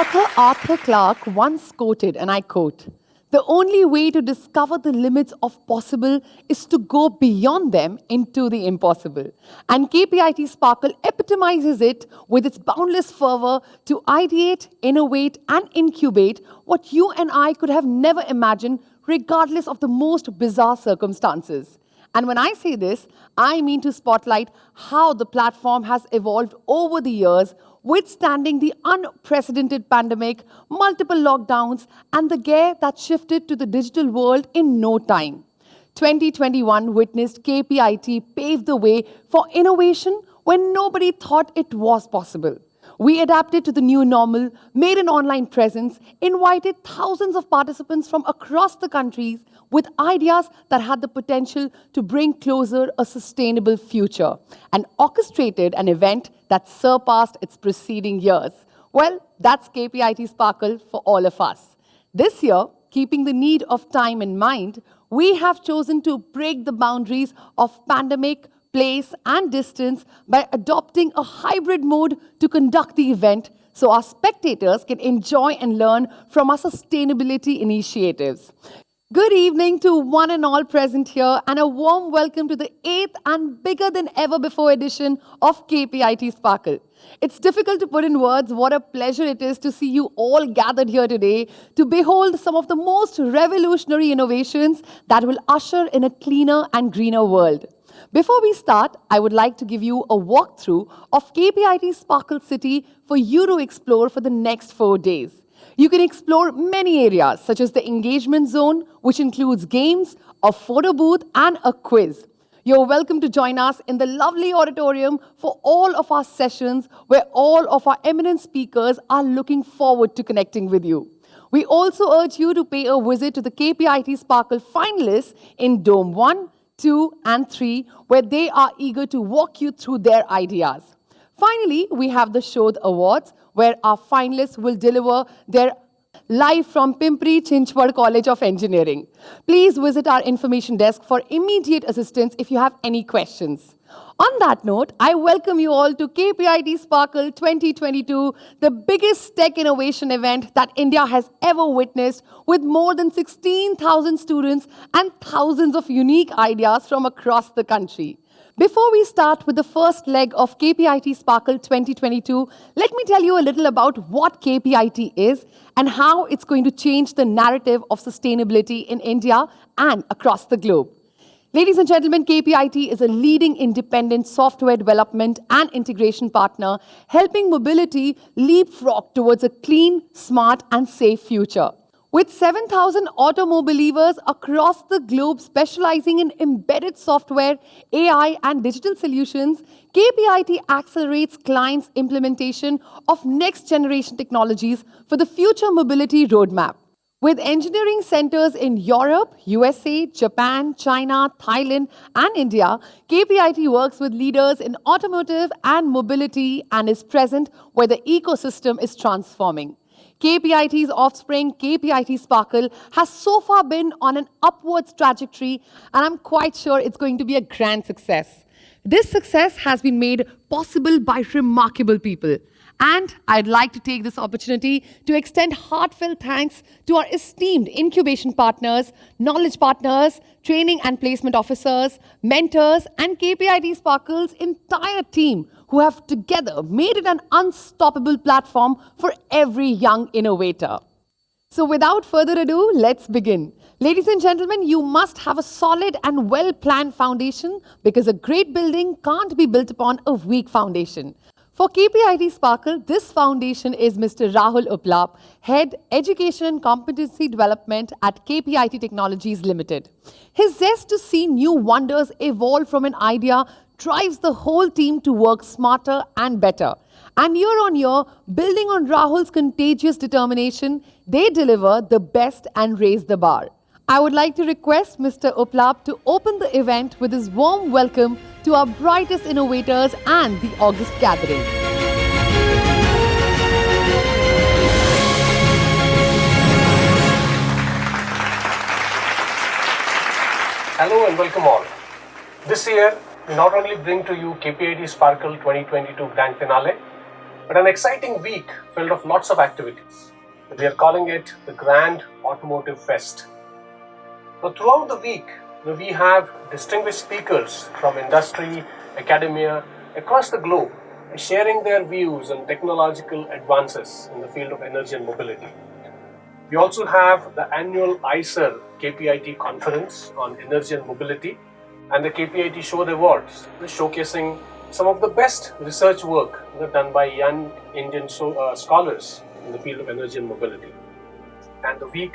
Author Arthur Clarke once quoted, and I quote, "The only way to discover the limits of possible is to go beyond them into the impossible." And KPIT Sparkle epitomizes it with its boundless fervor to ideate, innovate, and incubate what you and I could have never imagined, regardless of the most bizarre circumstances. And when I say this, I mean to spotlight how the platform has evolved over the years, withstanding the unprecedented pandemic, multiple lockdowns, and the gear that shifted to the digital world in no time. 2021 witnessed KPIT pave the way for innovation when nobody thought it was possible. We adapted to the new normal, made an online presence, invited thousands of participants from across the countries with ideas that had the potential to bring closer a sustainable future, and orchestrated an event that surpassed its preceding years. Well, that's KPIT Sparkle for all of us. This year, keeping the need of time in mind, we have chosen to break the boundaries of pandemic, place, and distance by adopting a hybrid mode to conduct the event so our spectators can enjoy and learn from our sustainability initiatives. Good evening to one and all present here, and a warm welcome to the 8th and bigger than ever before edition of KPIT Sparkle. It's difficult to put in words what a pleasure it is to see you all gathered here today to behold some of the most revolutionary innovations that will usher in a cleaner and greener world. Before we start, I would like to give you a walkthrough of KPIT Sparkle City for you to explore for the next 4 days. You can explore many areas, such as the engagement zone, which includes games, a photo booth, and a quiz. You're welcome to join us in the lovely auditorium for all of our sessions, where all of our eminent speakers are looking forward to connecting with you. We also urge you to pay a visit to the KPIT Sparkle finalists in Dome 1, 2, and 3, where they are eager to walk you through their ideas. Finally, we have the Shodh Awards, where our finalists will deliver their live from Pimpri Chinchwad College of Engineering. Please visit our information desk for immediate assistance if you have any questions. On that note, I welcome you all to KPIT Sparkle 2022, the biggest tech innovation event that India has ever witnessed, with more than 16,000 students and thousands of unique ideas from across the country. Before we start with the first leg of KPIT Sparkle 2022, let me tell you a little about what KPIT is and how it's going to change the narrative of sustainability in India and across the globe. Ladies and gentlemen, KPIT is a leading independent software development and integration partner, helping mobility leapfrog towards a clean, smart, and safe future. With 7,000 automobilivers across the globe specializing in embedded software, AI, and digital solutions, KPIT accelerates clients' implementation of next-generation technologies for the future mobility roadmap. With engineering centers in Europe, USA, Japan, China, Thailand, and India, KPIT works with leaders in automotive and mobility and is present where the ecosystem is transforming. KPIT's offspring, KPIT Sparkle, has so far been on an upwards trajectory, and I'm quite sure it's going to be a grand success. This success has been made possible by remarkable people. And I'd like to take this opportunity to extend heartfelt thanks to our esteemed incubation partners, knowledge partners, training and placement officers, mentors, and KPIT Sparkle's entire team who have together made it an unstoppable platform for every young innovator. So without further ado, let's begin. Ladies and gentlemen, you must have a solid and well-planned foundation because a great building can't be built upon a weak foundation. For KPIT Sparkle, this foundation is Mr. Rahul Uplap, Head Education and Competency Development at KPIT Technologies Limited. His zest to see new wonders evolve from an idea drives the whole team to work smarter and better. And year on year, building on Rahul's contagious determination, they deliver the best and raise the bar. I would like to request Mr. Uplap to open the event with his warm welcome to our brightest innovators and the August gathering. Hello and welcome all. This year, we not only bring to you KPIT Sparkle 2022 Grand Finale, but an exciting week filled of lots of activities. We are calling it the Grand Automotive Fest. Now, throughout the week, we have distinguished speakers from industry, academia, across the globe, sharing their views on technological advances in the field of energy and mobility. We also have the annual ICER KPIT conference on energy and mobility and the KPIT Showed Awards, showcasing some of the best research work done by young Indian scholars in the field of energy and mobility. And the week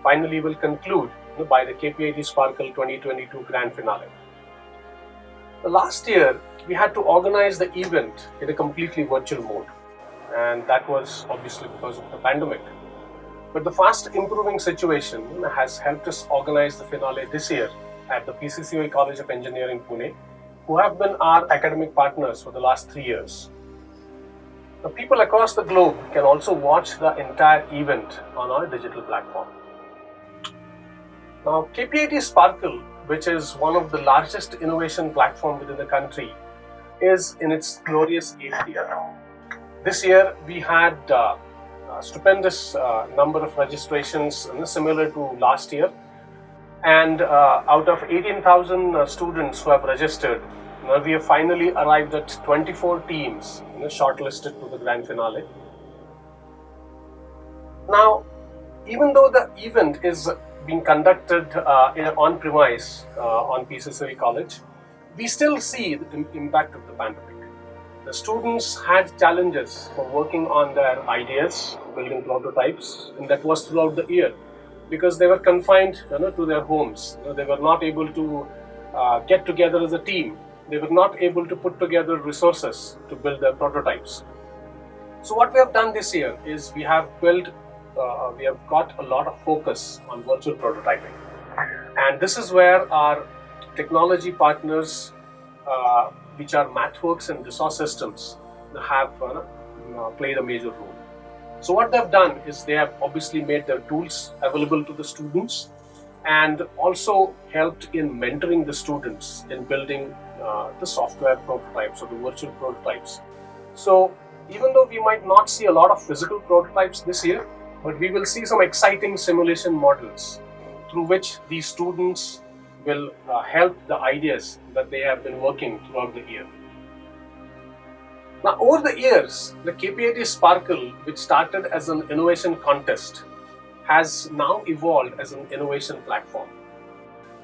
finally will conclude by the KPIT Sparkle 2022 Grand Finale. Last year, we had to organize the event in a completely virtual mode, and that was obviously because of the pandemic. But the fast improving situation has helped us organize the finale this year at the PCCOE College of Engineering, Pune, who have been our academic partners for the last 3 years. Now, people across the globe can also watch the entire event on our digital platform. Now, KPIT Sparkle, which is one of the largest innovation platforms within the country, is in its glorious 8th year. This year, we had a stupendous number of registrations similar to last year. And out of 18,000 students who have registered, we have finally arrived at 24 teams shortlisted to the grand finale. Now, even though the event is being conducted on-premise on PCCOE College, we still see the impact of the pandemic. The students had challenges for working on their ideas, building prototypes, and that was throughout the year because they were confined to their homes. They were not able to get together as a team. They were not able to put together resources to build their prototypes. So what we have done this year is we have got a lot of focus on virtual prototyping. And this is where our technology partners, which are MathWorks and Resource Systems, have played a major role. So what they've done is they have obviously made their tools available to the students and also helped in mentoring the students in building the software prototypes or the virtual prototypes. So even though we might not see a lot of physical prototypes this year, but we will see some exciting simulation models through which these students will help the ideas that they have been working throughout the year. Now, over the years, the KPIT Sparkle, which started as an innovation contest, has now evolved as an innovation platform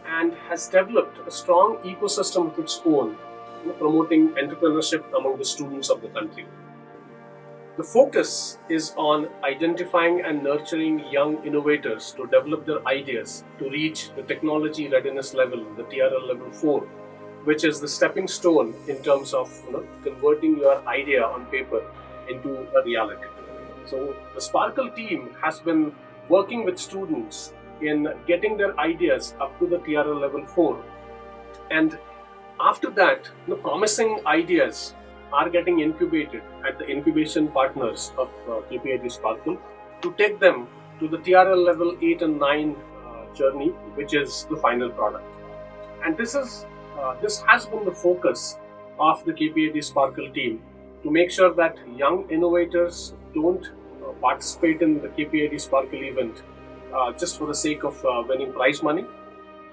and has developed a strong ecosystem of its own, promoting entrepreneurship among the students of the country. The focus is on identifying and nurturing young innovators to develop their ideas to reach the technology readiness level, the TRL level 4, which is the stepping stone in terms of converting your idea on paper into a reality. So the Sparkle team has been working with students in getting their ideas up to the TRL level 4. And after that, the promising ideas are getting incubated at the incubation partners of KPIT Sparkle to take them to the TRL level 8 and 9 journey, which is the final product. And this has been the focus of the KPIT Sparkle team to make sure that young innovators don't participate in the KPIT Sparkle event just for the sake of winning prize money,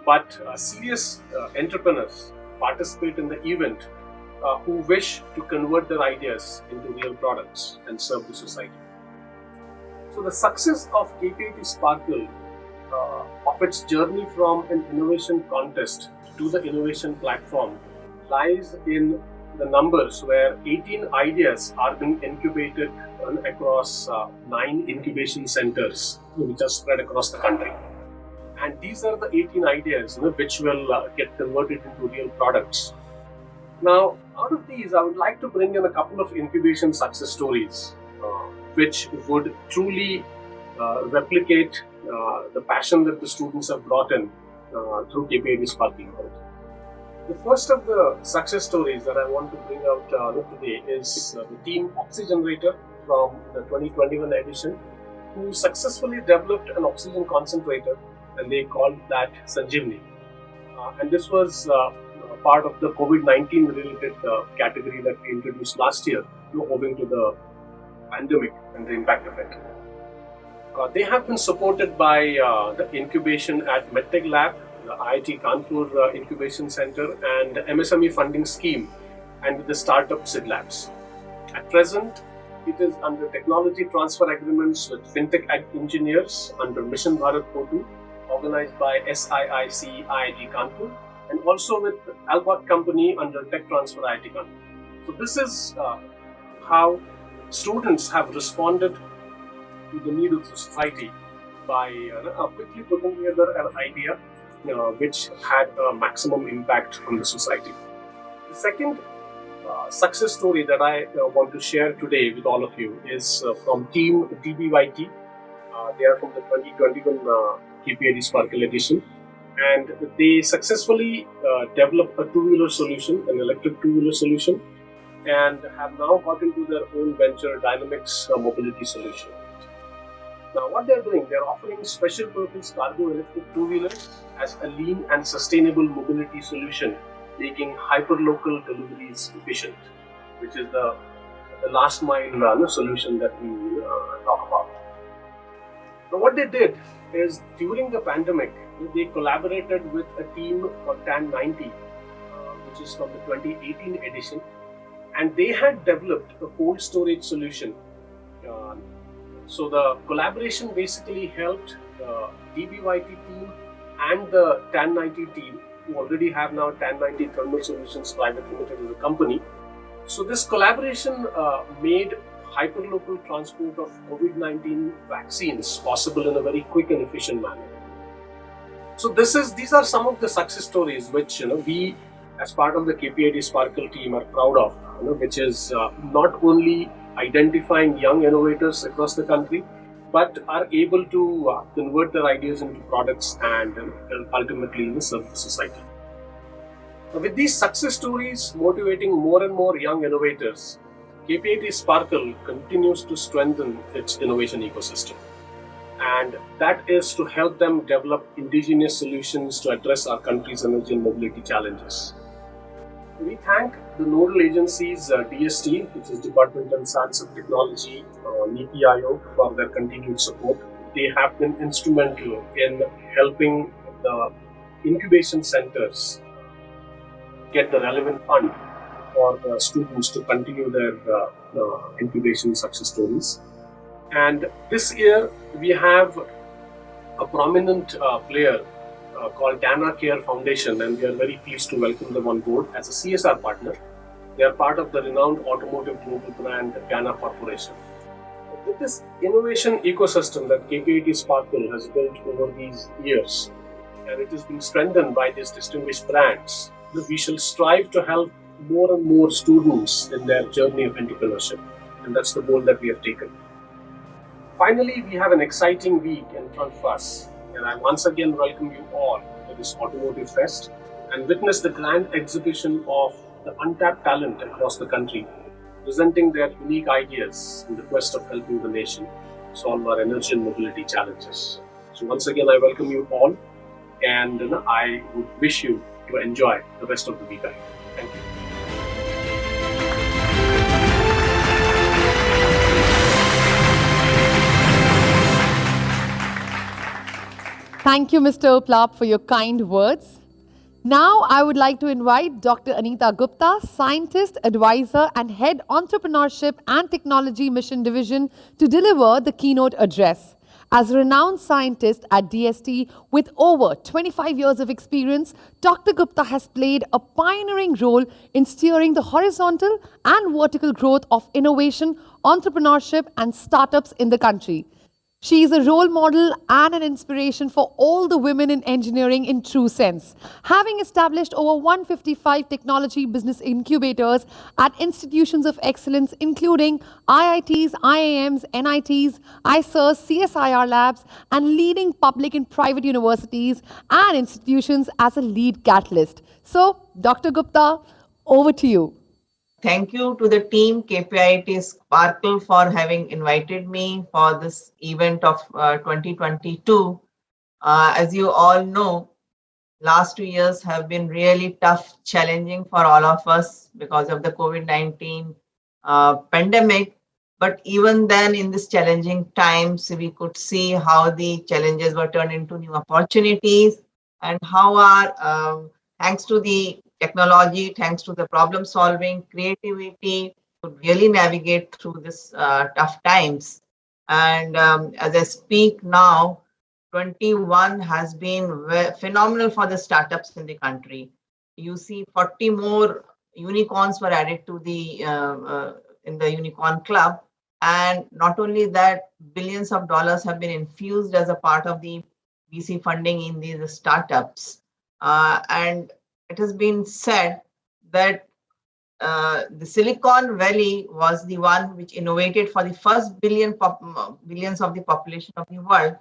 but serious entrepreneurs participate in the event who wish to convert their ideas into real products and serve the society. So the success of KPIT Sparkle, of its journey from an innovation contest to the innovation platform, lies in the numbers where 18 ideas are being incubated across 9 incubation centers which are spread across the country. And these are the 18 ideas which will get converted into real products. Now, out of these, I would like to bring in a couple of incubation success stories which would truly replicate the passion that the students have brought in through KPIT Sparkle. The first of the success stories that I want to bring out today is the team Oxygenerator from the 2021 edition, who successfully developed an oxygen concentrator, and they called that Sanjeevani. And this was part of the COVID-19 related category that we introduced last year. owing to the pandemic and the impact of it. They have been supported by the incubation at MedTech Lab, the IIT Kanpur Incubation Center, and the MSME funding scheme, and the startup SID Labs. At present, it is under technology transfer agreements with fintech engineers under Mission Bharat Portal, organized by SIIC IIT Kanpur, and also with Albot Company under Tech Transfer IIT Kanpur. So this is how students have responded to the need of the society by quickly putting together an idea which had a maximum impact on the society. The second success story that I want to share today with all of you is from Team DBYT. They are from the 2021 KPIT Sparkle edition, and they successfully developed a two-wheeler solution, an electric two-wheeler solution, and have now got into their own venture, Dynamics Mobility Solution. Now, what they're doing, they're offering special purpose cargo electric two-wheelers as a lean and sustainable mobility solution, making hyperlocal deliveries efficient, which is the last mile solution that we talk about. Now, what they did is during the pandemic, they collaborated with a team called TAN90, which is from the 2018 edition, and they had developed a cold storage solution. So the collaboration basically helped the DBYT team and the TAN90 team, who already have now TAN90 Thermal Solutions Private Limited as a company. So this collaboration made hyperlocal transport of COVID-19 vaccines possible in a very quick and efficient manner. So these are some of the success stories which we, as part of the KPIT Sparkle team, are proud of. Which is not only identifying young innovators across the country, but are able to convert their ideas into products and ultimately serve the society. With these success stories motivating more and more young innovators, KPIT Sparkle continues to strengthen its innovation ecosystem. And that is to help them develop indigenous solutions to address our country's energy and mobility challenges. We thank the nodal agencies DST, which is Department of Science and Technology, NITI Aayog, for their continued support. They have been instrumental in helping the incubation centers get the relevant fund for the students to continue their incubation success stories. And this year we have a prominent player called Dana Care Foundation, and we are very pleased to welcome them on board as a CSR partner. They are part of the renowned automotive global brand Dana Corporation. With this innovation ecosystem that KPIT Sparkle has built over these years, and it has been strengthened by these distinguished brands, we shall strive to help more and more students in their journey of entrepreneurship, and that's the goal that we have taken. Finally, we have an exciting week in front of us, and I once again welcome you all to this Automotive Fest and witness the grand exhibition of the untapped talent across the country, presenting their unique ideas in the quest of helping the nation solve our energy and mobility challenges. So once again, I welcome you all, and I would wish you to enjoy the rest of the week ahead. Thank you. Thank you, Mr. Uplap, for your kind words. Now, I would like to invite Dr. Anita Gupta, Scientist, Advisor, and Head Entrepreneurship and Technology Mission Division, to deliver the keynote address. As a renowned scientist at DST with over 25 years of experience, Dr. Gupta has played a pioneering role in steering the horizontal and vertical growth of innovation, entrepreneurship, and startups in the country. She is a role model and an inspiration for all the women in engineering in true sense, having established over 155 technology business incubators at institutions of excellence including IITs, IIMs, NITs, ISERs, CSIR labs, and leading public and private universities and institutions as a lead catalyst. So, Dr. Gupta, over to you. Thank you to the team KPIT Sparkle for having invited me for this event of 2022. As you all know, last 2 years have been really tough, challenging for all of us because of the COVID-19 pandemic. But even then, in these challenging times, we could see how the challenges were turned into new opportunities, and how our thanks to the technology, thanks to the problem solving, creativity, could really navigate through this tough times. And as I speak now, 21 has been phenomenal for the startups in the country. You see 40 more unicorns were added to the in the unicorn club, and not only that, billions of dollars have been infused as a part of the VC funding in these startups. And it has been said that the Silicon Valley was the one which innovated for the first billions of the population of the world.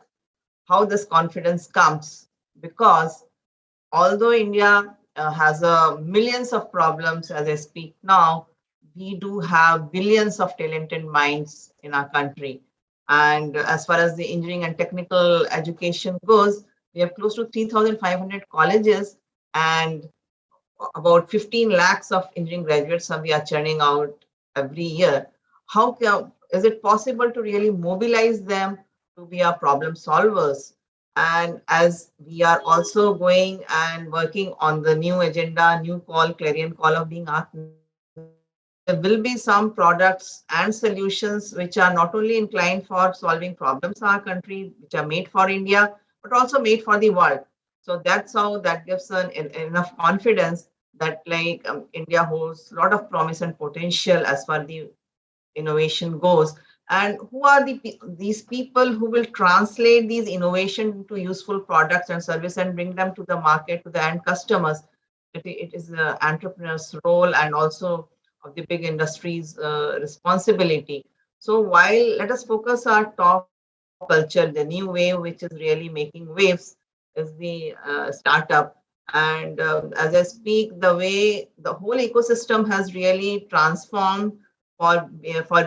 How this confidence comes? Because although India has millions of problems as I speak now, we do have billions of talented minds in our country. And as far as the engineering and technical education goes, we have close to 3,500 colleges, and about 15 lakhs of engineering graduates we are churning out every year. Is it possible to really mobilize them to be our problem solvers? And as we are also going and working on the new agenda, new call, clarion call of being Atmanirbhar, there will be some products and solutions which are not only inclined for solving problems in our country, which are made for India, but also made for the world. So that's how that gives enough confidence that India holds a lot of promise and potential as far as the innovation goes. And who are these people who will translate these innovation into useful products and service and bring them to the market, to the end customers? It is the entrepreneur's role, and also of the big industries responsibility. So while let us focus our top culture, the new wave which is really making waves is the startup. And as I speak, the way the whole ecosystem has really transformed for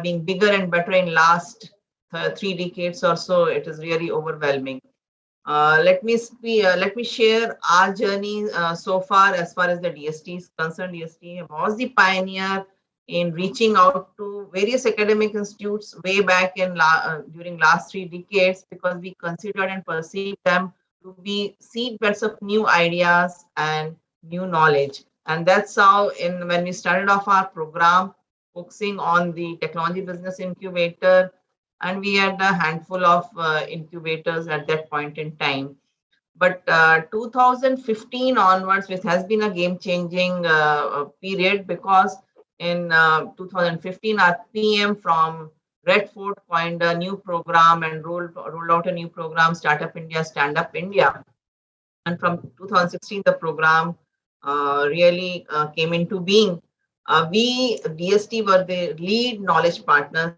being bigger and better in last 3 decades or so, it is really overwhelming. Let me share our journey so far as the DST is concerned. DST was the pioneer in reaching out to various academic institutes way back during last 3 decades, because we considered and perceived them to be seedbeds of new ideas and new knowledge. And that's how, in when we started off our program, focusing on the technology business incubator, and we had a handful of incubators at that point in time. But 2015 onwards, which has been a game-changing period, because in 2015, our PM from Retd coined a new program and rolled out a new program, Startup India, Stand Up India. And from 2016, the program really came into being. We, DST, were the lead knowledge partners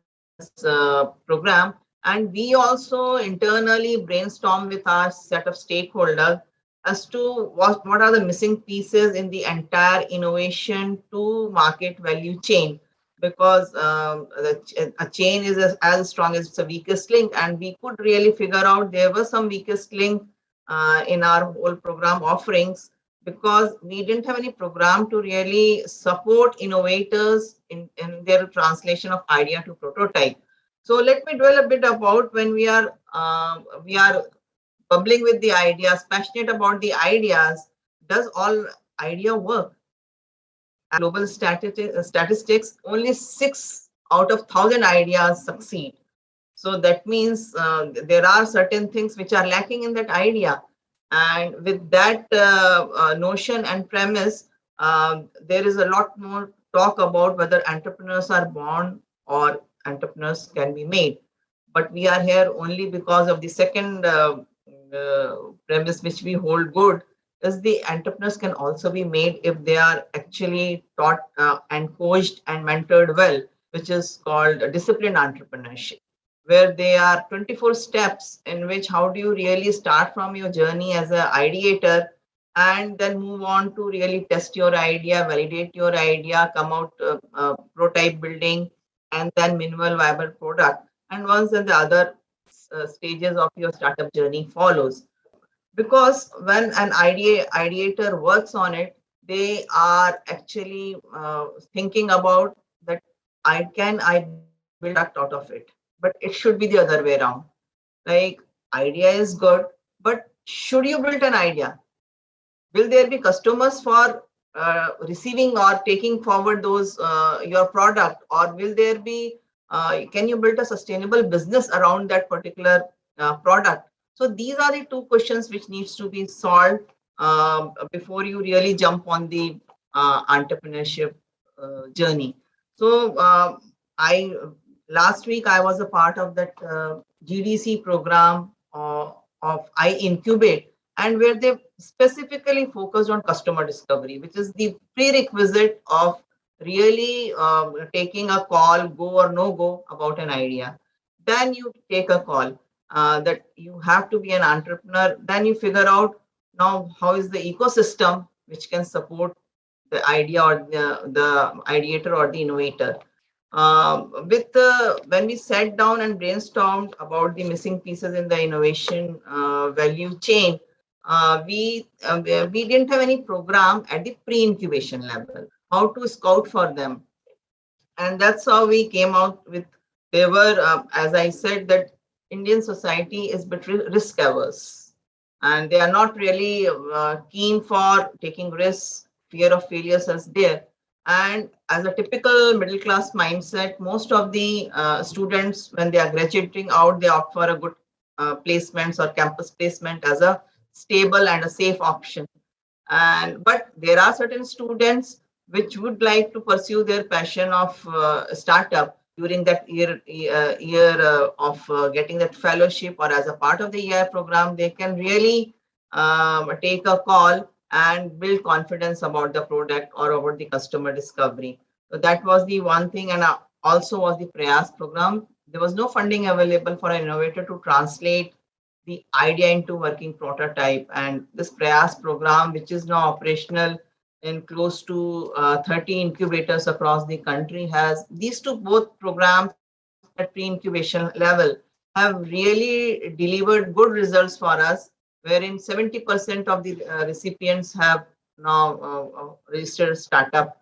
program, and we also internally brainstorm with our set of stakeholders as to what are the missing pieces in the entire innovation to market value chain. Because a chain is as strong as its weakest link, and we could really figure out there was some weakest link in our whole program offerings, because we didn't have any program to really support innovators in their translation of idea to prototype. So let me dwell a bit about when we are bubbling with the ideas, passionate about the ideas. Does all idea work? Global statistics, only 6 out of 1,000 ideas succeed. So that means there are certain things which are lacking in that idea. And with that notion and premise, there is a lot more talk about whether entrepreneurs are born or entrepreneurs can be made. But we are here only because of the second premise, which we hold good, is the entrepreneurs can also be made if they are actually taught and coached and mentored well, which is called disciplined entrepreneurship, where there are 24 steps in which how do you really start from your journey as an ideator, and then move on to really test your idea, validate your idea, come out prototype building, and then minimal viable product. And once then the other stages of your startup journey follows. Because when an ideator works on it, they are actually thinking about that I build a product out of it? But it should be the other way around. Like, idea is good, but should you build an idea? Will there be customers for receiving or taking forward those your product, or will there be can you build a sustainable business around that particular product? So these are the two questions which needs to be solved before you really jump on the entrepreneurship journey. So I last week I was a part of that GDC program of I Incubate, and where they specifically focused on customer discovery, which is the prerequisite of really taking a call, go or no go about an idea. Then you take a call that you have to be an entrepreneur. Then you figure out now how is the ecosystem which can support the idea or the ideator or the innovator. With when we sat down and brainstormed about the missing pieces in the innovation value chain, we didn't have any program at the pre-incubation level. How to scout for them, and that's how we came out with. They were, as I said, that Indian society is bit risk averse, and they are not really keen for taking risks. Fear of failures is there, and as a typical middle class mindset, most of the students, when they are graduating out, they opt for a good placements or campus placement as a stable and a safe option. And but there are certain students which would like to pursue their passion of startup during that year of getting that fellowship, or as a part of the year program, they can really take a call and build confidence about the product or about the customer discovery. So that was the one thing. And also was the Prayas program. There was no funding available for an innovator to translate the idea into working prototype. And this Prayas program, which is now operational in close to 30 incubators across the country, has these two both programs at pre-incubation level have really delivered good results for us, wherein 70% of the recipients have now registered startup.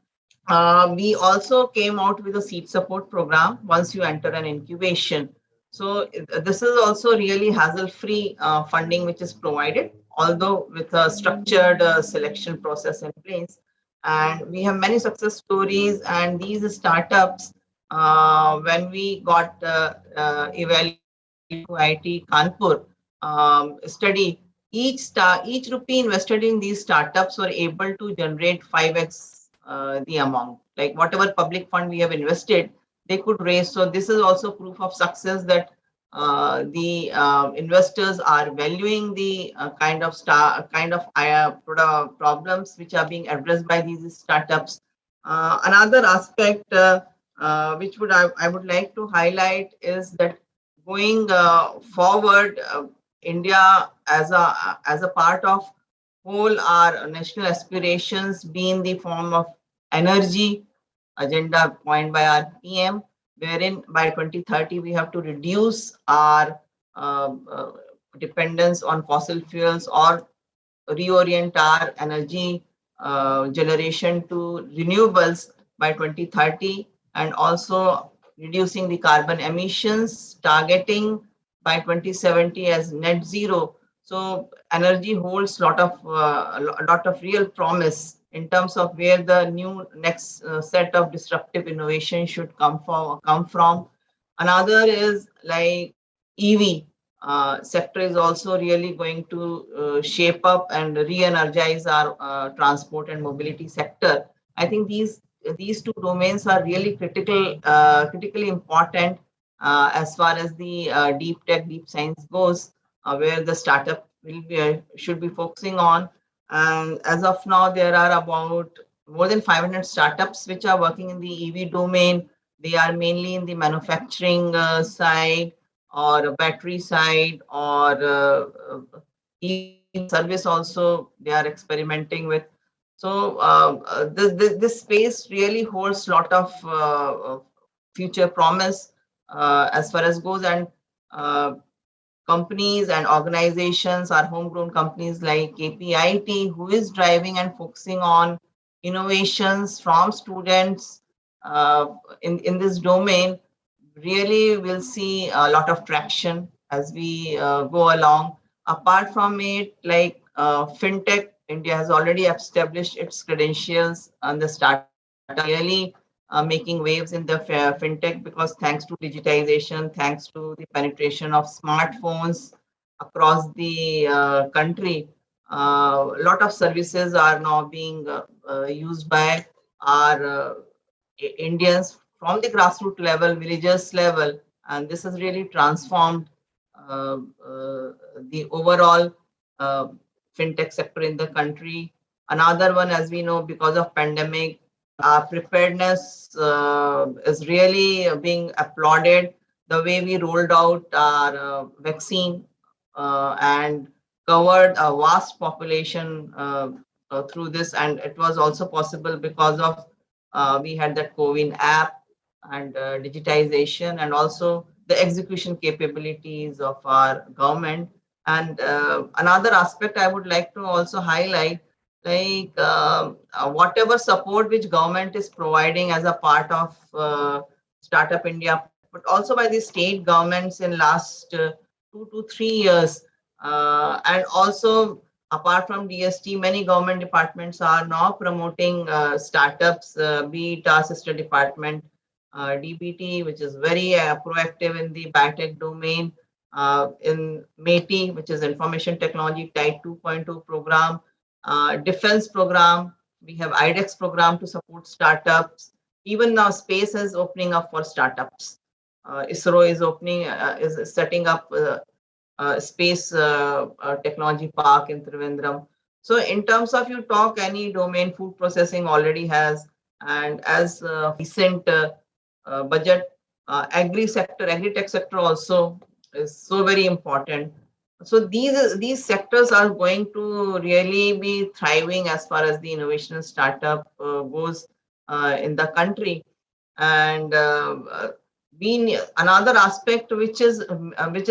We also came out with a seed support program once you enter an incubation. So this is also really hassle-free funding which is provided, although with a structured selection process in place. And we have many success stories, and these startups, when we got evaluated IIT Kanpur study, each rupee invested in these startups were able to generate 5x the amount. Like whatever public fund we have invested, they could raise. So this is also proof of success that the investors are valuing the problems which are being addressed by these startups. Another aspect which I would like to highlight is that going forward, India as a part of whole our national aspirations being the form of energy agenda coined by our PM, wherein by 2030 we have to reduce our dependence on fossil fuels, or reorient our energy generation to renewables by 2030, and also reducing the carbon emissions, targeting by 2070 as net zero. So energy holds a lot of real promise in terms of where the new next set of disruptive innovation should come from. Another is like EV sector is also really going to shape up and re-energize our transport and mobility sector. I think these two domains are really critically important as far as the deep tech, deep science goes, where the startup should be focusing on. And as of now, there are about more than 500 startups which are working in the EV domain. They are mainly in the manufacturing side, or a battery side, or even service also they are experimenting with. So this space really holds a lot of future promise as far as goes. And uh, companies and organizations are homegrown companies like KPIT, who is driving and focusing on innovations from students in this domain really will see a lot of traction as we go along. Apart from it, like fintech, India has already established its credentials on the startup, really making waves in the fintech because thanks to digitization, thanks to the penetration of smartphones across the country, a lot of services are now being used by our Indians from the grassroots level, villages level, and this has really transformed uh, uh, the overall uh, fintech sector in the country. Another one, as we know, because of pandemic, our preparedness is really being applauded. The way we rolled out our vaccine and covered a vast population through this, and it was also possible because of we had that COVID app and digitization and also the execution capabilities of our government. And another aspect I would like to also highlight, like whatever support which government is providing as a part of Startup India, but also by the state governments in last 2 to 3 years, and also apart from DST, many government departments are now promoting startups, be it our sister department, DBT, which is very proactive in the biotech domain, in METI, which is Information Technology Type 2.2 program, defense program. We have IDEX program to support startups. Even now, space is opening up for startups. ISRO is is setting up space technology park in Trivandrum. So in terms of you talk any domain, food processing already has, and as recent budget, agri-tech sector also is so very important. So these sectors are going to really be thriving as far as the innovation and startup goes in the country. And being another aspect which is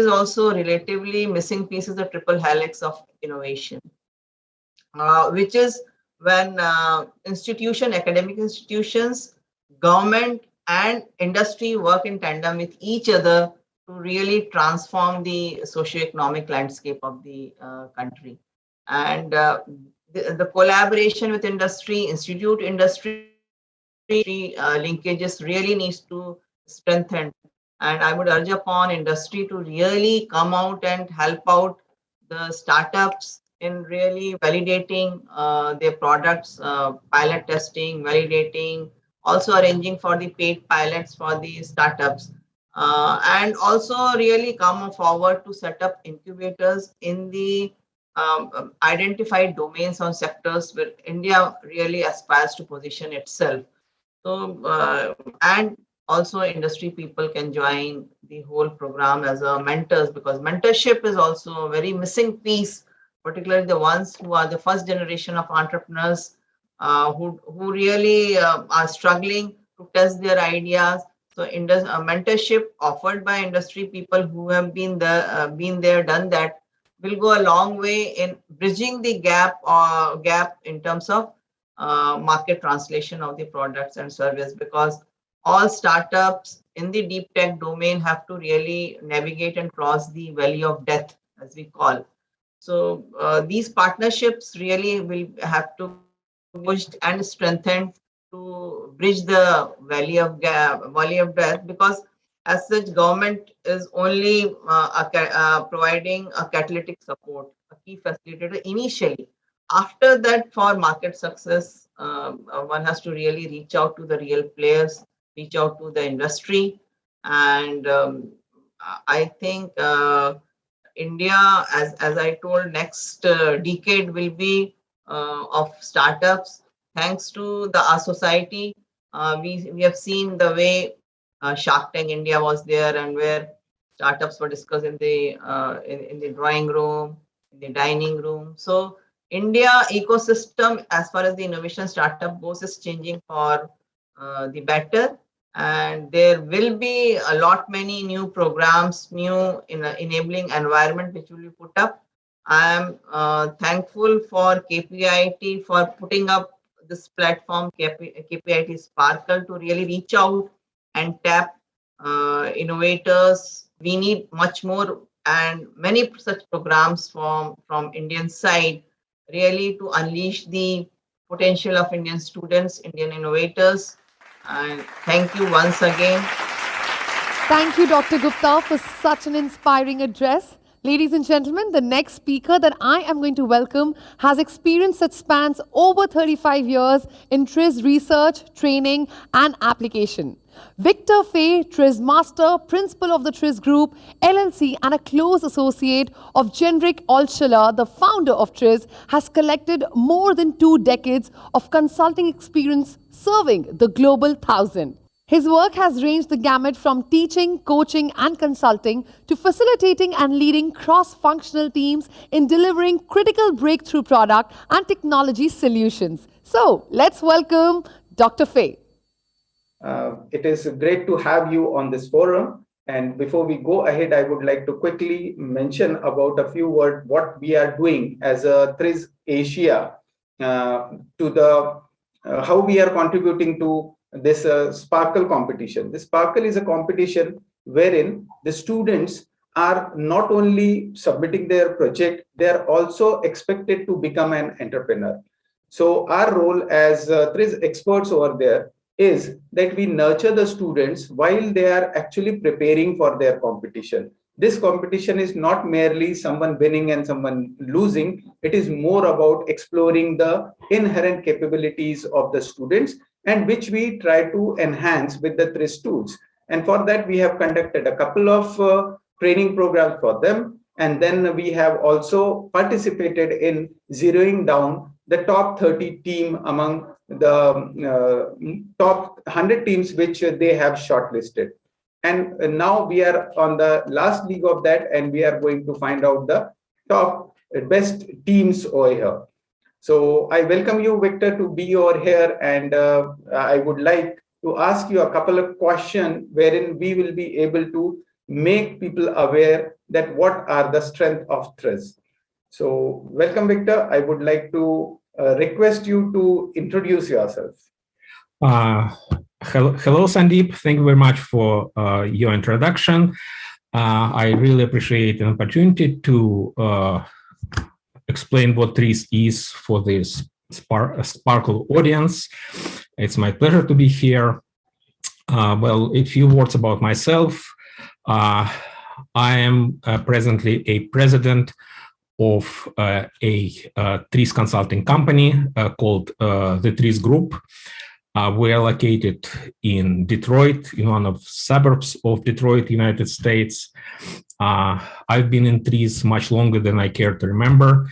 also relatively missing piece is the triple helix of innovation, which is when academic institutions, government, and industry work in tandem with each other to really transform the socio-economic landscape of the country. And the collaboration with industry, industry linkages really needs to strengthen. And I would urge upon industry to really come out and help out the startups in really validating their products, pilot testing, validating, also arranging for the paid pilots for the startups. And also really come forward to set up incubators in the identified domains or sectors where India really aspires to position itself. So, and also industry people can join the whole program as a mentors, because mentorship is also a very missing piece, particularly the ones who are the first generation of entrepreneurs who really are struggling to test their ideas. So, mentorship offered by industry people who have been there, done that, will go a long way in bridging the gap in terms of market translation of the products and service, because all startups in the deep tech domain have to really navigate and cross the valley of death, as we call. So these partnerships really will have to be pushed and strengthened to bridge the valley of death, because as such government is only providing a catalytic support, a key facilitator initially. After that, for market success, one has to really reach out to the real players, reach out to the industry. And I think India, as I told, next decade will be of startups. Thanks to our society, we have seen the way Shark Tank India was there, and where startups were discussed in the in the drawing room, in the dining room. So India ecosystem, as far as the innovation startup goes, is changing for the better, and there will be a lot many new programs, new enabling environment which will be put up. I am thankful for KPIT for putting up this platform, KPIT Sparkle, to really reach out and tap innovators. We need much more and many such programs from Indian side, really to unleash the potential of Indian students, Indian innovators. And thank you once again. Thank you, Dr. Gupta, for such an inspiring address. Ladies and gentlemen, the next speaker that I am going to welcome has experience that spans over 35 years in TRIZ research, training, and application. Victor Fay, TRIZ Master, Principal of the TRIZ Group, LLC, and a close associate of Gendrik Altschuler, the founder of TRIZ, has collected more than 2 decades of consulting experience serving the Global 1000. His work has ranged the gamut from teaching, coaching, and consulting to facilitating and leading cross-functional teams in delivering critical breakthrough product and technology solutions. So, let's welcome Dr. Fay. It is great to have you on this forum. And before we go ahead, I would like to quickly mention about a few words what we are doing as a TRIZ Asia to the how we are contributing to this Sparkle competition. The Sparkle is a competition wherein the students are not only submitting their project, they are also expected to become an entrepreneur. So our role as TRIZ experts over there is that we nurture the students while they are actually preparing for their competition. This competition is not merely someone winning and someone losing. It is more about exploring the inherent capabilities of the students, and which we try to enhance with the TRIZ tools. And for that, we have conducted a couple of training programs for them. And then we have also participated in zeroing down the top 30 team among the top 100 teams which they have shortlisted. And now we are on the last league of that, and we are going to find out the top best teams over here. So I welcome you, Victor, to be over here, and I would like to ask you a couple of questions wherein we will be able to make people aware that what are the strengths of TRIZ. So welcome, Victor. I would like to request you to introduce yourself. Hello, Sandeep. Thank you very much for your introduction. I really appreciate an opportunity to explain what TRIZ is for this Sparkle audience. It's my pleasure to be here. Well, a few words about myself. I am presently a president of a TRIZ consulting company called the TRIZ Group. We are located in Detroit, in one of the suburbs of Detroit, United States. I've been in TRIZ much longer than I care to remember,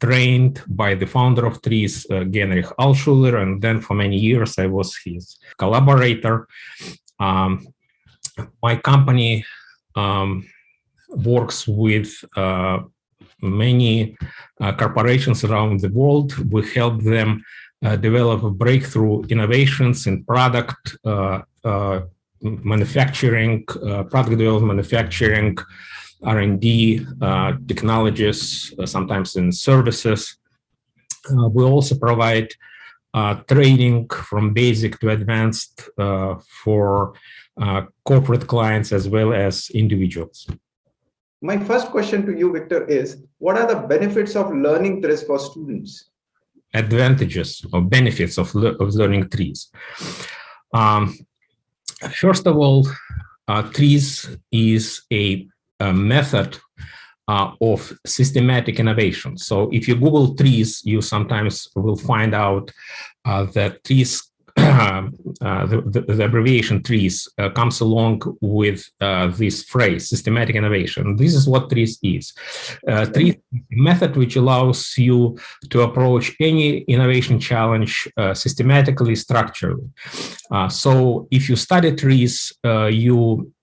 trained by the founder of TRIZ, Gendrik Altschuler, and then for many years I was his collaborator. My company works with many corporations around the world. We help them develop breakthrough innovations in product manufacturing, product development, manufacturing, R&D, technologies, sometimes in services. We also provide training from basic to advanced for corporate clients as well as individuals. My first question to you, Victor, is what are the benefits of learning TRIZ for students? Advantages or benefits of learning TRIZ. First of all, TRIZ is a method of systematic innovation. So if you Google TRIZ, you sometimes will find out that TRIZ, the abbreviation TRIZ comes along with this phrase, systematic innovation. This is what TRIZ is. TRIZ is a method which allows you to approach any innovation challenge systematically, structurally. So if you study TRIZ, you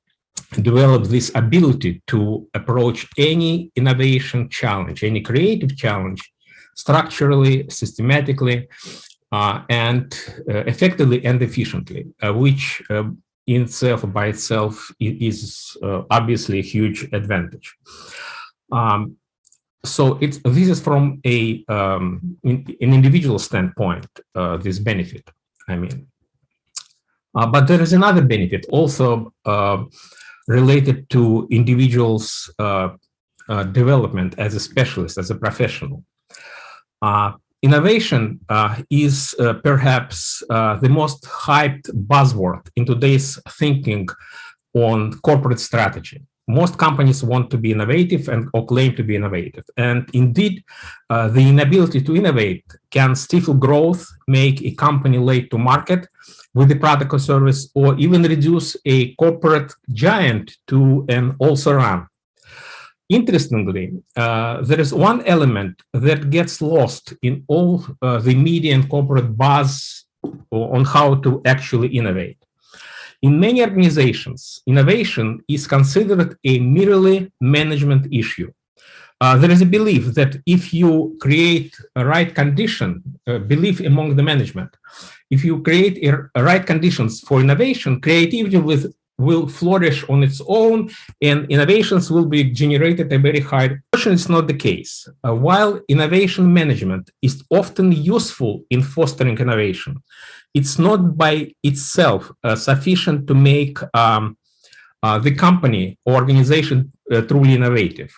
develop this ability to approach any innovation challenge, any creative challenge, structurally, systematically, and effectively and efficiently, which in itself, by itself, is obviously a huge advantage. So this is from an individual standpoint, this benefit, I mean. But there is another benefit also related to individuals' development as a specialist, as a professional. Innovation is perhaps the most hyped buzzword in today's thinking on corporate strategy. Most companies want to be innovative or claim to be innovative. And indeed, the inability to innovate can stifle growth, make a company late to market with the product or service, or even reduce a corporate giant to an also-ran. Interestingly, there is one element that gets lost in all the media and corporate buzz on how to actually innovate. In many organizations, innovation is considered a merely management issue. There is a belief that if you create a right condition, belief among the management, if you create a right conditions for innovation, creativity will flourish on its own, and innovations will be generated at a very high. Unfortunately, it's not the case. While innovation management is often useful in fostering innovation, it's not by itself sufficient to make the company or organization truly innovative.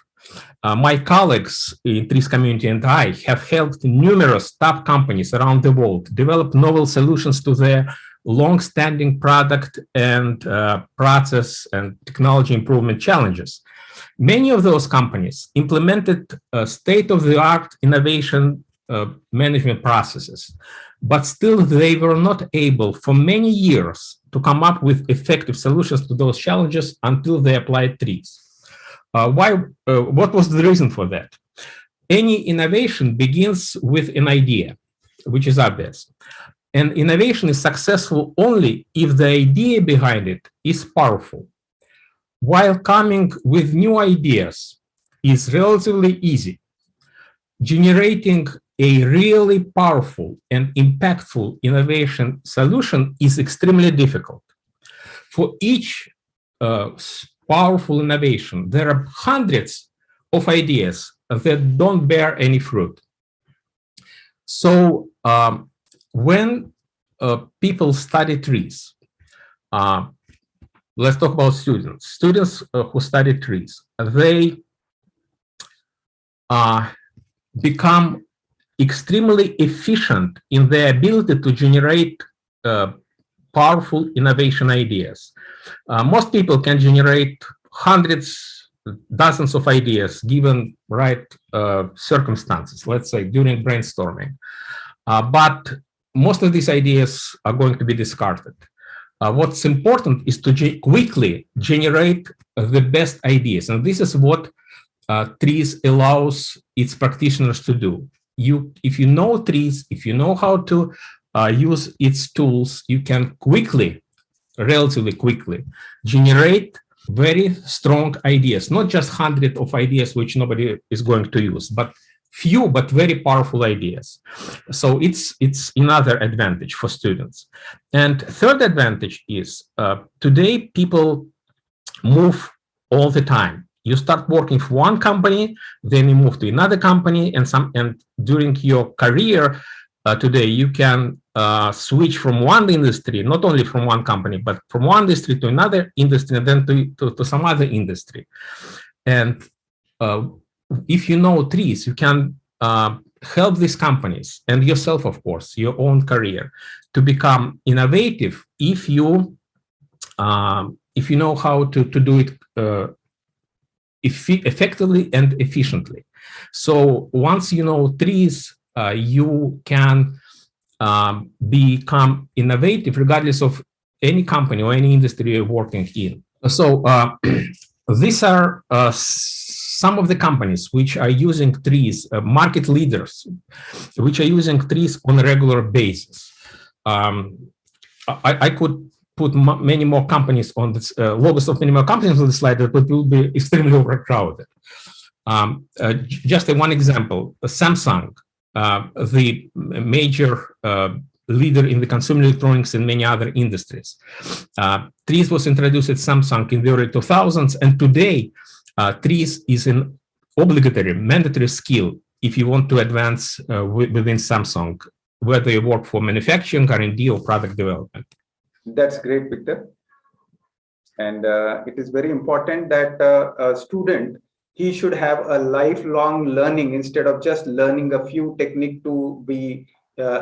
My colleagues in TRIZ community and I have helped numerous top companies around the world develop novel solutions to their long-standing product and process and technology improvement challenges. Many of those companies implemented state-of-the-art innovation management processes, but still they were not able for many years to come up with effective solutions to those challenges until they applied TRIZ. What was the reason for that? Any innovation begins with an idea, which is obvious. And innovation is successful only if the idea behind it is powerful. While coming with new ideas is relatively easy, generating a really powerful and impactful innovation solution is extremely difficult. For each powerful innovation, there are hundreds of ideas that don't bear any fruit. So when people study TRIZ, let's talk about students. Students who study TRIZ, they become extremely efficient in their ability to generate powerful innovation ideas. Most people can generate hundreds, dozens of ideas given right circumstances, let's say during brainstorming. But most of these ideas are going to be discarded. What's important is to quickly generate the best ideas. And this is what TRIZ allows its practitioners to do. If you know TRIZ, if you know how to use its tools, you can quickly, relatively quickly, generate very strong ideas, not just hundreds of ideas which nobody is going to use, but few but very powerful ideas. So it's another advantage for students. And third advantage is today people move all the time. You start working for one company, then you move to another company, and during your career today you can switch from one industry, not only from one company, but from one industry to another industry, and then to some other industry. And if you know TRIZ, you can help these companies and yourself, of course, your own career, to become innovative if you know how to do it effectively and efficiently. So once you know TRIZ, you can become innovative regardless of any company or any industry you're working in. So these are some of the companies which are using TRIZ, market leaders, which are using TRIZ on a regular basis. I could put many more companies on this, logos of many more companies on the slide, but it will be extremely overcrowded. Just one example, Samsung, the major leader in the consumer electronics and many other industries. TRIZ was introduced at Samsung in the early 2000s, and today TRIZ is in obligatory, mandatory skill if you want to advance within Samsung, whether you work for manufacturing, R&D, or product development. That's great, Victor. And it is very important that a student, he should have a lifelong learning instead of just learning a few technique to be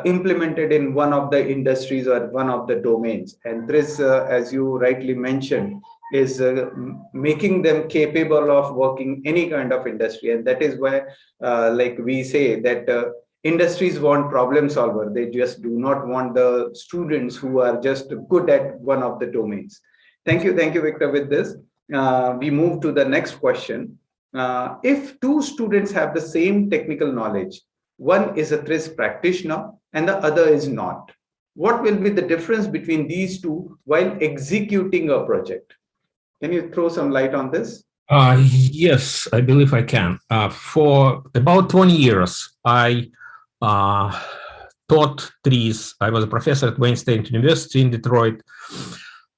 implemented in one of the industries or one of the domains. And this, as you rightly mentioned, is making them capable of working any kind of industry. And that is why, like we say that industries want problem solver. They just do not want the students who are just good at one of the domains. Thank you, Victor. With this, we move to the next question. If two students have the same technical knowledge, one is a TRIZ practitioner and the other is not, what will be the difference between these two while executing a project? Can you throw some light on this? Yes, I believe I can. For about 20 years, I taught TRIZ. I was a professor at Wayne State University in Detroit,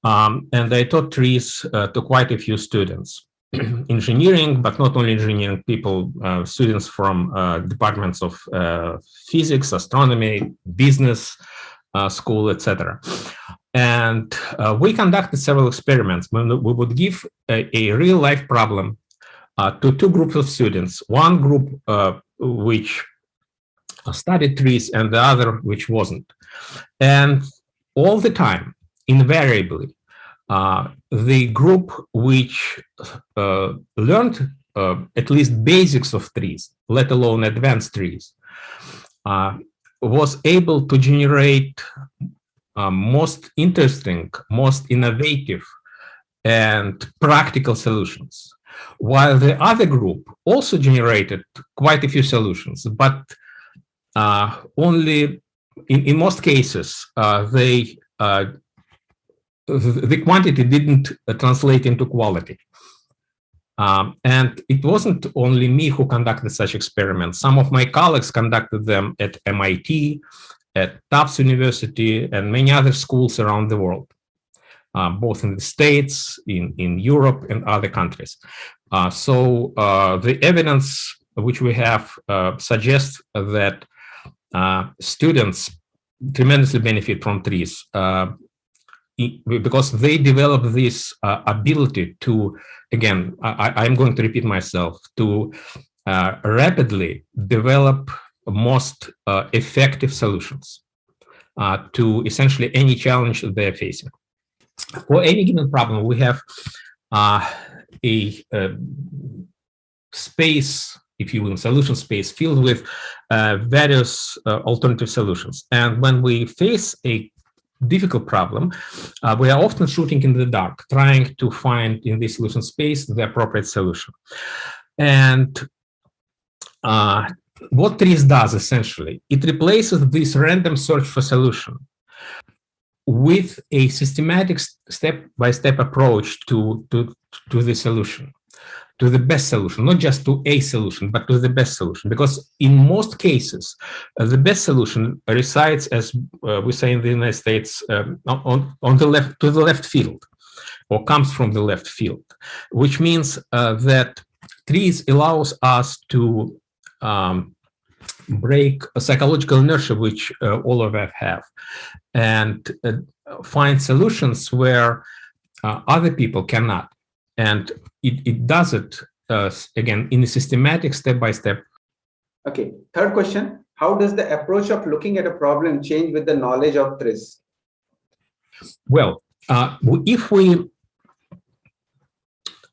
and I taught TRIZ to quite a few students. Engineering, but not only engineering people, students from departments of physics, astronomy, business school, etc. And we conducted several experiments when we would give a real-life problem to two groups of students. One group which studied TRIZ and the other which wasn't. And all the time, invariably, the group which learned at least basics of TRIZ, let alone advanced TRIZ, was able to generate most interesting, most innovative, and practical solutions, while the other group also generated quite a few solutions, but only in most cases the quantity didn't translate into quality. And it wasn't only me who conducted such experiments. Some of my colleagues conducted them at MIT, at Tufts University, and many other schools around the world, both in the States, in Europe, and other countries. So the evidence which we have suggests that students tremendously benefit from TRIZ because they develop this ability to, again, I'm going to repeat myself, to rapidly develop most effective solutions to essentially any challenge they're facing. For any given problem, we have a space, if you will, solution space filled with various alternative solutions. And when we face a difficult problem, we are often shooting in the dark, trying to find in this solution space the appropriate solution. And what TRIZ does essentially, it replaces this random search for solution with a systematic step-by-step approach to the solution, to the best solution, not just to a solution, but to the best solution. Because in most cases, the best solution resides, as we say in the United States, on the left, to the left field, or comes from the left field, which means that TRIZ allows us to break a psychological inertia which all of us have, and find solutions where other people cannot. And it does it, again, in a systematic step-by-step. Okay, third question. How does the approach of looking at a problem change with the knowledge of TRIZ? Well, if we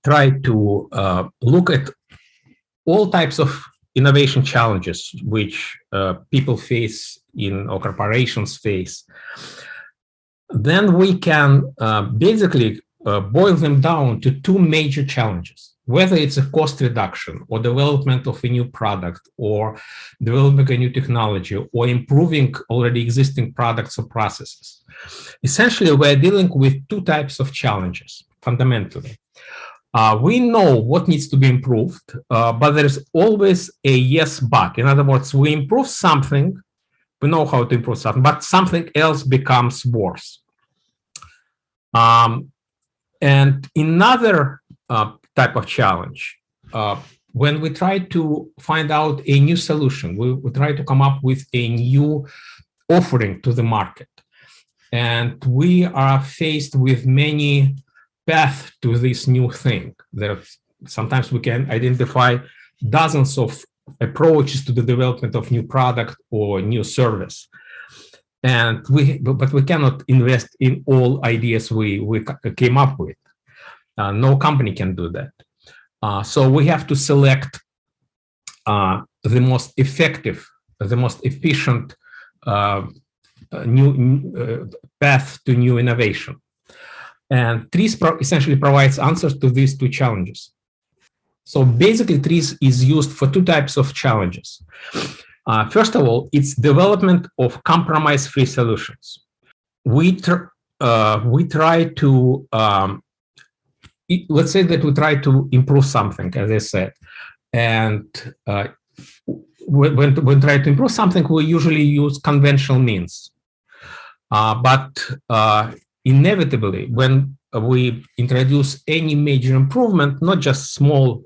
try to look at all types of innovation challenges which people face or corporations face, then we can basically boil them down to two major challenges, whether it's a cost reduction or development of a new product or developing a new technology or improving already existing products or processes. Essentially, we're dealing with two types of challenges, fundamentally. We know what needs to be improved, but there's always a yes, but. In other words, we improve something, we know how to improve something, but something else becomes worse. And another type of challenge, when we try to find out a new solution, we try to come up with a new offering to the market. And we are faced with many paths to this new thing. Sometimes we can identify dozens of approaches to the development of new product or new service. But we cannot invest in all ideas we came up with. No company can do that. So we have to select the most effective, the most efficient new path to new innovation. And TRIZ essentially provides answers to these two challenges. So basically, TRIZ is used for two types of challenges. First of all, it's development of compromise-free solutions. We try to, let's say that we try to improve something, as I said, and when we try to improve something, we usually use conventional means. But inevitably, when we introduce any major improvement, not just small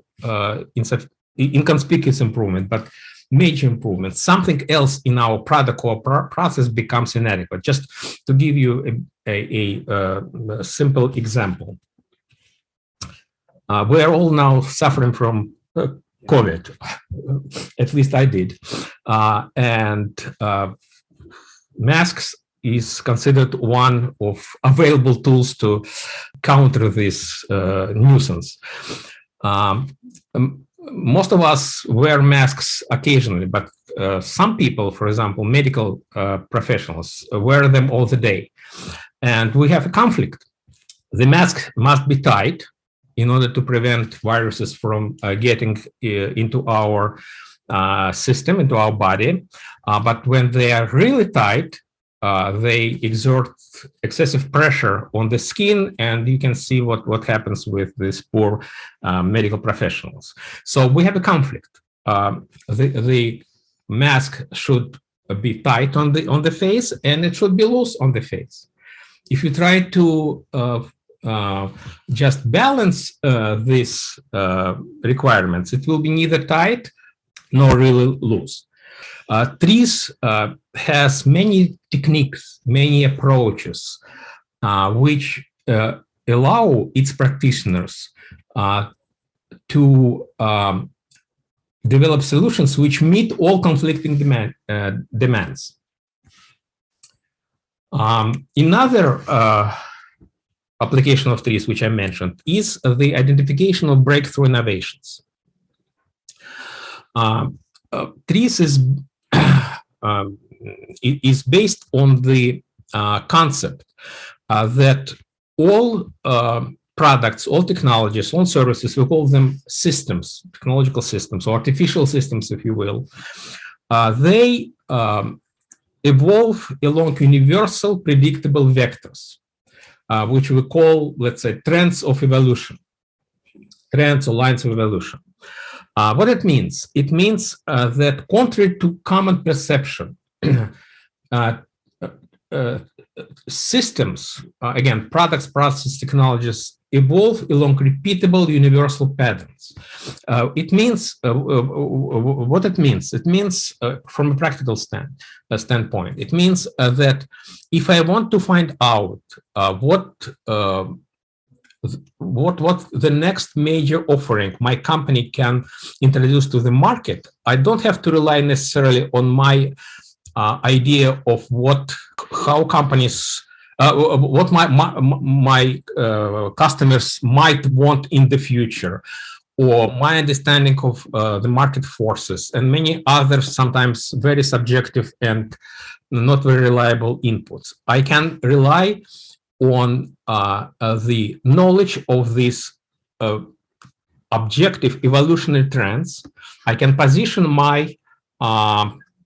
inconspicuous improvement, but major improvement, something else in our product or process becomes inadequate. Just to give you a simple example. We are all now suffering from COVID, at least I did. And masks is considered one of available tools to counter this nuisance. Most of us wear masks occasionally, but some people, for example, medical professionals, wear them all the day. And we have a conflict. The mask must be tight in order to prevent viruses from getting into our system, into our body. But when they are really tight, they exert excessive pressure on the skin, and you can see what happens with these poor medical professionals. So we have a conflict. The mask should be tight on the face, and it should be loose on the face. If you try to just balance these requirements, it will be neither tight nor really loose. TRIZ has many techniques, many approaches, which allow its practitioners to develop solutions which meet all conflicting demands. Another application of TRIZ, which I mentioned, is the identification of breakthrough innovations. TRIZ is based on the concept that all products, all technologies, all services, we call them systems, technological systems, or artificial systems, if you will, they evolve along universal predictable vectors, which we call, let's say, trends of evolution, trends or lines of evolution. What it means? It means that contrary to common perception, systems, again, products, processes, technologies, evolve along repeatable universal patterns. It means, what it means? It means, from a practical standpoint, it means that if I want to find out what the next major offering my company can introduce to the market, I don't have to rely necessarily on my idea of how companies, what my customers might want in the future, or my understanding of the market forces, and many other sometimes very subjective and not very reliable inputs. I can rely on the knowledge of these objective evolutionary trends. I can position my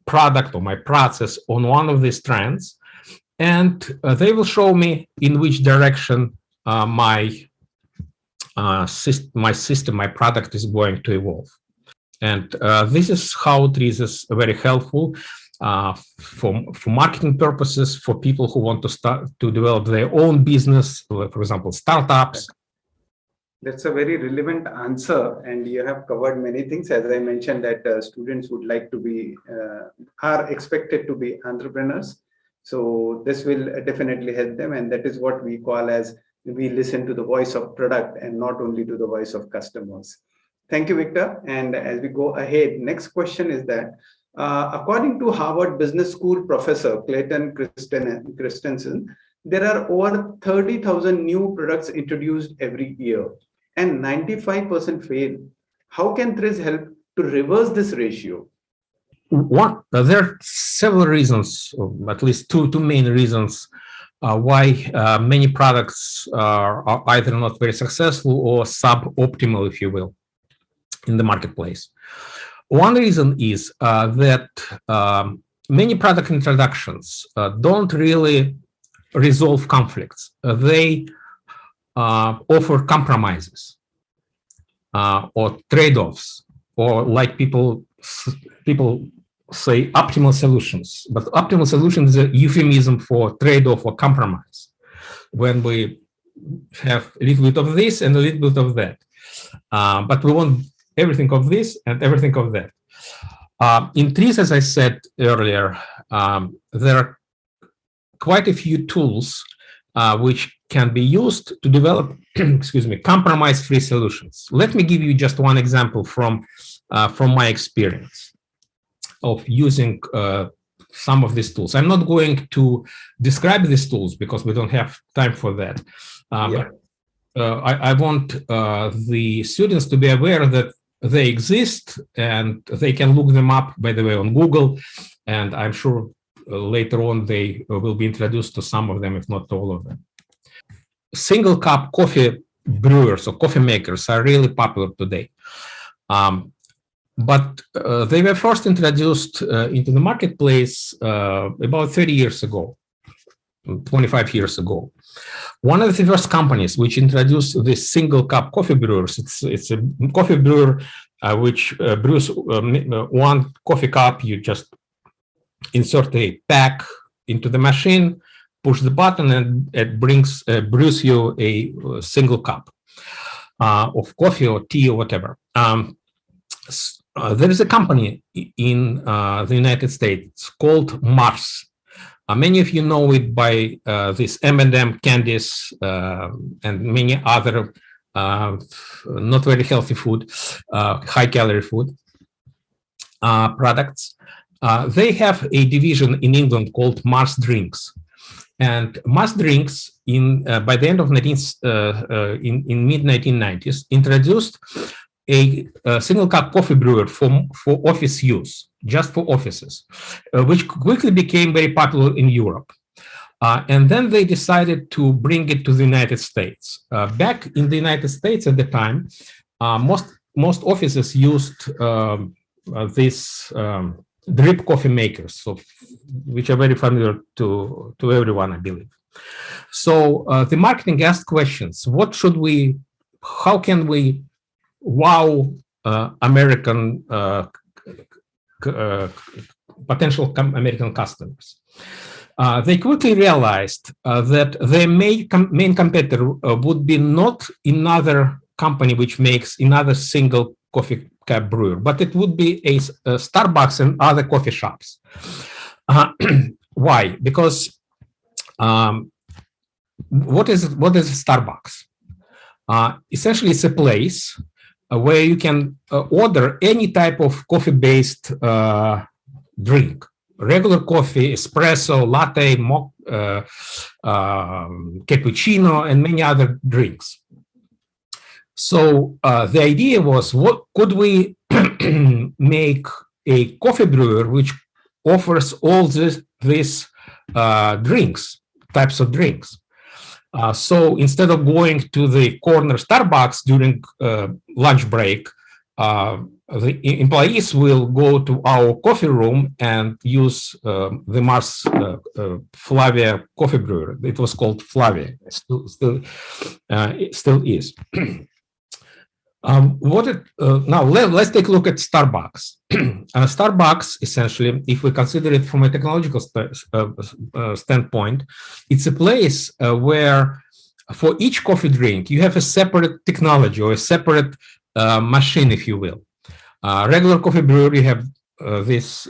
product or my process on one of these trends, and they will show me in which direction my system, my product is going to evolve. And this is how TRIZ is very helpful for marketing purposes, for people who want to develop their own business, for example, startups. That's a very relevant answer, and you have covered many things. As I mentioned, that students would like to be, are expected to be entrepreneurs. So this will definitely help them, and that is what we call as we listen to the voice of product and not only to the voice of customers. Thank you, Victor. And as we go ahead, next question is that according to Harvard Business School professor Clayton Christensen, there are over 30,000 new products introduced every year and 95% fail. How can TRIZ help to reverse this ratio? There are several reasons, or at least two main reasons why many products are either not very successful or suboptimal, if you will, in the marketplace. One reason is that many product introductions don't really resolve conflicts. They offer compromises or trade-offs, or like people say, optimal solutions. But optimal solution is a euphemism for trade-off or compromise, when we have a little bit of this and a little bit of that. But we want everything of this and everything of that. In TRIZ, as I said earlier, there are quite a few tools which can be used to develop, excuse me, compromise-free solutions. Let me give you just one example from my experience of using some of these tools. I'm not going to describe these tools because we don't have time for that. But I want the students to be aware that they exist and they can look them up, by the way, on Google. And I'm sure later on they will be introduced to some of them, if not all of them. Single cup coffee brewers or coffee makers are really popular today. But they were first introduced into the marketplace about 30 years ago, 25 years ago. One of the first companies which introduced this single cup coffee brewers, it's a coffee brewer which brews one coffee cup. You just insert a pack into the machine, push the button, and it brews you a single cup of coffee or tea or whatever. There is a company in the United States called MATRIZ. Many of you know it by this M&M candies and many other not very healthy food, high-calorie food products. They have a division in England called Mars Drinks, and Mars Drinks by the end of in mid-1990s introduced a single cup coffee brewer for office use, just for offices, which quickly became very popular in Europe. And then they decided to bring it to the United States. Back in the United States at the time, most offices used these drip coffee makers, which are very familiar to everyone, I believe. So the marketing asked questions: how can we wow American potential American customers? They quickly realized that their main competitor would be not another company which makes another single coffee cup brewer, but it would be a Starbucks and other coffee shops. Why? Because what is Starbucks? Essentially, it's a place where you can order any type of coffee-based drink: regular coffee, espresso, latte, cappuccino, and many other drinks. So the idea was, what could we make a coffee brewer which offers all these types of drinks? So instead of going to the corner Starbucks during lunch break, the employees will go to our coffee room and use the Mars Flavia coffee brewer. It was called Flavia. It still is. Now let's take a look at Starbucks. Starbucks, essentially, if we consider it from a technological standpoint, it's a place where for each coffee drink, you have a separate technology or a separate machine, if you will. Regular coffee brewer, you have this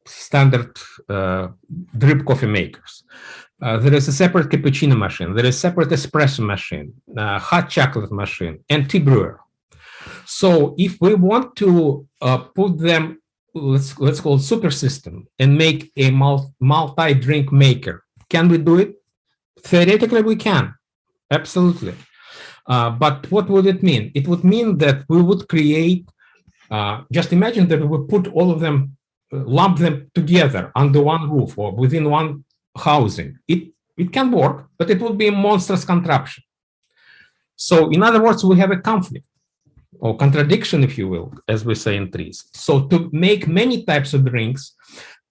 standard drip coffee makers. There is a separate cappuccino machine. There is a separate espresso machine, hot chocolate machine, and tea brewer. So if we want to put them, let's call it super system, and make a multi-drink maker, can we do it? Theoretically, we can. Absolutely. But what would it mean? It would mean that we would create, just imagine that we would put all of them, lump them together under one roof or within one housing. It can work, but it would be a monstrous contraption. So in other words, we have a conflict or contradiction, if you will, as we say in TRIZ. So to make many types of drinks,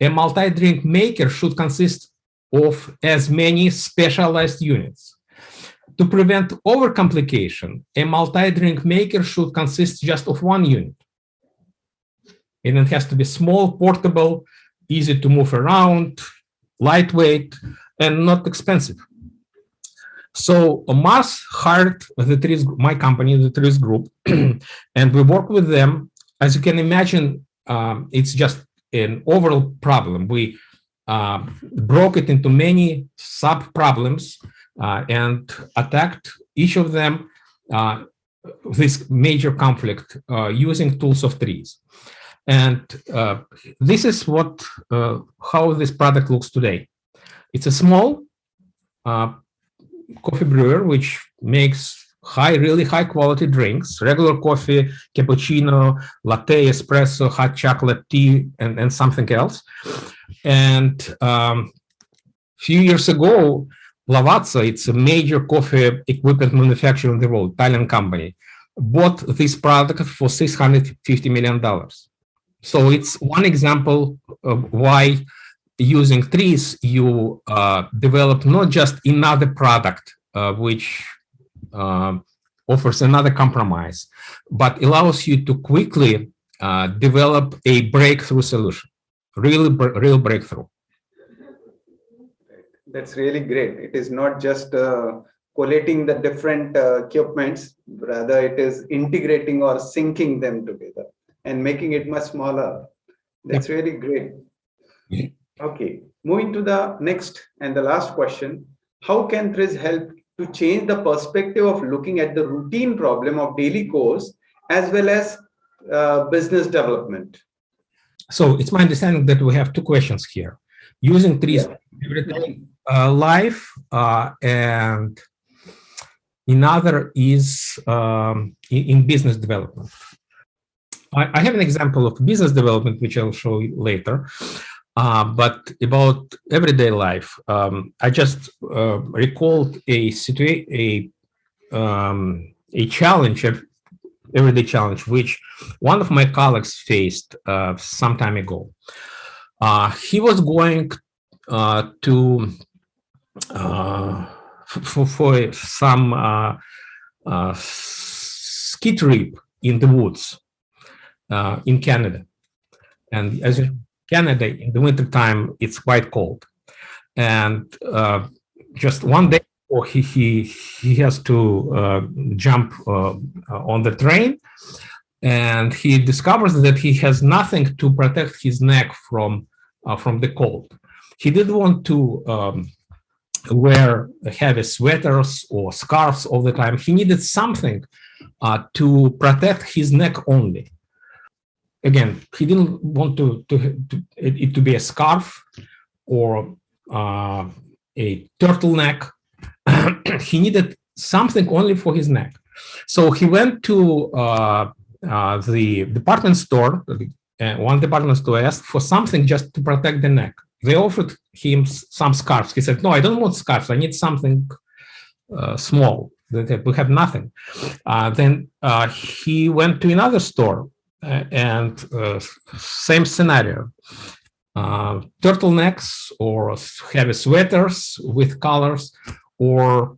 a multi-drink maker should consist of as many specialized units. To prevent overcomplication, a multi-drink maker should consist just of one unit. And it has to be small, portable, easy to move around, lightweight, and not expensive. So Mars hired the TRIZ, my company, the TRIZ group, and we work with them. As you can imagine, it's just an overall problem. We broke it into many sub-problems and attacked each of them, this major conflict, using tools of TRIZ. And this is what how this product looks today. It's a small coffee brewer which makes really high quality drinks: regular coffee, cappuccino, latte, espresso, hot chocolate, tea, and something else. And few years ago, Lavazza, it's a major coffee equipment manufacturer in the world, Italian company, bought this product for $650 million. So it's one example of why using TRIZ, you develop not just another product which offers another compromise, but allows you to quickly develop a breakthrough solution, real breakthrough. That's really great. It is not just collating the different equipments, rather it is integrating or syncing them together and making it much smaller. That's really great. Okay, moving to the next and the last question. How can TRIZ help to change the perspective of looking at the routine problem of daily course as well as business development? So it's my understanding that we have two questions here. Using TRIZ everyday life, and another is in business development. I have an example of business development, which I'll show you later. But about everyday life, I just recalled a challenge, everyday challenge, which one of my colleagues faced some time ago. He was going to for some ski trip in the woods in Canada, and as you know, Canada in the wintertime, it's quite cold. And just one day before he has to jump on the train, and he discovers that he has nothing to protect his neck from the cold. He didn't want to wear heavy sweaters or scarves all the time. He needed something to protect his neck only. Again, he didn't want it to be a scarf or a turtleneck. He needed something only for his neck. So he went to the department store. One department store asked for something just to protect the neck. They offered him some scarves. He said, "No, I don't want scarves. I need something small." We have nothing. Then he went to another store. And same scenario, turtlenecks or heavy sweaters with collars or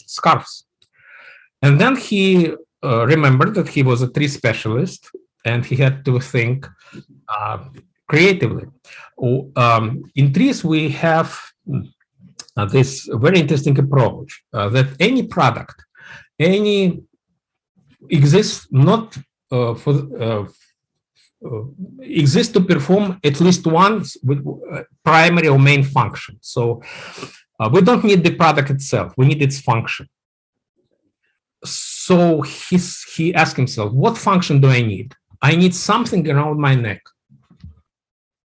scarves. And then he remembered that he was a tree specialist and he had to think creatively. In trees, we have this very interesting approach that any product, any exists not exists to perform at least one with primary or main function. So we don't need the product itself, we need its function. So he asked himself, what function do I need? I need something around my neck.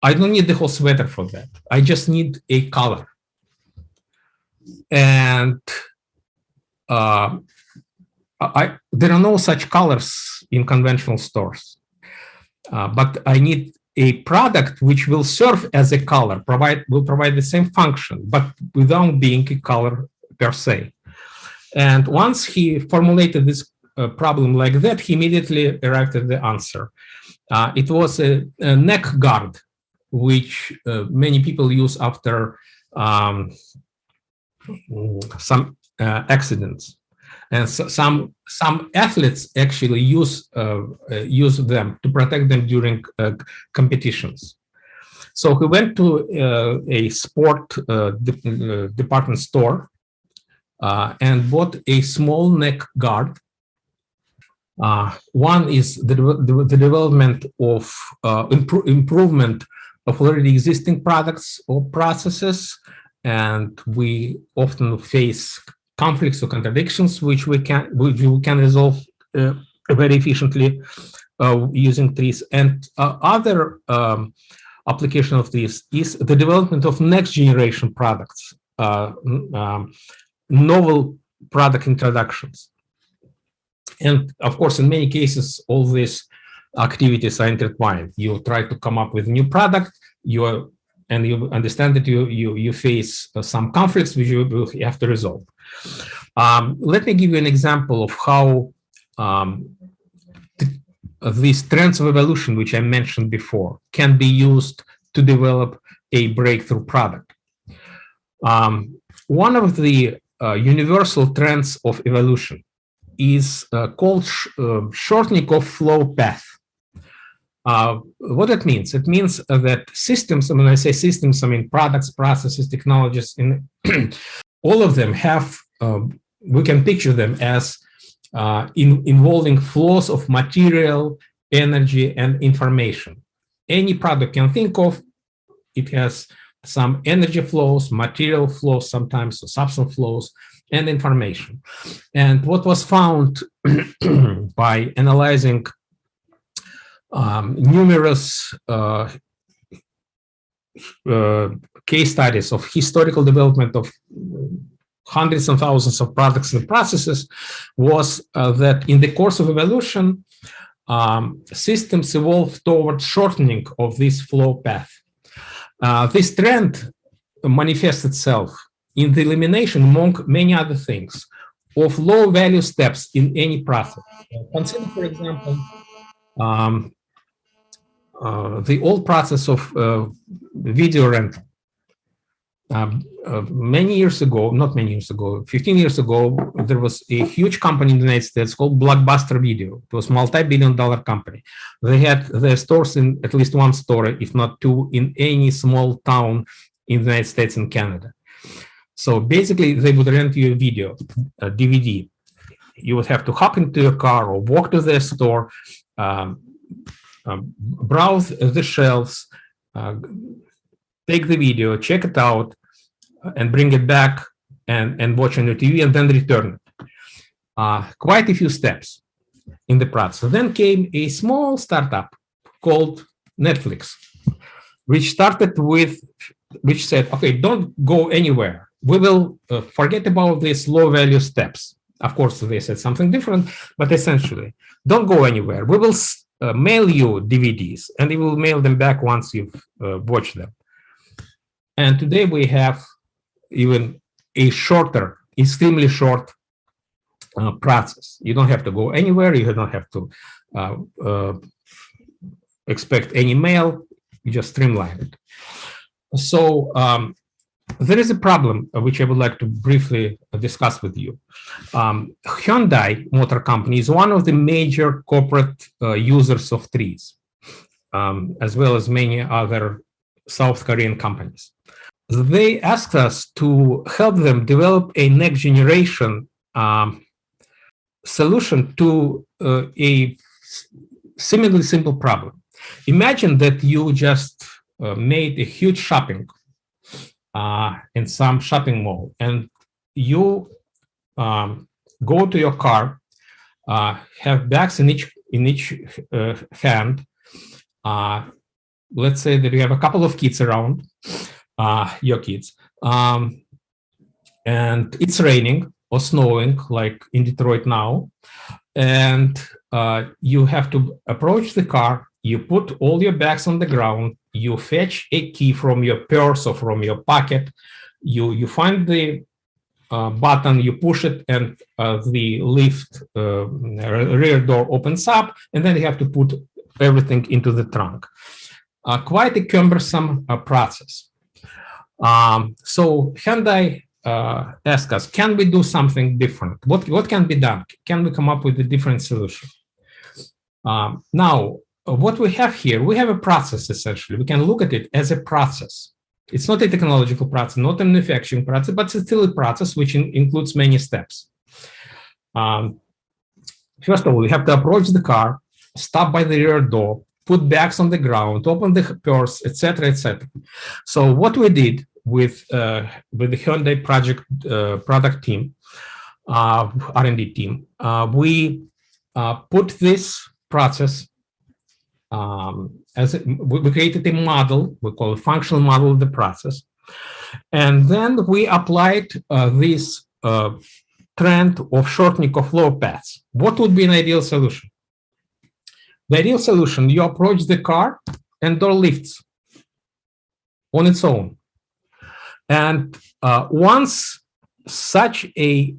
I don't need the whole sweater for that. I just need a collar. And there are no such collars in conventional stores. But I need a product which will serve as a collar, will provide the same function, but without being a collar per se. And once he formulated this problem like that, he immediately arrived at the answer. It was a neck guard, which many people use after some accidents. And so some athletes actually use them to protect them during competitions. So he went to a sport department store and bought a small neck guard. One is the development of improvement of already existing products or processes, and we often face conflicts or contradictions which we can resolve very efficiently using TRIZ. And other application of this is the development of next generation products, novel product introductions. And of course, in many cases, all these activities are intertwined. You try to come up with a new product, and you understand that you face some conflicts which you will have to resolve. Let me give you an example of how these trends of evolution, which I mentioned before, can be used to develop a breakthrough product. One of the universal trends of evolution is called shortening of flow path. What it means? It means that systems, and when I say systems, I mean products, processes, technologies, in all of them have, we can picture them as involving flows of material, energy, and information. Any product you can think of, it has some energy flows, material flows, sometimes substance flows, and information. And what was found by analyzing numerous case studies of historical development of hundreds and thousands of products and processes was that in the course of evolution, systems evolved towards shortening of this flow path. This trend manifests itself in the elimination, among many other things, of low-value steps in any process. Consider, for example, the old process of video rental. Many years ago, not many years ago, 15 years ago, there was a huge company in the United States called Blockbuster Video. It was a multi-billion-dollar company. They had their stores in at least one store, if not two, in any small town in the United States and Canada. So basically, they would rent you a video, a DVD. You would have to hop into your car or walk to their store, browse the shelves, take the video, check it out, and bring it back and watch on your TV, and then return it. Quite a few steps in the process. Then came a small startup called Netflix, which said, okay, don't go anywhere. We will forget about these low-value steps. Of course, they said something different, but essentially, don't go anywhere. We will mail you DVDs, and you will mail them back once you've watched them. And today we have even a shorter, extremely short process. You don't have to go anywhere. You don't have to expect any mail. You just streamline it. So there is a problem which I would like to briefly discuss with you. Hyundai Motor Company is one of the major corporate users of TRIZ, as well as many other South Korean companies. they asked us to help them develop a next generation solution to a seemingly simple problem. Imagine that you just made a huge shopping in some shopping mall, and you go to your car, have bags in each hand. Let's say that you have a couple of kids around, your kids, and it's raining or snowing, like in Detroit now, and you have to approach the car. You put all your bags on the ground. You fetch a key from your purse or from your pocket. You find the button, you push it, and the lift rear door opens up, and then you have to put everything into the trunk. Quite a cumbersome process. So Hyundai asked us, can we do something different? What can be done? Can we come up with a different solution? Now, what we have here, we have a process, essentially. We can look at it as a process. It's not a technological process, not a manufacturing process, but it's still a process which includes many steps. First of all, you have to approach the car, stop by the rear door, put bags on the ground, open the purse, etc., etc. So what we did with the Hyundai product team, R&D team, we put this process we created a model, we call it functional model of the process. And then we applied this trend of shortening of flow paths. What would be an ideal solution? The ideal solution, you approach the car and door lifts on its own. And once such a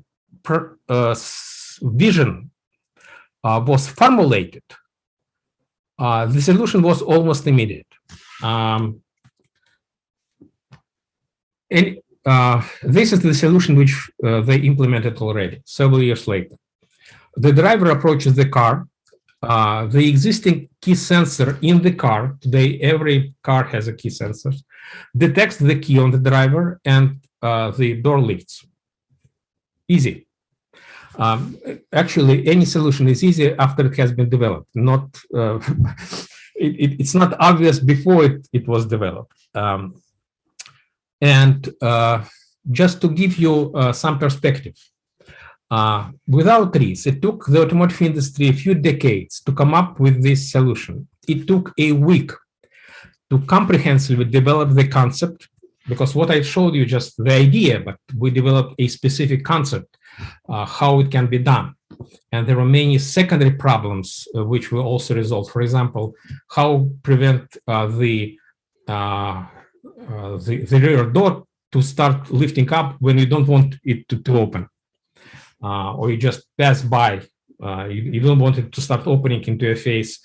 vision was formulated, the solution was almost immediate. This is the solution which they implemented already several years later. The driver approaches the car. The existing key sensor in the car, today every car has a key sensor, detects the key on the driver, and the door lifts. Easy. Actually, any solution is easy after it has been developed. Not it's not obvious before it was developed. Just to give you some perspective, without TRIZ, it took the automotive industry a few decades to come up with this solution. It took a week to comprehensively develop the concept, because what I showed you just the idea, but we developed a specific concept, how it can be done. And there are many secondary problems which we also resolved. For example, how prevent the rear door to start lifting up when you don't want it to open, or you just pass by. You don't want it to start opening into your face.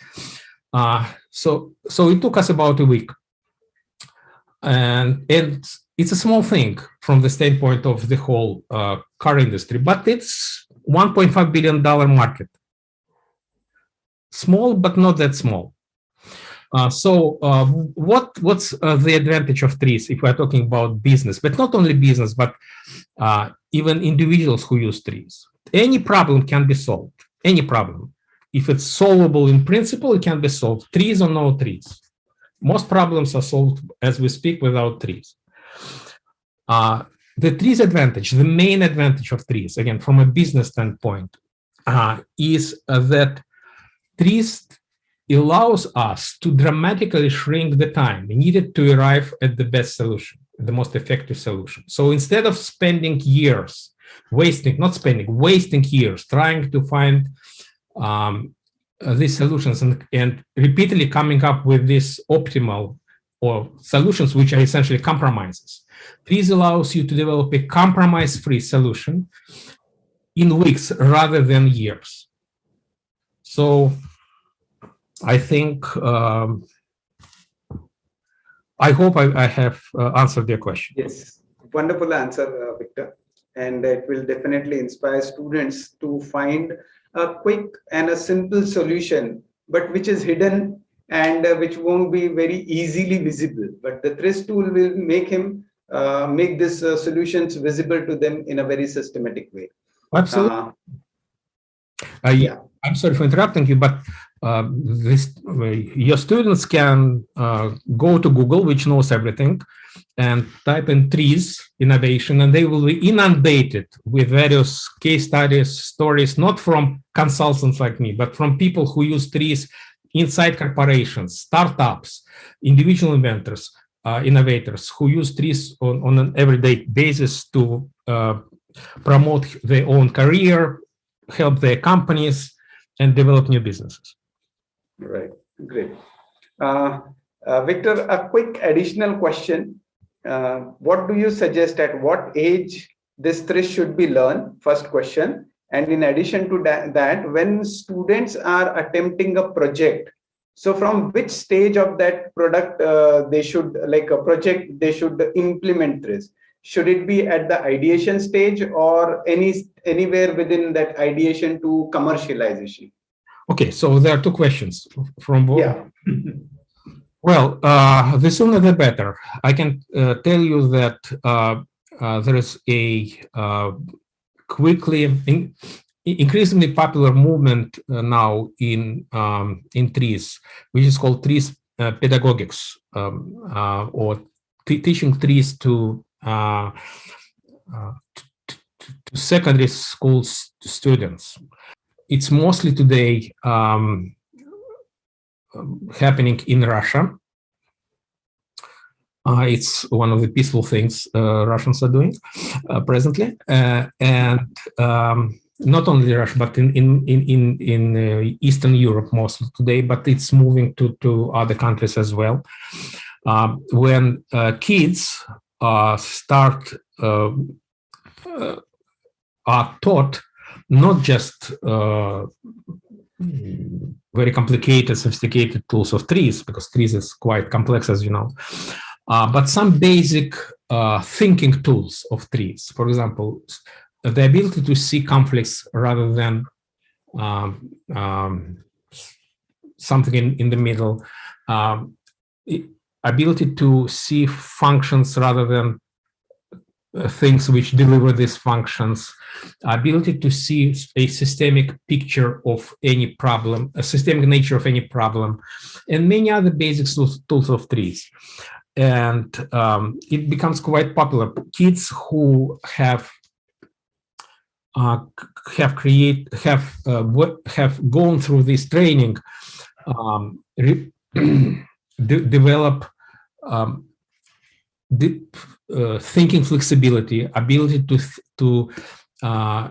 So it took us about a week, and it's a small thing from the standpoint of the whole car industry, but it's $1.5 billion market. Small, but not that small. What's the advantage of TRIZ if we're talking about business, but not only business, but even individuals who use TRIZ? Any problem can be solved, any problem. If it's solvable in principle, it can be solved, TRIZ or no TRIZ. Most problems are solved as we speak without TRIZ. The TRIZ advantage, the main advantage of TRIZ, again, from a business standpoint, is that TRIZ allows us to dramatically shrink the time needed to arrive at the best solution, the most effective solution. So instead of spending years, wasting years trying to find these solutions and repeatedly coming up with this optimal or solutions which are essentially compromises, TRIZ allows you to develop a compromise-free solution in weeks rather than years. So I think, I hope I have answered your question. Yes, wonderful answer, Victor. And it will definitely inspire students to find a quick and a simple solution, but which is hidden and which won't be very easily visible. But the TRIZ tool will make him make these solutions visible to them in a very systematic way. Absolutely. Yeah. I'm sorry for interrupting you, but your students can go to Google, which knows everything, and type in TRIZ innovation, and they will be inundated with various case studies, stories, not from consultants like me, but from people who use TRIZ inside corporations, startups, individual inventors, innovators who use TRIZ on an everyday basis to promote their own career, help their companies, and develop new businesses. Right, great. Victor, a quick additional question. What do you suggest, at what age this TRIZ should be learned? First question. And in addition to that, when students are attempting a project, so from which stage of that product they should, like a project, they should implement TRIZ? Should it be at the ideation stage or anywhere within that ideation to commercialization? Okay, so there are two questions from both. Yeah. Well, the sooner the better. I can tell you that there is a increasingly popular movement now in TRIZ, which is called TRIZ pedagogics, or teaching TRIZ to secondary school students. It's mostly today happening in Russia. It's one of the peaceful things Russians are doing presently, and not only Russia, but in Eastern Europe mostly today. But it's moving to other countries as well. When kids are taught not just very complicated, sophisticated tools of TRIZ, because TRIZ is quite complex, as you know, but some basic thinking tools of TRIZ. For example, the ability to see conflicts rather than something in the middle, ability to see functions rather than things which deliver these functions, ability to see a systemic picture of any problem, a systemic nature of any problem, and many other basic tools of TRIZ. And it becomes quite popular. Kids who have gone through this training develop deep thinking flexibility, ability to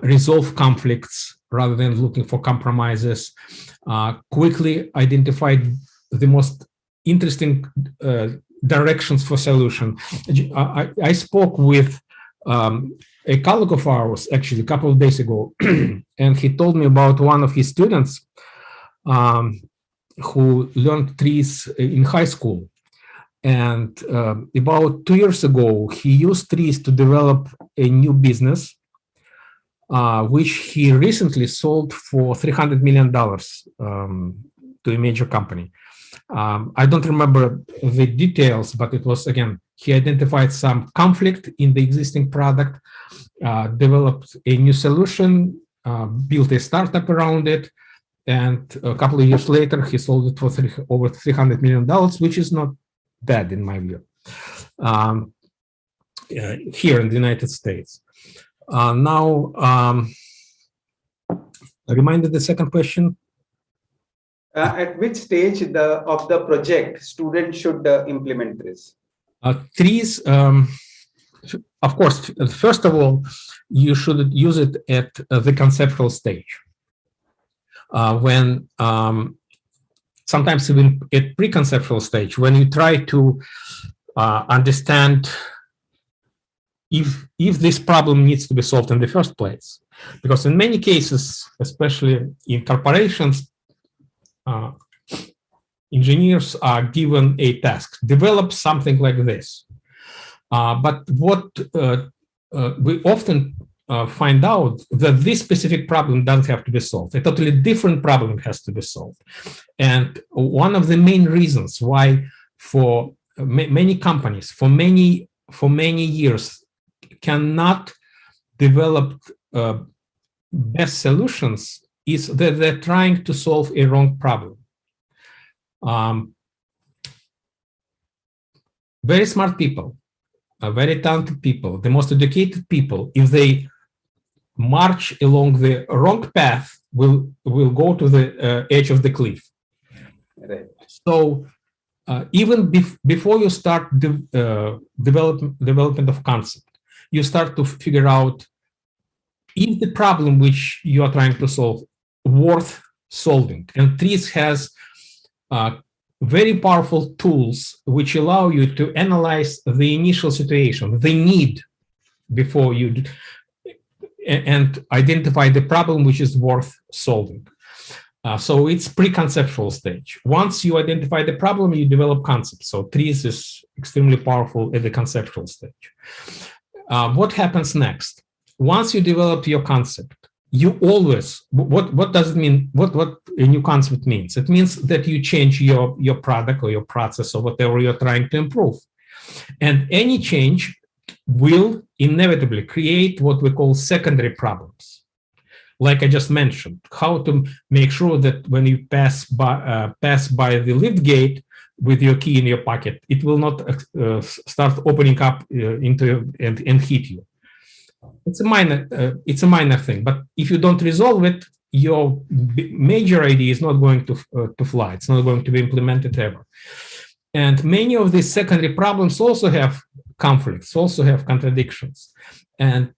resolve conflicts rather than looking for compromises, quickly identify the most interesting directions for solution. I spoke with a colleague of ours actually a couple of days ago, and he told me about one of his students who learned TRIZ in high school. And about 2 years ago, he used TRIZ to develop a new business, which he recently sold for $300 million to a major company. I don't remember the details, but it was, again, he identified some conflict in the existing product, developed a new solution, built a startup around it, and a couple of years later, he sold it for over $300 million, which is not bad in my view, here in the United States. Now, remind me the second question. At which stage of the project students should implement TRIZ? TRIZ, of course, first of all, you should use it at the conceptual stage. When sometimes even at pre-conceptual stage, when you try to understand if this problem needs to be solved in the first place. Because in many cases, especially in corporations, engineers are given a task, develop something like this. But what we often find out that this specific problem doesn't have to be solved. A totally different problem has to be solved. And one of the main reasons why for many companies, for many for many years cannot develop best solutions is that they're trying to solve a wrong problem. Very smart people, very talented people, the most educated people, if they march along the wrong path, will go to the edge of the cliff. Right. So even before you start development of concept, you start to figure out, is the problem which you are trying to solve worth solving? And TRIZ has very powerful tools which allow you to analyze the initial situation, the need, before you and identify the problem which is worth solving. So it's pre-conceptual stage. Once you identify the problem, you develop concepts. So TRIZ is extremely powerful at the conceptual stage. What happens next? Once you develop your concept, you always, what does it mean? What a new concept means? It means that you change your product or your process or whatever you're trying to improve. And any change will inevitably create what we call secondary problems. Like I just mentioned, how to make sure that when you pass by the lift gate with your key in your pocket, it will not start opening up into and hit you. It's a minor thing, but if you don't resolve it, your major idea is not going to fly. It's not going to be implemented ever. And many of these secondary problems also have conflicts, also have contradictions, and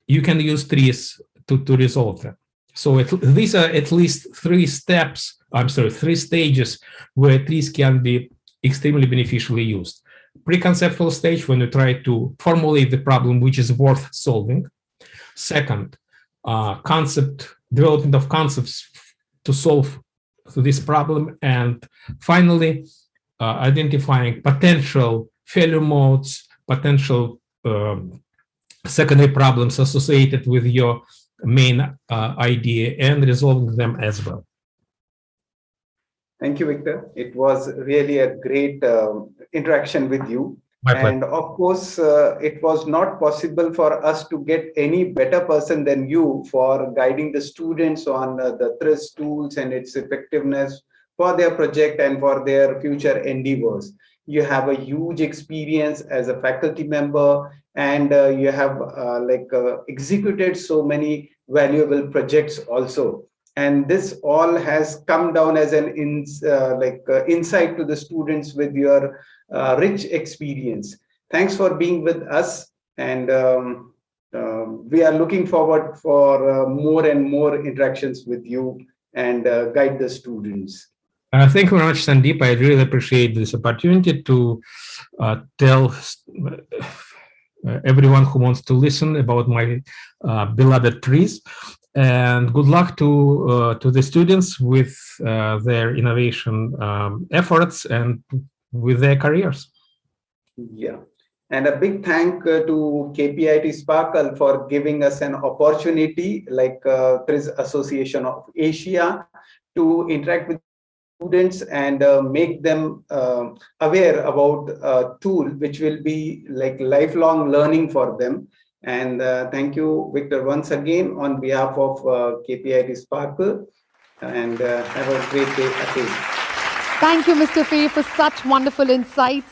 you can use TRIZ to resolve them. So these are at least three stages where TRIZ can be extremely beneficially used. Pre-conceptual stage, when you try to formulate the problem which is worth solving. Second, development of concepts to solve this problem. And finally, identifying potential failure modes, potential secondary problems associated with your main idea, and resolving them as well. Thank you, Victor. It was really a great interaction with you. And of course, it was not possible for us to get any better person than you for guiding the students on the TRIZ tools and its effectiveness for their project and for their future endeavors. You have a huge experience as a faculty member, and you have executed so many valuable projects also. And this all has come down as an insight to the students with your rich experience. Thanks for being with us, and we are looking forward for more and more interactions with you and guide the students. Thank you very much, Sandeep. I really appreciate this opportunity to tell everyone who wants to listen about my beloved TRIZ. And good luck to the students with their innovation efforts and with their careers. Yeah, and a big thank to KPIT Sparkle for giving us an opportunity, like TRIZ Association of Asia, to interact with students and make them aware about a tool which will be like lifelong learning for them. And thank you, Victor, once again on behalf of KPIT Sparkle, and have a great day ahead. Thank you, Mr. Fay, for such wonderful insights.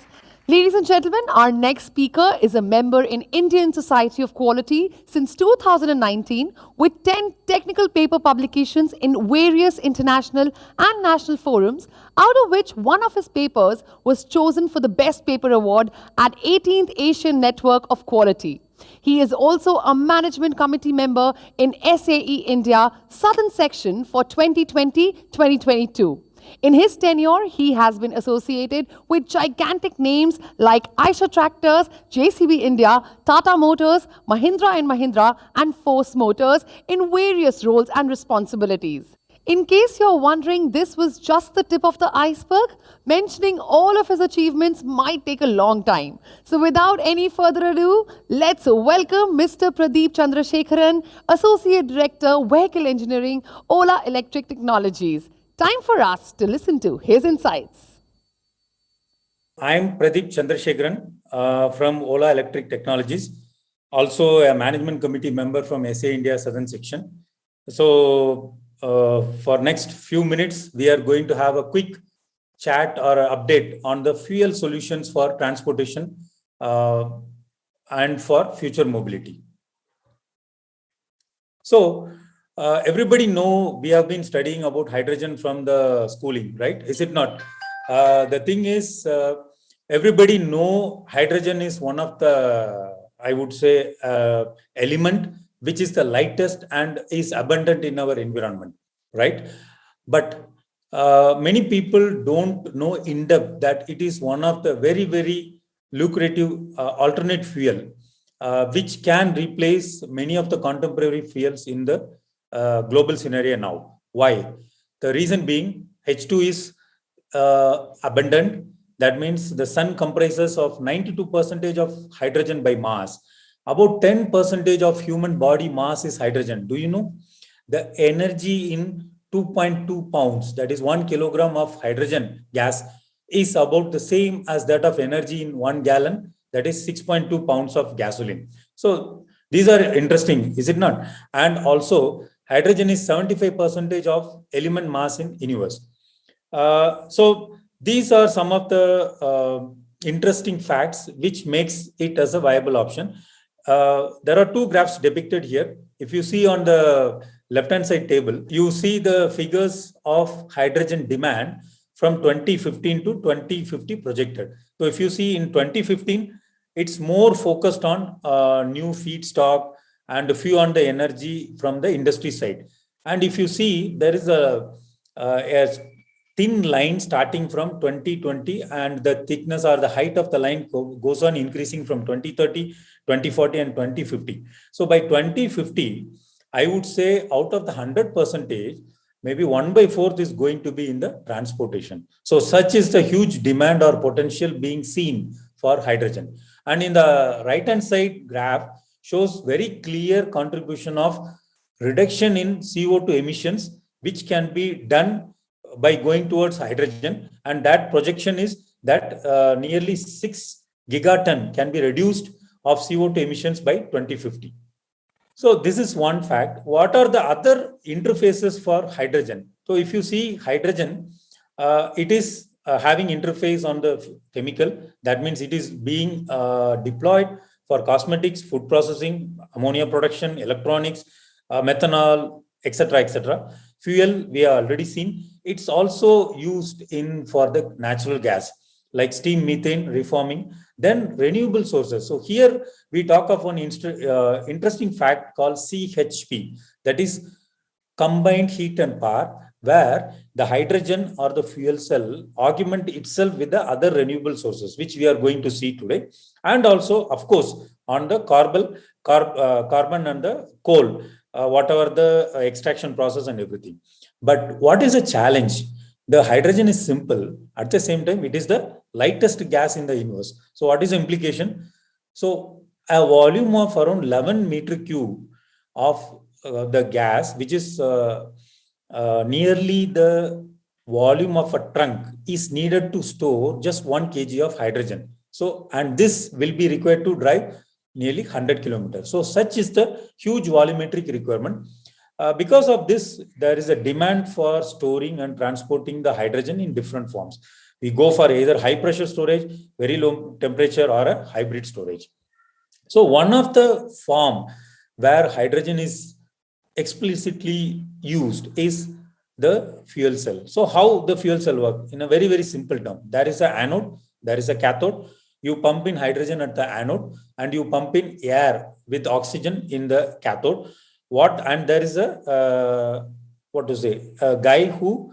Ladies and gentlemen, our next speaker is a member in Indian Society of Quality since 2019 with 10 technical paper publications in various international and national forums, out of which one of his papers was chosen for the Best Paper Award at 18th Asian Network of Quality. He is also a management committee member in SAE India Southern Section for 2020-2022. In his tenure, he has been associated with gigantic names like Eicher Tractors, JCB India, Tata Motors, Mahindra & Mahindra, and Force Motors in various roles and responsibilities. In case you're wondering this was just the tip of the iceberg, mentioning all of his achievements might take a long time. So without any further ado, let's welcome Mr. Pradeep Chandrasekaran, Associate Director, Vehicle Engineering, Ola Electric Technologies. Time for us to listen to his insights. I'm Pradeep Chandrasekaran from Ola Electric Technologies, also a management committee member from SA India Southern Section. So for next few minutes, we are going to have a quick chat or update on the fuel solutions for transportation and for future mobility. So everybody know we have been studying about hydrogen from the schooling, right? Is it not? The thing is, everybody know hydrogen is one of the, I would say, element which is the lightest and is abundant in our environment, right? But many people don't know in depth that it is one of the very, very lucrative alternate fuel, which can replace many of the contemporary fuels in the global scenario now. Why? The reason being H2 is abundant. That means the sun comprises of 92% of hydrogen by mass. About 10% of human body mass is hydrogen. Do you know? The energy in 2.2 pounds, that is 1 kilogram of hydrogen gas, is about the same as that of energy in 1 gallon, that is 6.2 pounds of gasoline. So these are interesting, is it not? And also hydrogen is 75% of element mass in universe. So these are some of the interesting facts which makes it as a viable option. There are two graphs depicted here. If you see on the left-hand side table, you see the figures of hydrogen demand from 2015 to 2050 projected. So if you see in 2015, it's more focused on new feedstock and a few on the energy from the industry side. And if you see, there is a thin line starting from 2020, and the thickness or the height of the line goes on increasing from 2030, 2040, and 2050. So by 2050, I would say out of the 100%, maybe 1/4 is going to be in the transportation. So such is the huge demand or potential being seen for hydrogen. And in the right-hand side graph shows very clear contribution of reduction in CO2 emissions, which can be done by going towards hydrogen. And that projection is that nearly 6 gigaton can be reduced of CO2 emissions by 2050. So this is one fact. What are the other interfaces for hydrogen? So if you see hydrogen, it is having interface on the chemical. That means it is being deployed for cosmetics, food processing, ammonia production, electronics, methanol, etc., etc. Fuel, we have already seen. It's also used in for the natural gas, like steam methane reforming, then renewable sources. So here we talk of one interesting fact called CHP, that is combined heat and power, where the hydrogen or the fuel cell augment itself with the other renewable sources, which we are going to see today. And also, of course, on the carbon and the coal, whatever the extraction process and everything. But what is a challenge? The hydrogen is simple. At the same time, it is the lightest gas in the universe. So what is the implication? So a volume of around 11 meter cube of the gas, which is nearly the volume of a trunk, is needed to store just 1 kg of hydrogen. So, and this will be required to drive nearly 100 kilometers. So such is the huge volumetric requirement. Because of this, there is a demand for storing and transporting the hydrogen in different forms. We go for either high pressure storage, very low temperature, or a hybrid storage. So one of the form where hydrogen is explicitly used is the fuel cell. So how the fuel cell works? In a very, very simple term, there is an anode, there is a cathode. You pump in hydrogen at the anode and you pump in air with oxygen in the cathode. And there is a guy who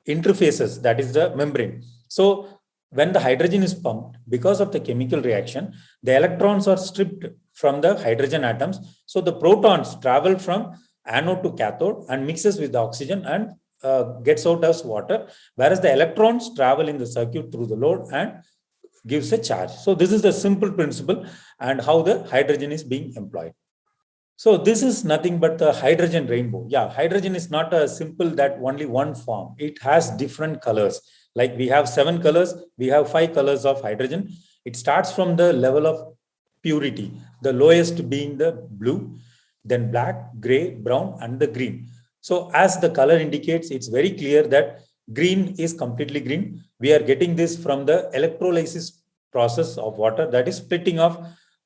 interfaces, that is the membrane. So when the hydrogen is pumped, because of the chemical reaction, the electrons are stripped from the hydrogen atoms. So the protons travel from anode to cathode and mixes with the oxygen and gets out as water, whereas the electrons travel in the circuit through the load and gives a charge. So this is the simple principle and how the hydrogen is being employed. So this is nothing but the hydrogen rainbow. Yeah, hydrogen is not a simple that only one form. It has different colors. Like we have 7 colors, we have 5 colors of hydrogen. It starts from the level of purity, the lowest being the blue, then black, gray, brown, and the green. So as the color indicates, it's very clear that green is completely green. We are getting this from the electrolysis process of water, that is splitting of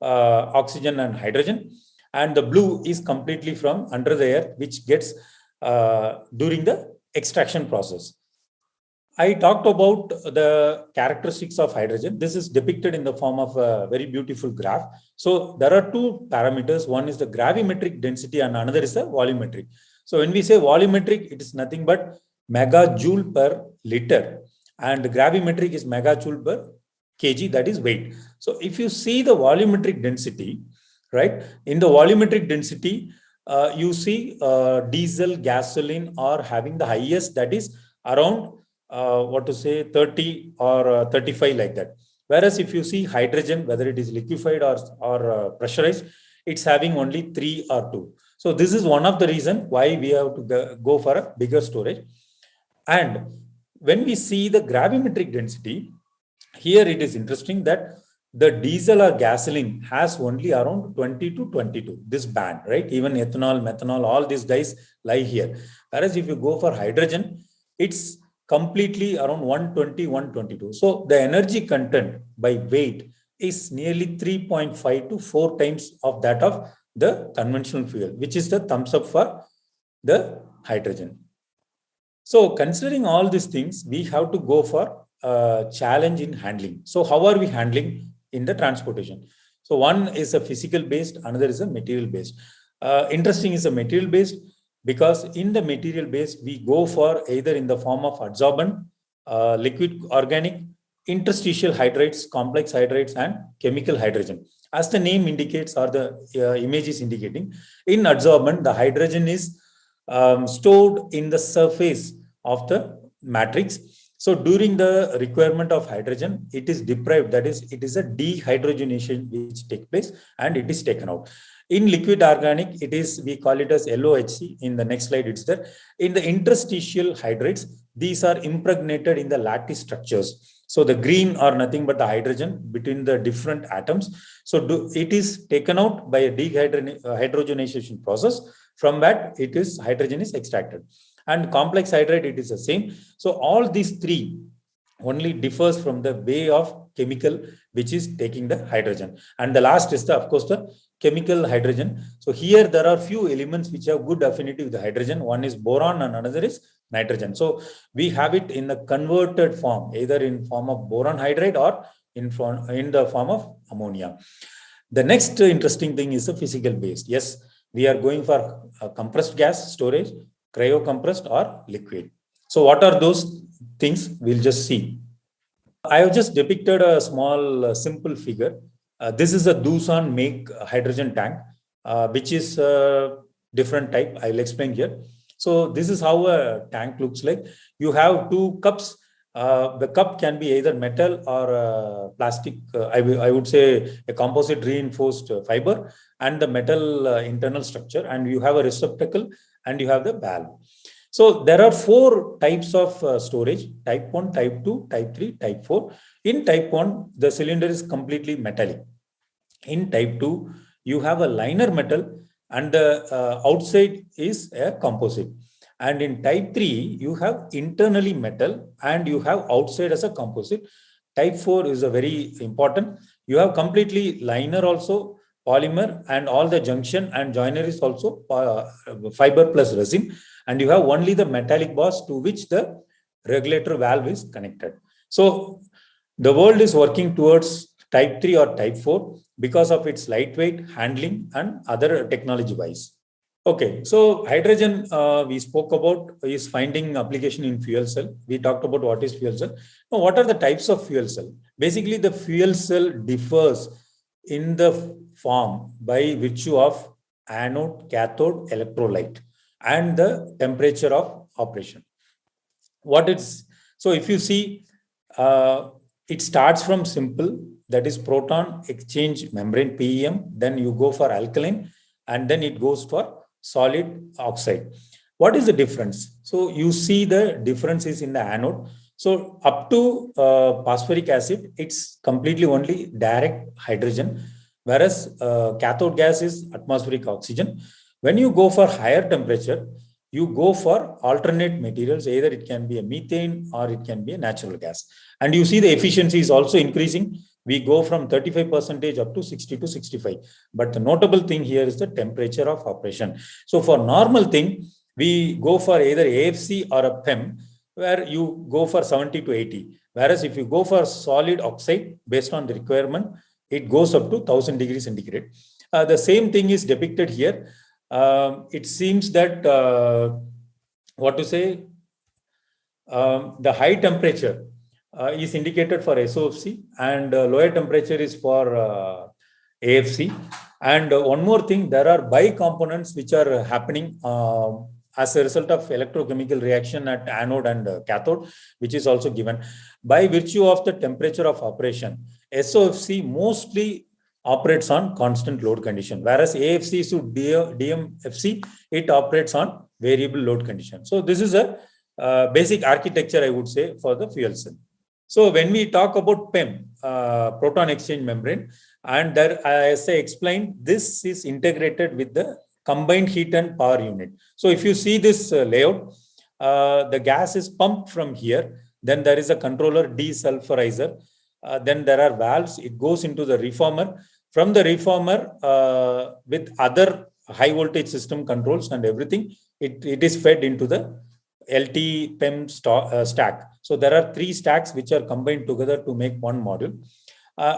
oxygen and hydrogen. And the blue is completely from under the earth, which gets during the extraction process. I talked about the characteristics of hydrogen. This is depicted in the form of a very beautiful graph. So there are 2 parameters. One is the gravimetric density and another is the volumetric. So when we say volumetric, it is nothing but megajoule per liter, and the gravimetric is megajoule per kg, that is weight. So if you see the volumetric density, right, in the volumetric density, you see diesel, gasoline are having the highest, that is around 30 or 35, like that. Whereas if you see hydrogen, whether it is liquefied or pressurized, it's having only 3 or 2. So this is one of the reasons why we have to go for a bigger storage. And when we see the gravimetric density, here it is interesting that the diesel or gasoline has only around 20 to 22, this band, right? Even ethanol, methanol, all these guys lie here. Whereas if you go for hydrogen, it's completely around 120, 122. So the energy content by weight is nearly 3.5 to 4 times of that of the conventional fuel, which is the thumbs up for the hydrogen. So considering all these things, we have to go for a challenge in handling. So how are we handling in the transportation? So one is a physical based, another is a material based. Interesting is a material based, because in the material base, we go for either in the form of adsorbent, liquid organic, interstitial hydrates, complex hydrates, and chemical hydrogen. As the name indicates, or the image is indicating, in adsorbent, the hydrogen is stored in the surface of the matrix. So during the requirement of hydrogen, it is deprived, that is, it is a dehydrogenation which takes place and it is taken out. In liquid organic, it is, we call it as LOHC. In the next slide, it's there. In the interstitial hydrates, these are impregnated in the lattice structures. So the green are nothing but the hydrogen between the different atoms. So it is taken out by a dehydrogenation process. From that, hydrogen is extracted. And complex hydrate, it is the same. So all these 3 only differs from the way of chemical which is taking the hydrogen. And the last is of course the chemical hydrogen. So here there are few elements which have good affinity with the hydrogen. One is boron and another is nitrogen. So we have it in the converted form, either in form of boron hydride or in the form of ammonia. The next interesting thing is the physical based. Yes, we are going for compressed gas storage, cryo-compressed or liquid. So what are those things? We'll just see. I have just depicted a small simple figure. This is a Doosan make hydrogen tank, which is a different type. I'll explain here. So this is how a tank looks like. You have 2 cups. The cup can be either metal or plastic. I would say a composite reinforced fiber and the metal internal structure. And you have a receptacle and you have the valve. So there are 4 types of storage: type 1, type 2, type 3, type 4. In type 1, the cylinder is completely metallic. In type 2, you have a liner metal and the outside is a composite. And in type 3, you have internally metal and you have outside as a composite. Type 4 is a very important. You have completely liner also, polymer, and all the junction and joiner is also fiber plus resin. And you have only the metallic bars to which the regulator valve is connected. So the world is working towards type 3 or type 4 because of its lightweight handling and other technology wise. Okay, so hydrogen we spoke about is finding application in fuel cell. We talked about what is fuel cell. Now, what are the types of fuel cell? Basically, the fuel cell differs in the form by virtue of anode, cathode, electrolyte, and the temperature of operation. So if you see, it starts from simple, that is proton exchange membrane, PEM, then you go for alkaline, and then it goes for solid oxide. What is the difference? So you see the difference is in the anode. So up to phosphoric acid, it's completely only direct hydrogen, whereas cathode gas is atmospheric oxygen. When you go for higher temperature, you go for alternate materials, either it can be a methane or it can be a natural gas. And you see the efficiency is also increasing. We go from 35% up to 60 to 65. But the notable thing here is the temperature of operation. So for normal thing, we go for either AFC or a PEM, where you go for 70 to 80. Whereas if you go for solid oxide, based on the requirement, it goes up to 1000 degrees centigrade. The same thing is depicted here. It seems that, the high temperature is indicated for SOFC, and lower temperature is for AFC. And one more thing, there are bi-components which are happening as a result of electrochemical reaction at anode and cathode, which is also given. By virtue of the temperature of operation, SOFC mostly operates on constant load condition, whereas AFC to DMFC, it operates on variable load condition. So this is a basic architecture, I would say, for the fuel cell. So when we talk about PEM, proton exchange membrane, and there, as I explained, this is integrated with the combined heat and power unit. So if you see this layout, the gas is pumped from here. Then there is a controller desulfurizer. Then there are valves. It goes into the reformer. From the reformer, with other high voltage system controls and everything, it is fed into the LT PEM stack. So there are 3 stacks which are combined together to make one module.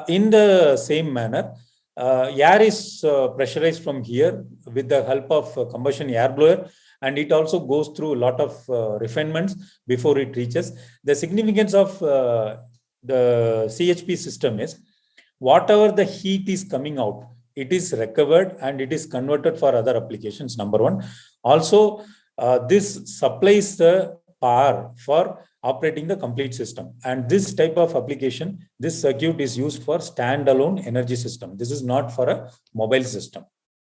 In the same manner, air is pressurized from here with the help of combustion air blower, and it also goes through a lot of refinements before it reaches. The significance of the CHP system is whatever the heat is coming out, it is recovered and it is converted for other applications, number one. Also, this supplies the power for operating the complete system. And this type of application, this circuit is used for standalone energy system. This is not for a mobile system.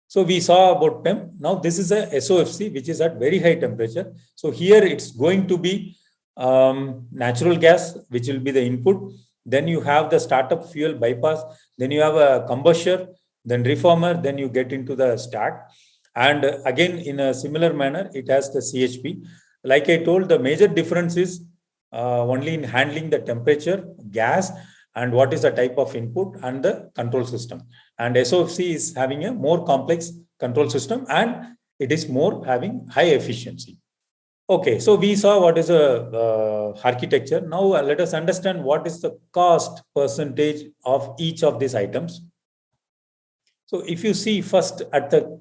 So we saw about PEM. Now this is a SOFC, which is at very high temperature. So here it's going to be natural gas, which will be the input. Then you have the startup fuel bypass. Then you have a combustor, then reformer, then you get into the stack. And again, in a similar manner, it has the CHP. Like I told, the major difference is only in handling the temperature, gas, and what is the type of input and the control system. And SOFC is having a more complex control system, and it is more having high efficiency. Okay, so we saw what is a architecture. Now let us understand what is the cost percentage of each of these items. So if you see first at the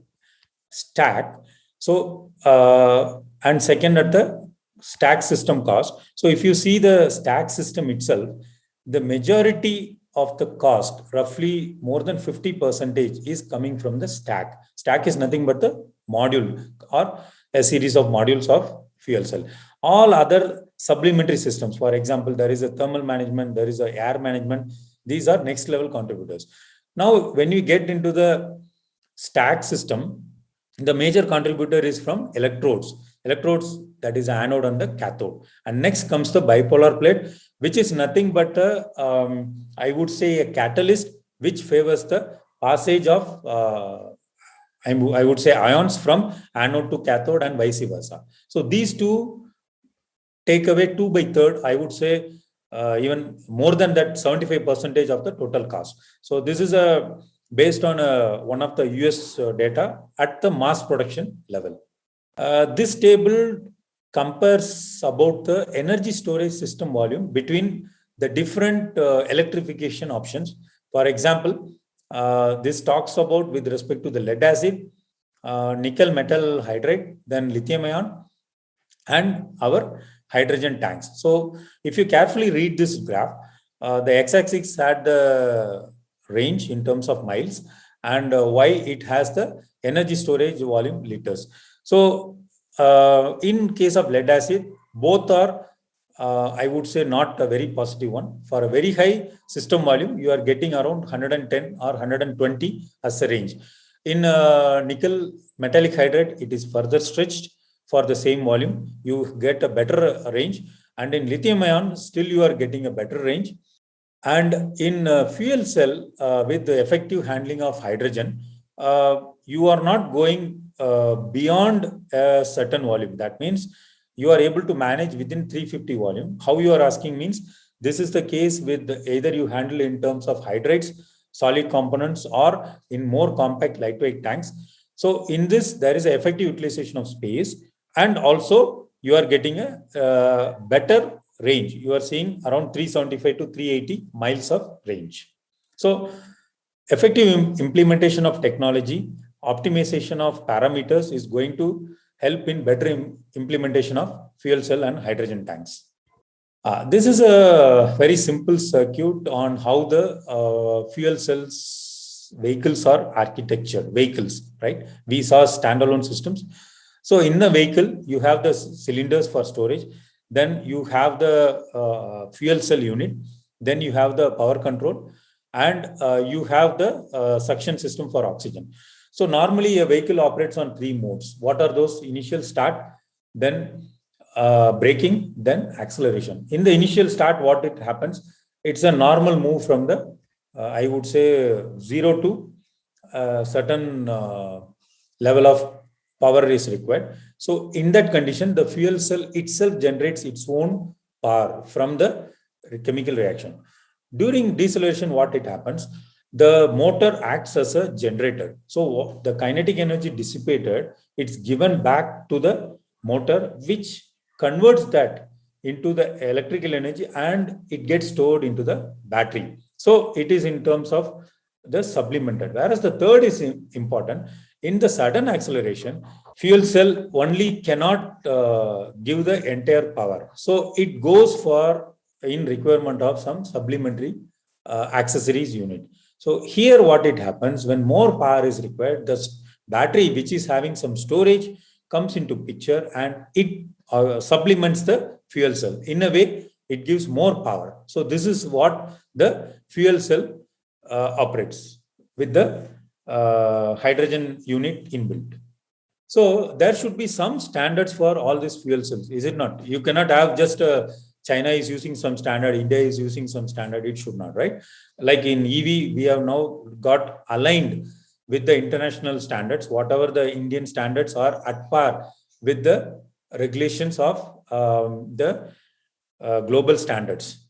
stack, so and second at the stack system cost. So if you see the stack system itself, the majority of the cost, roughly more than 50%, is coming from the stack. Stack is nothing but the module or a series of modules of fuel cell. All other supplementary systems, for example, there is a thermal management, there is a air management. These are next level contributors. Now, when you get into the stack system, the major contributor is from electrodes. Electrodes, that is anode and the cathode. And next comes the bipolar plate, which is nothing but I would say a catalyst which favors the passage of I would say ions from anode to cathode and vice versa. So these two take away 2/3, I would say even more than that, 75% of the total cost. So this is based on one of the US data at the mass production level. This table compares about the energy storage system volume between the different electrification options. For example, this talks about with respect to the lead acid, nickel metal hydride, then lithium ion, and our hydrogen tanks. So if you carefully read this graph, the x-axis had the range in terms of miles, and y it has the energy storage volume liters. So in case of lead acid, both are I would say not a very positive one. For a very high system volume, you are getting around 110 or 120 as a range. In nickel metallic hydride, it is further stretched. For the same volume, you get a better range. And in lithium ion, still you are getting a better range. And in fuel cell, with the effective handling of hydrogen, you are not going beyond a certain volume. That means you are able to manage within 350 volume. How you are asking means, this is the case with either you handle in terms of hydrates, solid components, or in more compact lightweight tanks. So in this, there is an effective utilization of space, and also you are getting a better range. You are seeing around 375 to 380 miles of range. So effective implementation of technology, optimization of parameters is going to help in better implementation of fuel cell and hydrogen tanks. This is a very simple circuit on how the fuel cells vehicles are architectured. Vehicles, right? These are standalone systems. So in the vehicle, you have the cylinders for storage. Then you have the fuel cell unit. Then you have the power control, and you have the suction system for oxygen. So normally a vehicle operates on 3 modes. What are those? Initial start, then braking, then acceleration. In the initial start, what it happens? It's a normal move from the, I would say, 0 to a certain level of power is required. So in that condition, the fuel cell itself generates its own power from the chemical reaction. During deceleration, what it happens? The motor acts as a generator. So the kinetic energy dissipated, it's given back to the motor, which converts that into the electrical energy, and it gets stored into the battery. So it is in terms of the supplemented. Whereas the third is important. In the sudden acceleration, fuel cell only cannot give the entire power. So it goes for in requirement of some supplementary accessories unit. So here what it happens, when more power is required, the battery, which is having some storage, comes into picture, and it supplements the fuel cell. In a way, it gives more power. So this is what the fuel cell operates with the hydrogen unit inbuilt. So there should be some standards for all these fuel cells, is it not? You cannot have just China is using some standard, India is using some standard. It should not, right? Like in EV, we have now got aligned with the international standards. Whatever the Indian standards are at par with the regulations of the global standards.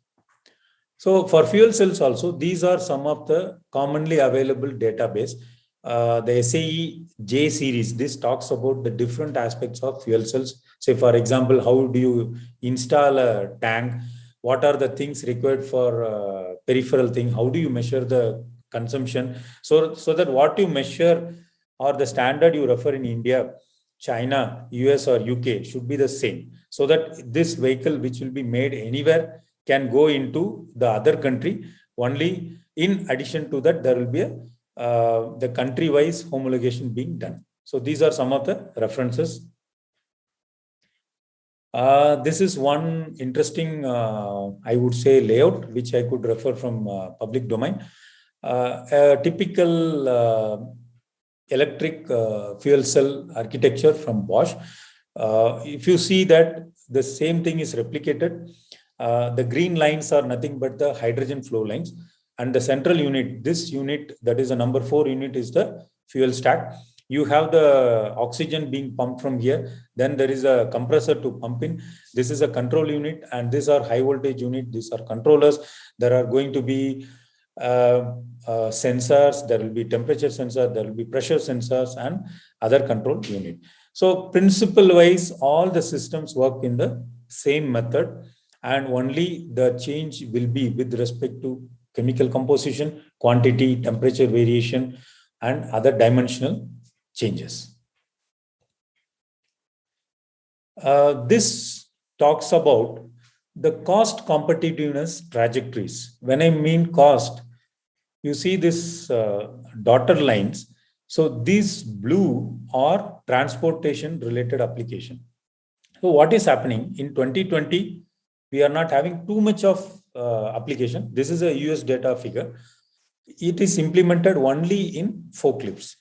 So for fuel cells also, these are some of the commonly available database. The SAE J series, this talks about the different aspects of fuel cells. Say, for example, how do you install a tank? What are the things required for peripheral thing? How do you measure the consumption? So that what you measure or the standard you refer in India, China, US or UK should be the same. So that this vehicle, which will be made anywhere, can go into the other country. Only in addition to that, there will be the country-wise homologation being done. So these are some of the references. This is one interesting, I would say, layout, which I could refer from public domain. A typical electric fuel cell architecture from Bosch. If you see that the same thing is replicated, the green lines are nothing but the hydrogen flow lines. And the central unit, this unit, that is a number 4 unit, is the fuel stack. You have the oxygen being pumped from here. Then there is a compressor to pump in. This is a control unit, and these are high voltage unit. These are controllers. There are going to be sensors. There will be temperature sensor. There will be pressure sensors and other control unit. So principle wise, all the systems work in the same method, and only the change will be with respect to chemical composition, quantity, temperature variation, and other dimensional changes. This talks about the cost competitiveness trajectories. When I mean cost, you see this dotted lines. So these blue are transportation related application. So what is happening in 2020? We are not having too much of application. This is a US data figure. It is implemented only in forklifts.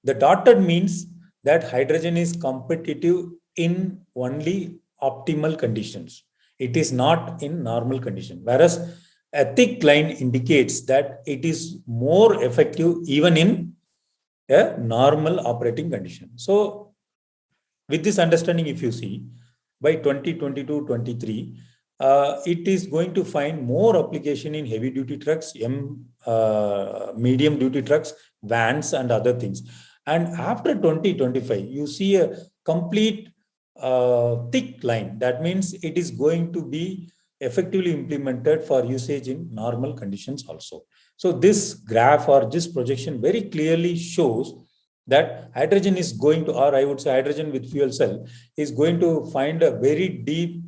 The dotted means that hydrogen is competitive in only optimal conditions. It is not in normal condition. Whereas a thick line indicates that it is more effective even in a normal operating condition. So with this understanding, if you see, by 2022-23, it is going to find more application in heavy duty trucks, medium duty trucks, vans, and other things. And after 2025, you see a complete thick line. That means it is going to be effectively implemented for usage in normal conditions also. So this graph or this projection very clearly shows that hydrogen is going to, or I would say hydrogen with fuel cell, is going to find a very deep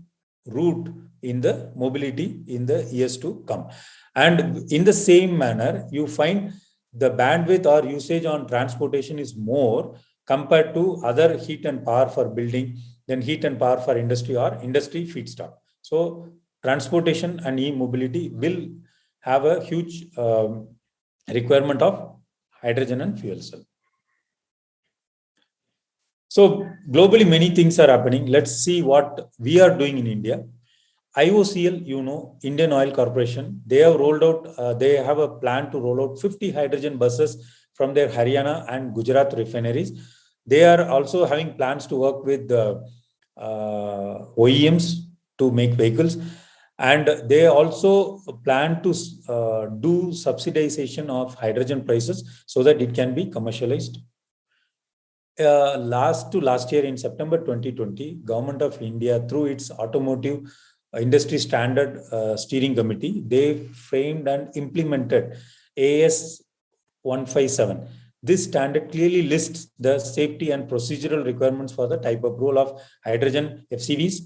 root in the mobility in the years to come. And in the same manner, you find the bandwidth or usage on transportation is more compared to other heat and power for building than heat and power for industry or industry feedstock. So transportation and e-mobility will have a huge requirement of hydrogen and fuel cell. So globally, many things are happening. Let's see what we are doing in India. IOCL, you know, Indian Oil Corporation, they have rolled out, they have a plan to roll out 50 hydrogen buses from their Haryana and Gujarat refineries. They are also having plans to work with OEMs to make vehicles. And they also plan to do subsidization of hydrogen prices so that it can be commercialized. Last year in September 2020, Government of India, through its automotive industry standard steering committee, they framed and implemented AS 157. This standard clearly lists the safety and procedural requirements for the type approval of hydrogen FCVs.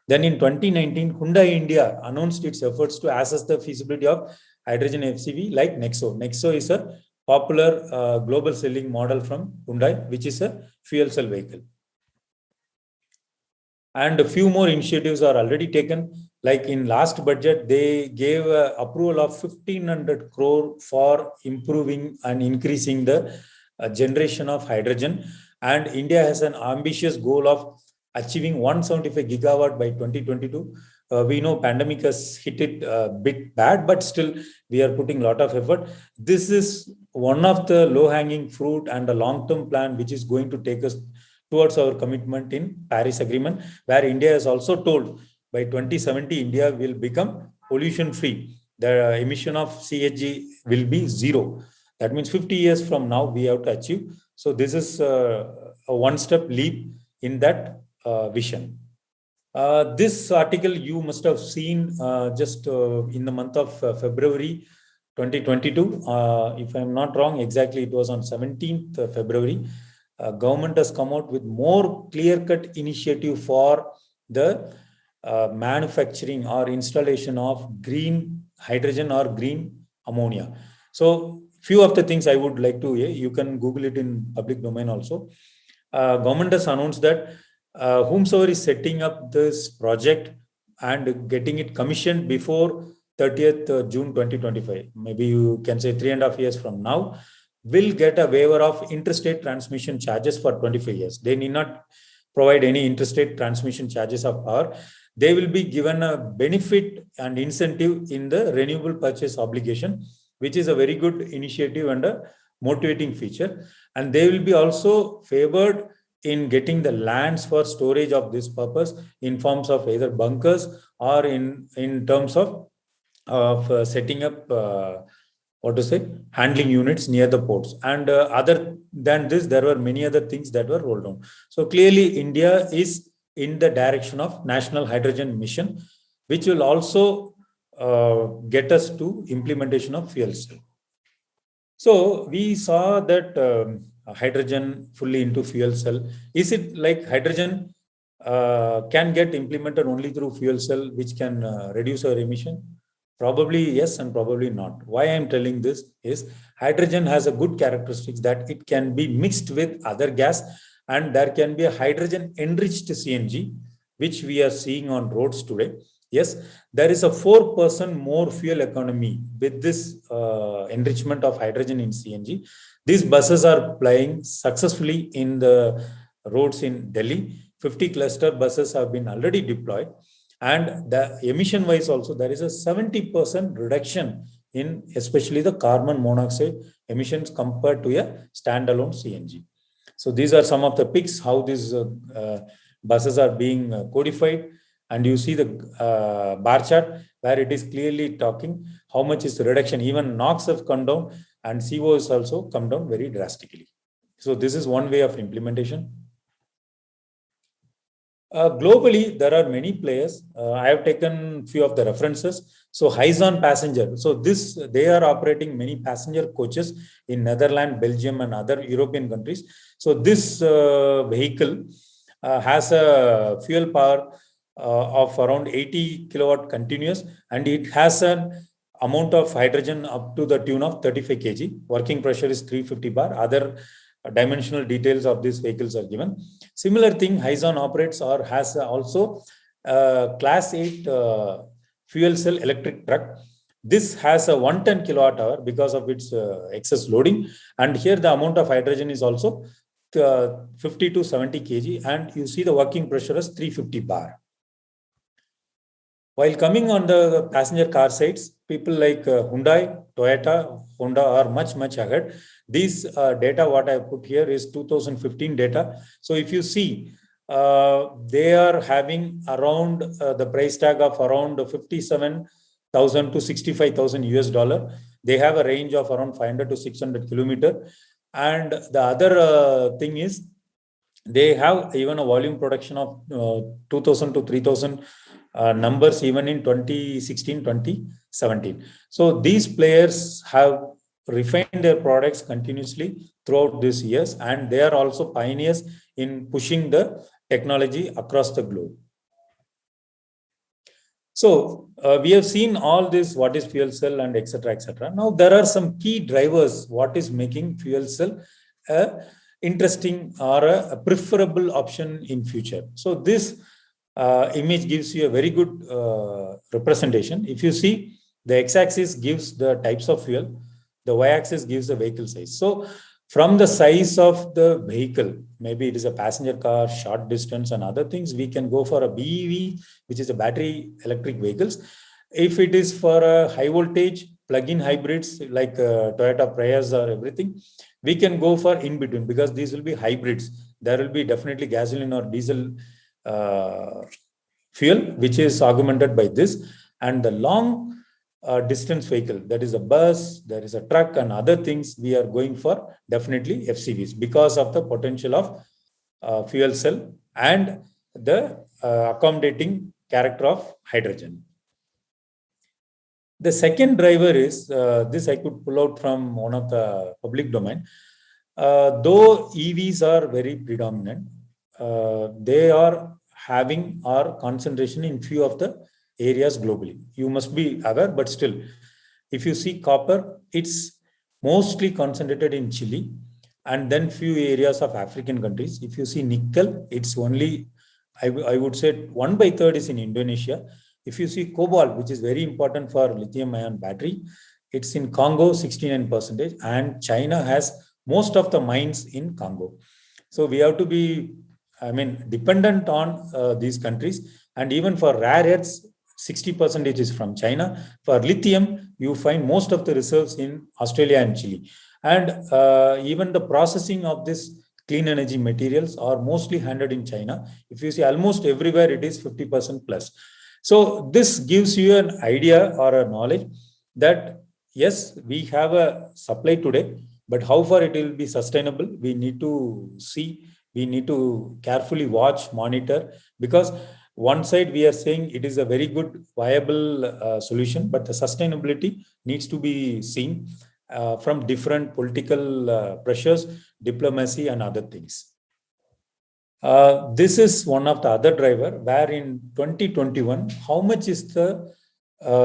Then in 2019, Hyundai India announced its efforts to assess the feasibility of hydrogen FCV like Nexo. Nexo is a popular global selling model from Hyundai, which is a fuel cell vehicle. And a few more initiatives are already taken. Like in last budget, they gave approval of 1,500 crore for improving and increasing the generation of hydrogen. And India has an ambitious goal of achieving 175 gigawatt by 2022. We know pandemic has hit it a bit bad, but still we are putting a lot of effort. This is one of the low-hanging fruit and a long-term plan which is going to take us towards our commitment in Paris Agreement, where India has also told by 2070, India will become pollution-free. The emission of CHG will be zero. That means 50 years from now, we have to achieve. So this is a one-step leap in that vision. This article you must have seen just in the month of February 2022. If I'm not wrong, exactly it was on 17th February. Government has come out with more clear-cut initiative for the manufacturing or installation of green hydrogen or green ammonia. So few of the things I would like to, you can Google it in public domain also. Government has announced that whomsoever is setting up this project and getting it commissioned before 30th June 2025, maybe you can say 3.5 years from now, will get a waiver of interstate transmission charges for 25 years. They need not provide any interstate transmission charges of power. They will be given a benefit and incentive in the renewable purchase obligation, which is a very good initiative and a motivating feature. And they will be also favored in getting the lands for storage of this purpose in forms of either bunkers or in terms of setting up handling units near the ports. And other than this, there were many other things that were rolled on. So clearly, India is in the direction of National Hydrogen Mission, which will also get us to implementation of fuel cell. So we saw that hydrogen fully into fuel cell. Is it like hydrogen can get implemented only through fuel cell, which can reduce our emission? Probably yes and probably not. Why I'm telling this is hydrogen has a good characteristics that it can be mixed with other gas, and there can be a hydrogen enriched CNG, which we are seeing on roads today. Yes, there is a 4% more fuel economy with this enrichment of hydrogen in CNG. These buses are plying successfully in the roads in Delhi. 50 cluster buses have been already deployed. And the emission wise also, there is a 70% reduction in especially the carbon monoxide emissions compared to a standalone CNG. So these are some of the picks, how these buses are being codified. And you see the bar chart where it is clearly talking how much is the reduction. Even NOx have come down and CO has also come down very drastically. So this is one way of implementation. Globally, there are many players. I have taken few of the references. So Hyzon passenger. So they are operating many passenger coaches in Netherlands, Belgium, and other European countries. So this vehicle has a fuel power of around 80 kilowatt continuous, and it has an amount of hydrogen up to the tune of 35 kg. Working pressure is 350 bar. Other dimensional details of these vehicles are given. Similar thing, Hyzon operates or has also class 8 fuel cell electric truck. This has a 110 kilowatt hour because of its excess loading. And here the amount of hydrogen is also 50 to 70 kg. And you see the working pressure is 350 bar. While coming on the passenger car sides, people like Hyundai, Toyota, Honda are much, much ahead. These data, what I put here is 2015 data. So if you see, they are having around the price tag of around 57,000 to 65,000 US dollar. They have a range of around 500 to 600 kilometer. And the other thing is, they have even a volume production of 2,000 to 3,000 numbers even in 2016, 2017. So these players have refined their products continuously throughout these years, and they are also pioneers in pushing the technology across the globe. So we have seen all this, what is fuel cell and etc. etc. Now there are some key drivers, what is making fuel cell interesting or a preferable option in future. So this image gives you a very good representation. If you see, the x-axis gives the types of fuel, the y-axis gives the vehicle size. So from the size of the vehicle, maybe it is a passenger car, short distance and other things, we can go for a BEV, which is a battery electric vehicles. If it is for a high voltage plug-in hybrids like Toyota Prius or everything, we can go for in between, because these will be hybrids. There will be definitely gasoline or diesel fuel, which is augmented by this. And the long distance vehicle, that is a bus, there is a truck and other things, we are going for definitely FCVs because of the potential of fuel cell and the accommodating character of hydrogen. The second driver is, this I could pull out from one of the public domain. Though EVs are very predominant, they are having our concentration in few of the areas globally. You must be aware, but still, if you see copper, it's mostly concentrated in Chile and then few areas of African countries. If you see nickel, it's only, I would say 1/3 is in Indonesia. If you see cobalt, which is very important for lithium ion battery, it's in Congo, 69%, and China has most of the mines in Congo. So we have to be, dependent on these countries. And even for rare earths, 60% is from China. For lithium, you find most of the reserves in Australia and Chile. And even the processing of this clean energy materials are mostly handled in China. If you see, almost everywhere it is 50% plus. So this gives you an idea or a knowledge that yes, we have a supply today, but how far it will be sustainable, we need to see, we need to carefully watch, monitor, because one side we are saying it is a very good, viable solution, but the sustainability needs to be seen from different political pressures, diplomacy and other things. This is one of the other driver where in 2021, how much is the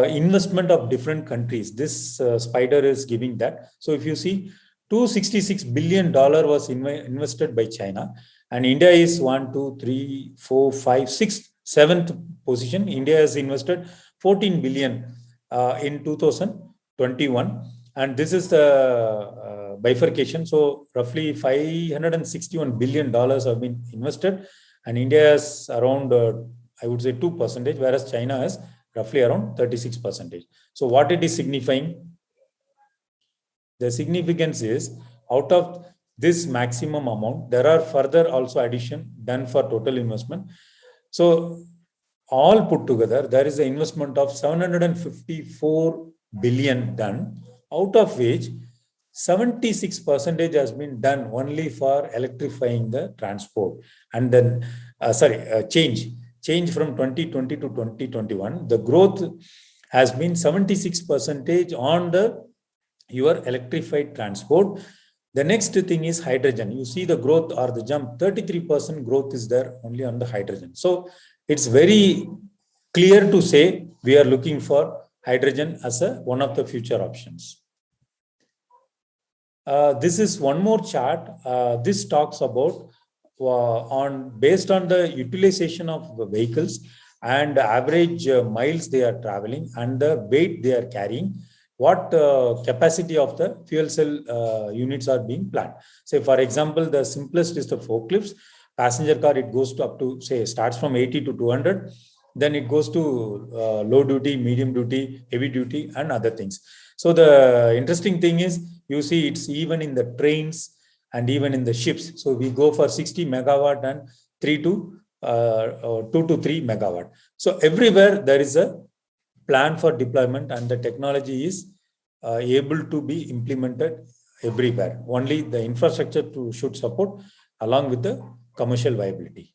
investment of different countries? This spider is giving that. So if you see, $266 billion was invested by China, and India is 1, 2, 3, 4, 5, 6, 7th position. India has invested 14 billion in 2021, and this is the bifurcation. So roughly $561 billion have been invested, and India has around I would say 2%, whereas China has roughly around 36%. So what it is signifying? The significance is out of this maximum amount, there are further also addition done for total investment. So all put together, there is an investment of 754 billion done, out of which 76% has been done only for electrifying the transport. And then, change from 2020 to 2021, the growth has been 76% on the your electrified transport. The next thing is hydrogen. You see the growth or the jump, 33% growth is there only on the hydrogen. So it's very clear to say we are looking for hydrogen as one of the future options. This is one more chart. This talks about based on the utilization of the vehicles and the average miles they are traveling and the weight they are carrying, what capacity of the fuel cell units are being planned. Say, for example, the simplest is the forklifts. Passenger car, it goes to up to, say, starts from 80 to 200. Then it goes to low duty, medium duty, heavy duty, and other things. So the interesting thing is, you see, it's even in the trains and even in the ships. So we go for 60 megawatt and 2 to 3 megawatt. So everywhere there is a plan for deployment, and the technology is able to be implemented everywhere. Only the infrastructure should support along with the commercial viability.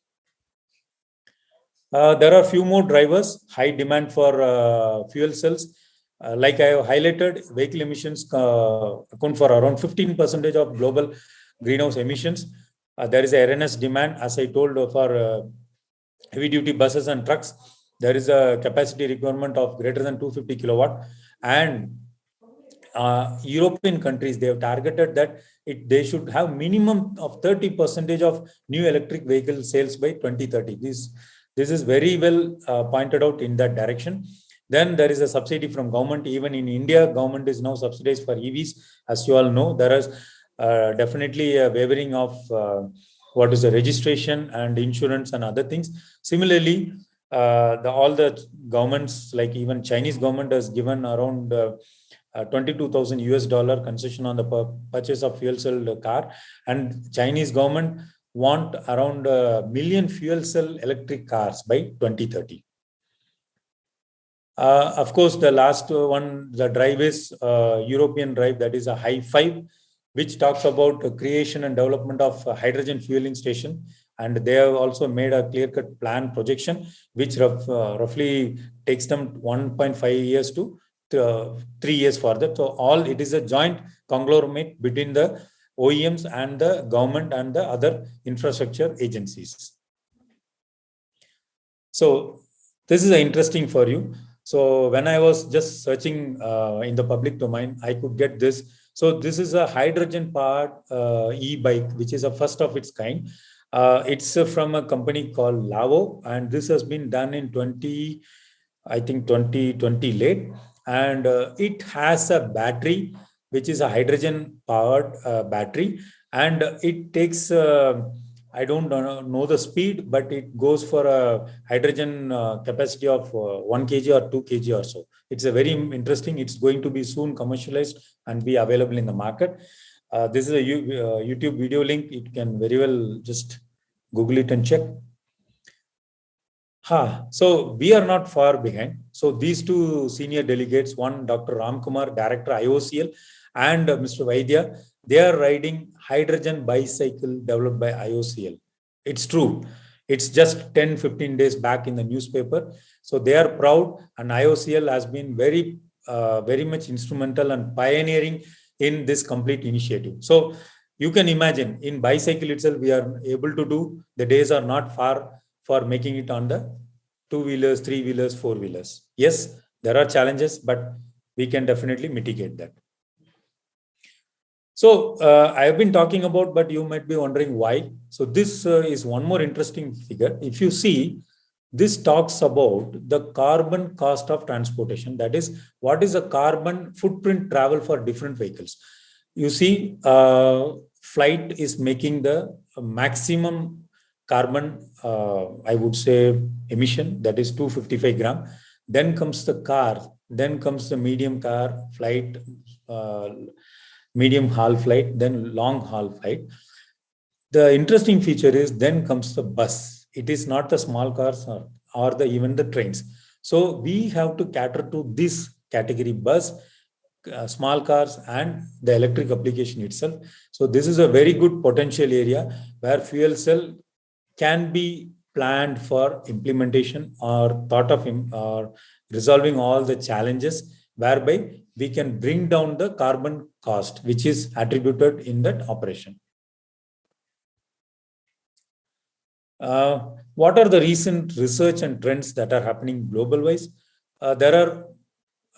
There are few more drivers. High demand for fuel cells. Like I have highlighted, vehicle emissions account for around 15% of global greenhouse emissions. There is a RNS demand, as I told, for heavy duty buses and trucks. There is a capacity requirement of greater than 250 kilowatt. And European countries, they have targeted that they should have minimum of 30% of new electric vehicle sales by 2030. This is very well pointed out in that direction. Then there is a subsidy from government. Even in India, government is now subsidized for EVs. As you all know, there is definitely a waiving of what is the registration and insurance and other things. Similarly, all the governments, like even Chinese government, has given around $22,000 concession on the purchase of fuel cell car, and Chinese government want around 1 million fuel cell electric cars by 2030. Of course, the last one, the drive is European drive, that is a High-5, which talks about the creation and development of a hydrogen fueling station. And they have also made a clear-cut plan projection, which roughly takes them 1.5 years to 3 years further. So it is a joint conglomerate between the OEMs and the government and the other infrastructure agencies. So this is interesting for you. So when I was just searching in the public domain, I could get this. So this is a hydrogen-powered e-bike, which is a first of its kind. It's from a company called Lavo, and this has been done in 2020 late. And it has a battery, which is a hydrogen-powered battery, and it takes, I don't know the speed, but it goes for a hydrogen capacity of 1 kg or 2 kg or so. It's a very interesting. It's going to be soon commercialized and be available in the market. This is a YouTube video link. You can very well just Google it and check. So we are not far behind. So these two senior delegates, one Dr. Ramkumar, Director IOCL, and Mr. Vaidya, they are riding hydrogen bicycle developed by IOCL. It's true. It's just 10-15 days back in the newspaper. So they are proud, and IOCL has been very much instrumental and pioneering in this complete initiative. So you can imagine, in bicycle itself, we are able to do, the days are not far for making it on the 2-wheelers, 3-wheelers, 4-wheelers. Yes, there are challenges, but we can definitely mitigate that. So I have been talking about, but you might be wondering why. So this is one more interesting figure. If you see, this talks about the carbon cost of transportation. That is, what is the carbon footprint travel for different vehicles. You see, flight is making the maximum carbon, I would say, emission, that is 255 gram. Then comes the car, then comes the medium car flight, medium haul flight, then long haul flight. The interesting feature is then comes the bus. It is not the small cars or even the trains. So we have to cater to this category: bus, small cars, and the electric application itself. So this is a very good potential area where fuel cell can be planned for implementation or thought of or resolving all the challenges, whereby we can bring down the carbon cost which is attributed in that operation. What are the recent research and trends that are happening global wise? There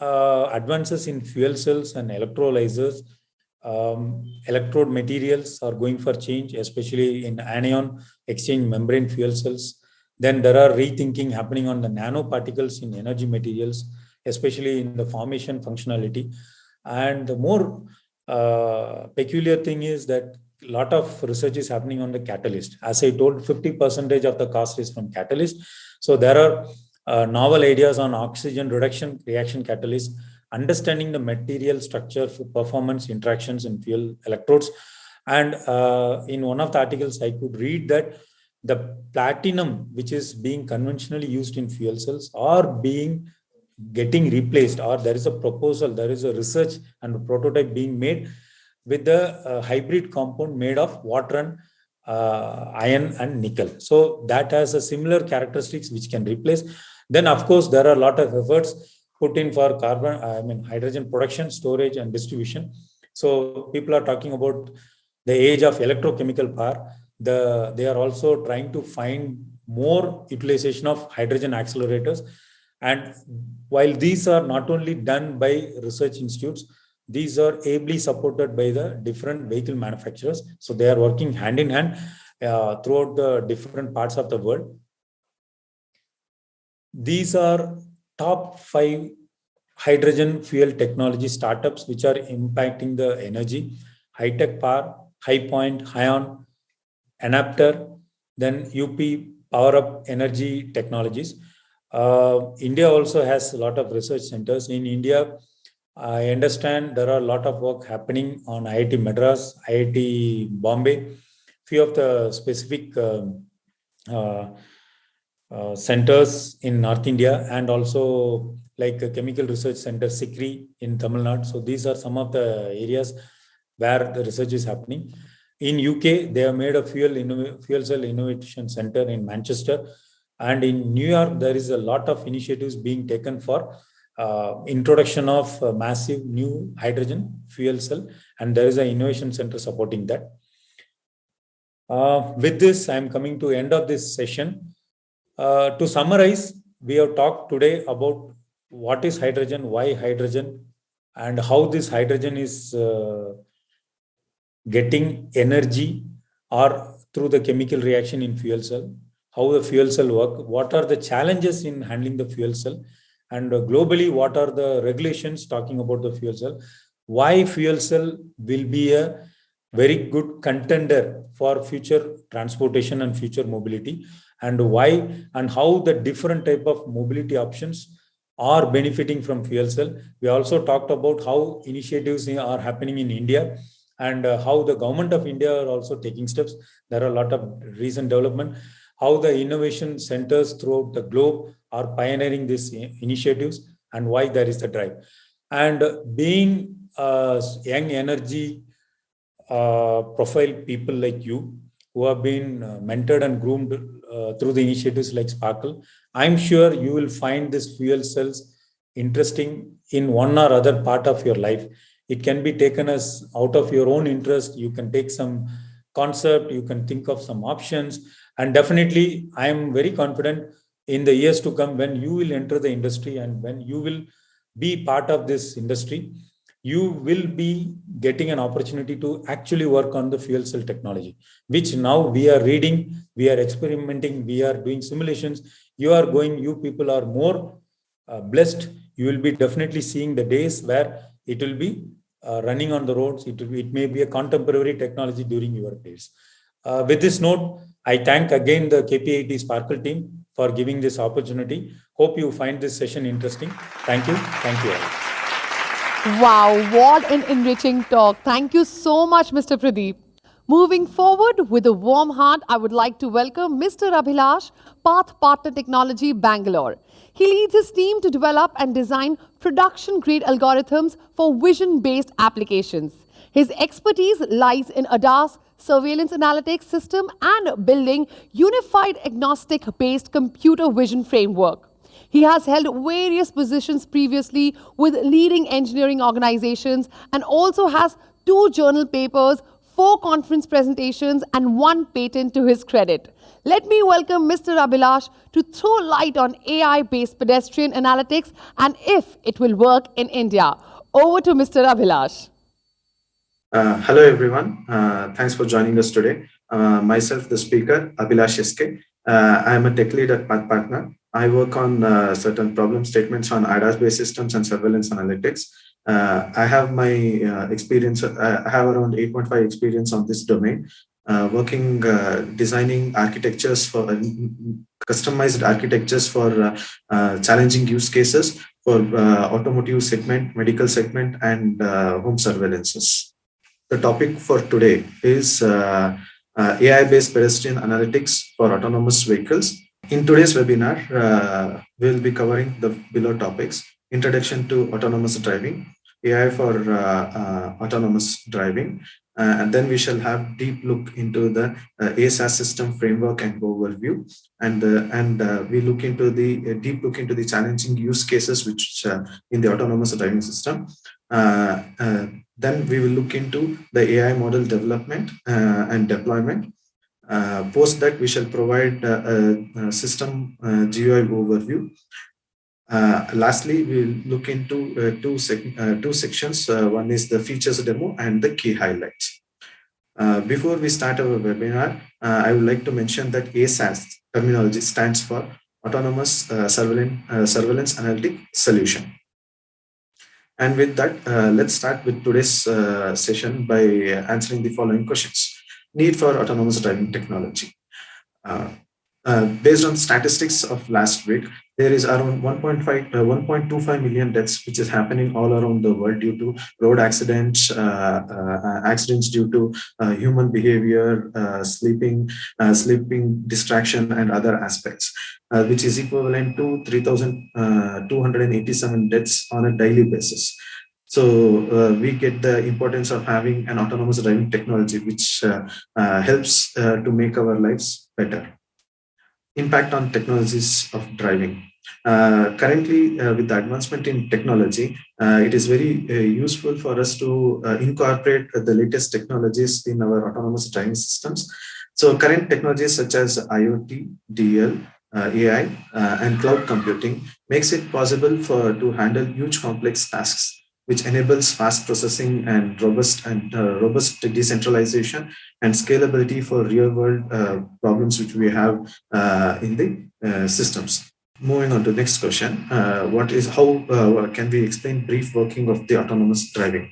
are advances in fuel cells and electrolyzers. Electrode materials are going for change, especially in anion exchange membrane fuel cells. Then there are rethinking happening on the nanoparticles in energy materials, especially in the formation functionality. And the more peculiar thing is that a lot of research is happening on the catalyst. As I told, 50% of the cost is from catalyst. So there are novel ideas on oxygen reduction reaction catalyst, understanding the material structure for performance interactions in fuel electrodes. And in one of the articles, I could read that the platinum, which is being conventionally used in fuel cells, are getting replaced, or there is a proposal, there is a research and a prototype being made with the hybrid compound made of water and iron and nickel. So that has a similar characteristics which can replace. Then of course there are a lot of efforts put in for hydrogen production, storage and distribution. So people are talking about the age of electrochemical power. They are also trying to find more utilization of hydrogen accelerators. And while these are not only done by research institutes, these are ably supported by the different vehicle manufacturers. So they are working hand in hand throughout the different parts of the world. These are top 5 hydrogen fuel technology startups which are impacting the energy: High-Tech Power, High Point, Hyon, Enapter, then UP Power Up Energy Technologies. India also has a lot of research centers. In India, I understand there are a lot of work happening on IIT Madras, IIT Bombay, few of the specific centers in North India, and also like a chemical research center, SICRI in Tamil Nadu. So these are some of the areas where the research is happening. In UK, they have made a fuel cell innovation center in Manchester. And in New York, there is a lot of initiatives being taken for introduction of massive new hydrogen fuel cell, and there is an innovation center supporting that. With this, I am coming to end of this session. To summarize, we have talked today about what is hydrogen, why hydrogen, and how this hydrogen is getting energy or through the chemical reaction in fuel cell, how the fuel cell work, what are the challenges in handling the fuel cell, and globally, what are the regulations talking about the fuel cell, why fuel cell will be a very good contender for future transportation and future mobility, and why and how the different type of mobility options are benefiting from fuel cell. We also talked about how initiatives are happening in India, and how the government of India are also taking steps. There are a lot of recent development, how the innovation centers throughout the globe are pioneering these initiatives, and why there is the drive. And being young energy profile people like you, who have been mentored and groomed through the initiatives like Sparkle, I'm sure you will find this fuel cells interesting in one or other part of your life. It can be taken as out of your own interest. You can take some concept, you can think of some options, and definitely I am very confident in the years to come, when you will enter the industry and when you will be part of this industry, you will be getting an opportunity to actually work on the fuel cell technology, which now we are reading, we are experimenting, we are doing simulations. You people are more blessed. You will be definitely seeing the days where it will be running on the roads. It may be a contemporary technology during your days. With this note, I thank again the KPIT Sparkle team for giving this opportunity. Hope you find this session interesting. Thank you. Thank you all. Wow, what an enriching talk. Thank you so much, Mr. Pradeep. Moving forward with a warm heart, I would like to welcome Mr. Abhilash, Pathpartner Technology, Bangalore. He leads his team to develop and design production-grade algorithms for vision-based applications. His expertise lies in ADAS, surveillance analytics system, and building unified agnostic-based computer vision framework. He has held various positions previously with leading engineering organizations and also has 2 journal papers, 4 conference presentations, and 1 patent to his credit. Let me welcome Mr. Abhilash to throw light on AI-based pedestrian analytics and if it will work in India. Over to Mr. Abhilash. Hello, everyone. Thanks for joining us today. Myself, the speaker, Abhilash SK. I am a tech lead at Pathpartner. I work on certain problem statements on ADAS-based systems and surveillance analytics. I have my experience, I have around 8.5 experience on this domain, working, designing architectures for customized architectures for challenging use cases for automotive segment, medical segment, and home surveillances. The topic for today is AI-based pedestrian analytics for autonomous vehicles. In today's webinar, we'll be covering the below topics: introduction to autonomous driving, AI for autonomous driving, and then we shall have deep look into the ASAS system framework and overview, and we look into the deep look into the challenging use cases which in the autonomous driving system. Then we will look into the AI model development and deployment. Post that, we shall provide a system GUI overview. Lastly, we'll look into two sections. One is the features demo and the key highlights. Before we start our webinar, I would like to mention that ASAS terminology stands for Autonomous Surveillance Analytic Solution. And with that, let's start with today's session by answering the following questions. Need for autonomous driving technology. Based on statistics of last week, there is around 1.25 million deaths, which is happening all around the world due to road accidents, accidents due to human behavior, sleeping, distraction, and other aspects, which is equivalent to 3,287 deaths on a daily basis. So we get the importance of having an autonomous driving technology, which helps to make our lives better. Impact on technologies of driving. Currently, with the advancement in technology, it is very useful for us to incorporate the latest technologies in our autonomous driving systems. So current technologies such as IoT, DL, AI, and cloud computing makes it possible to handle huge complex tasks, which enables fast processing and robust decentralization and scalability for real-world problems which we have in the systems. Moving on to the next question, how can we explain brief working of the autonomous driving?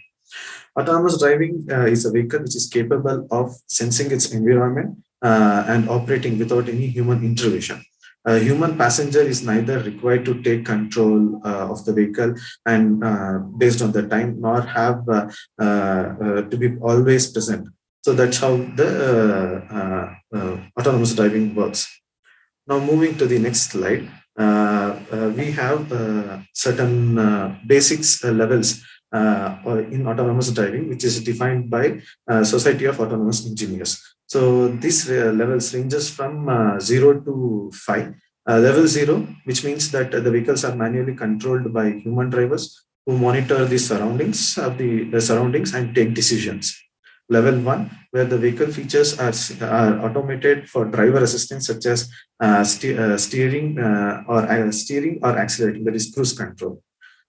Autonomous driving is a vehicle which is capable of sensing its environment and operating without any human intervention. A human passenger is neither required to take control of the vehicle and based on the time, nor have to be always present. So that's how the autonomous driving works. Now moving to the next slide, we have certain basics levels in autonomous driving, which is defined by Society of Autonomous Engineers. So these levels ranges from 0 to 5. Level 0, which means that the vehicles are manually controlled by human drivers who monitor the surroundings of the surroundings and take decisions. Level 1, where the vehicle features are automated for driver assistance, such as steering or accelerating, that is cruise control.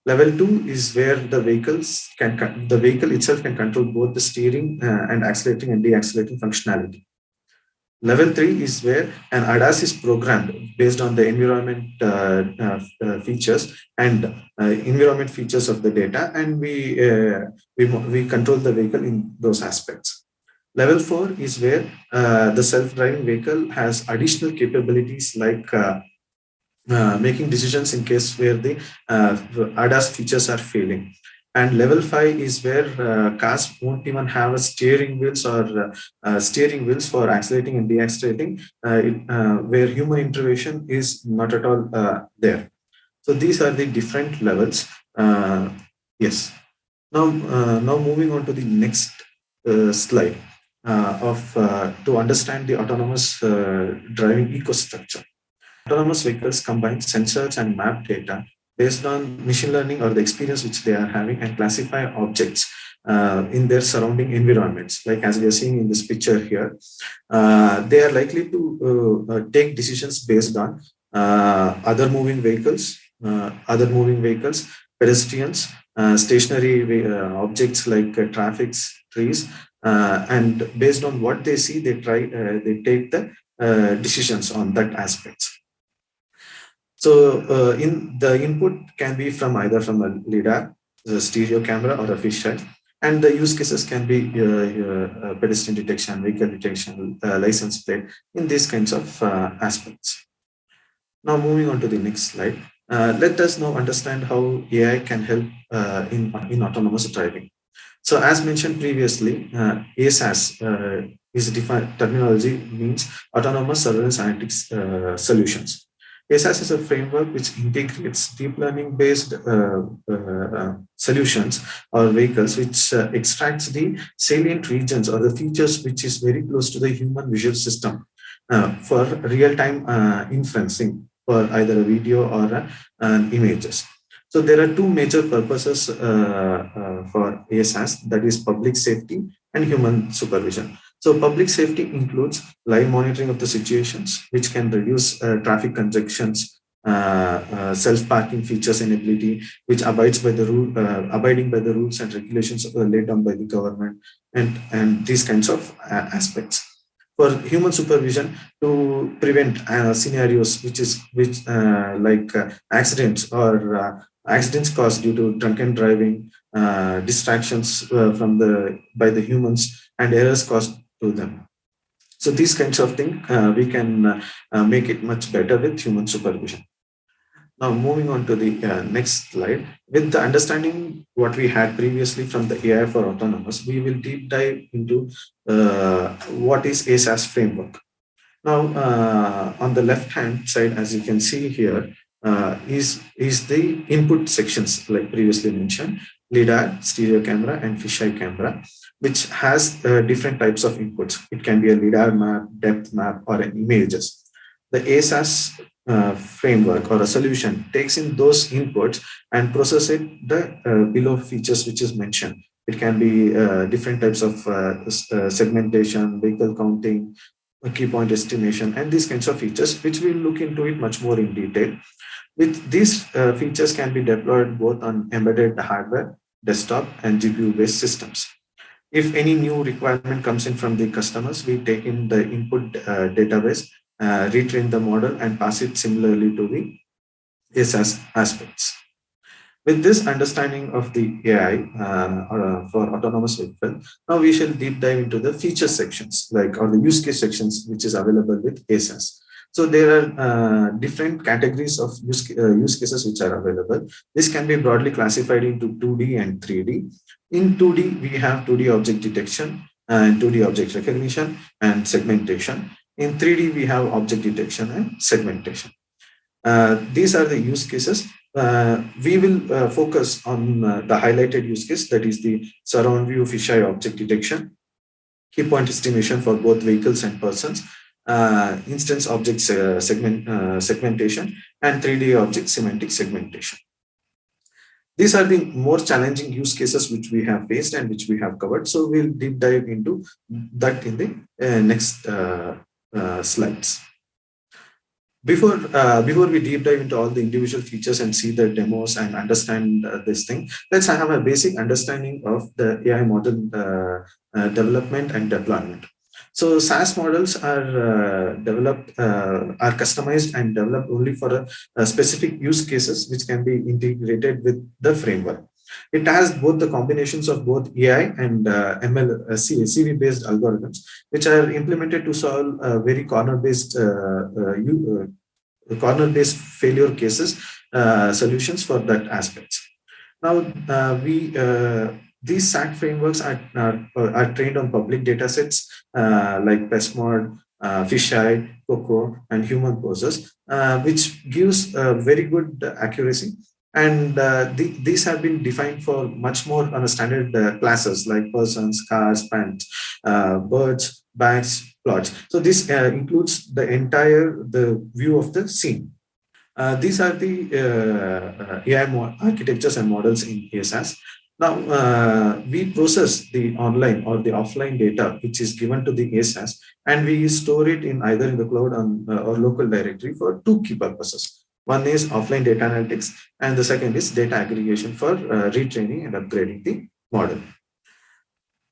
Level 2 is where the vehicle itself can control both the steering and accelerating and deaccelerating functionality. Level 3 is where an ADAS is programmed based on the environment features and environment features of the data, and we control the vehicle in those aspects. Level 4 is where the self-driving vehicle has additional capabilities like making decisions in case where the ADAS features are failing. And level 5 is where cars won't even have a steering wheels for accelerating and deaccelerating, where human intervention is not at all there. So these are the different levels. Yes. Now moving on to the next slide to understand the autonomous driving ecostructure. Autonomous vehicles combine sensors and map data based on machine learning or the experience which they are having and classify objects in their surrounding environments. Like as we are seeing in this picture here, they are likely to take decisions based on other moving vehicles, pedestrians, stationary objects like traffics, trees, and based on what they see, they take the decisions on that aspects. So in the input can be from either from a LiDAR, the stereo camera, or a fisheye, and the use cases can be pedestrian detection, vehicle detection, license plate, in these kinds of aspects. Now moving on to the next slide. Let us now understand how AI can help in autonomous driving. So as mentioned previously, ASAS is defined terminology means Autonomous Surveillance Analytics Solutions. ASAS is a framework which integrates deep learning based solutions or vehicles which extracts the salient regions or the features which is very close to the human visual system for real-time inferencing for either a video or images. So there are two major purposes for ASAS, that is public safety and human supervision. So public safety includes live monitoring of the situations, which can reduce traffic congestions, self-parking features and ability, which abides by the abiding by the rules and regulations laid down by the government, and these kinds of aspects. For human supervision, to prevent scenarios which like accidents or accidents caused due to drunken driving, distractions by the humans, and errors caused to them. So these kinds of things we can make it much better with human supervision. Now moving on to the next slide. With the understanding what we had previously from the AI for autonomous, we will deep dive into what is ASAS framework. Now on the left hand side, as you can see here, is the input sections like previously mentioned, LiDAR, stereo camera, and fisheye camera, which has different types of inputs. It can be a LiDAR map, depth map, or an images. The ASAS framework or a solution takes in those inputs and process it the below features which is mentioned. It can be different types of segmentation, vehicle counting, key point estimation, and these kinds of features, which we'll look into it much more in detail. With these features can be deployed both on embedded hardware, desktop, and GPU-based systems. If any new requirement comes in from the customers, we take in the input database, retrain the model, and pass it similarly to the ASAS aspects. With this understanding of the AI for autonomous vehicle, now we shall deep dive into the feature sections, or the use case sections, which is available with ASAS. So there are different categories of use cases which are available. This can be broadly classified into 2D and 3D. In 2D, we have 2D object detection and 2D object recognition and segmentation. In 3D, we have object detection and segmentation. These are the use cases. We will focus on the highlighted use case, that is the surround view fisheye object detection, key point estimation for both vehicles and persons, instance object segmentation, and 3D object semantic segmentation. These are the more challenging use cases which we have faced and which we have covered. So we'll deep dive into that in the next slides. Before we deep dive into all the individual features and see the demos and understand this thing, let's have a basic understanding of the AI model development and deployment. So SaaS models are are customized and developed only for a specific use cases which can be integrated with the framework. It has both the combinations of both AI and CV-based algorithms, which are implemented to solve very corner-based failure cases solutions for that aspects. Now, these SAC frameworks are trained on public data sets like PestMod, Fisheye, Coco, and human poses, which gives very good accuracy. And these have been defined for much more on a standard classes like persons, cars, pants, birds, bags, plots. So this includes the view of the scene. These are the AI architectures and models in ASAS. Now, we process the online or the offline data which is given to the ASAS, and we store it in either in the cloud or local directory for two key purposes. One is offline data analytics, and the second is data aggregation for retraining and upgrading the model.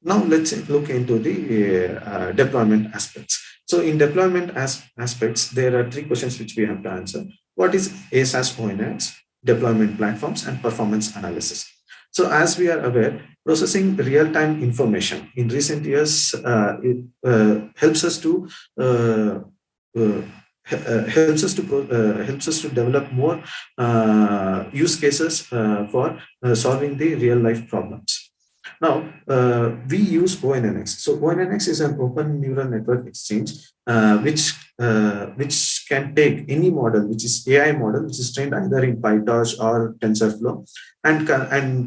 Now let's look into the deployment aspects. So in deployment aspects, there are three questions which we have to answer. What is ASAS ONX, deployment platforms, and performance analysis? So as we are aware, processing real-time information in recent years helps us to develop more use cases for solving the real-life problems. Now, we use ONNX. So ONNX is an open neural network exchange, which can take any model, which is AI model, which is trained either in PyTorch or TensorFlow, and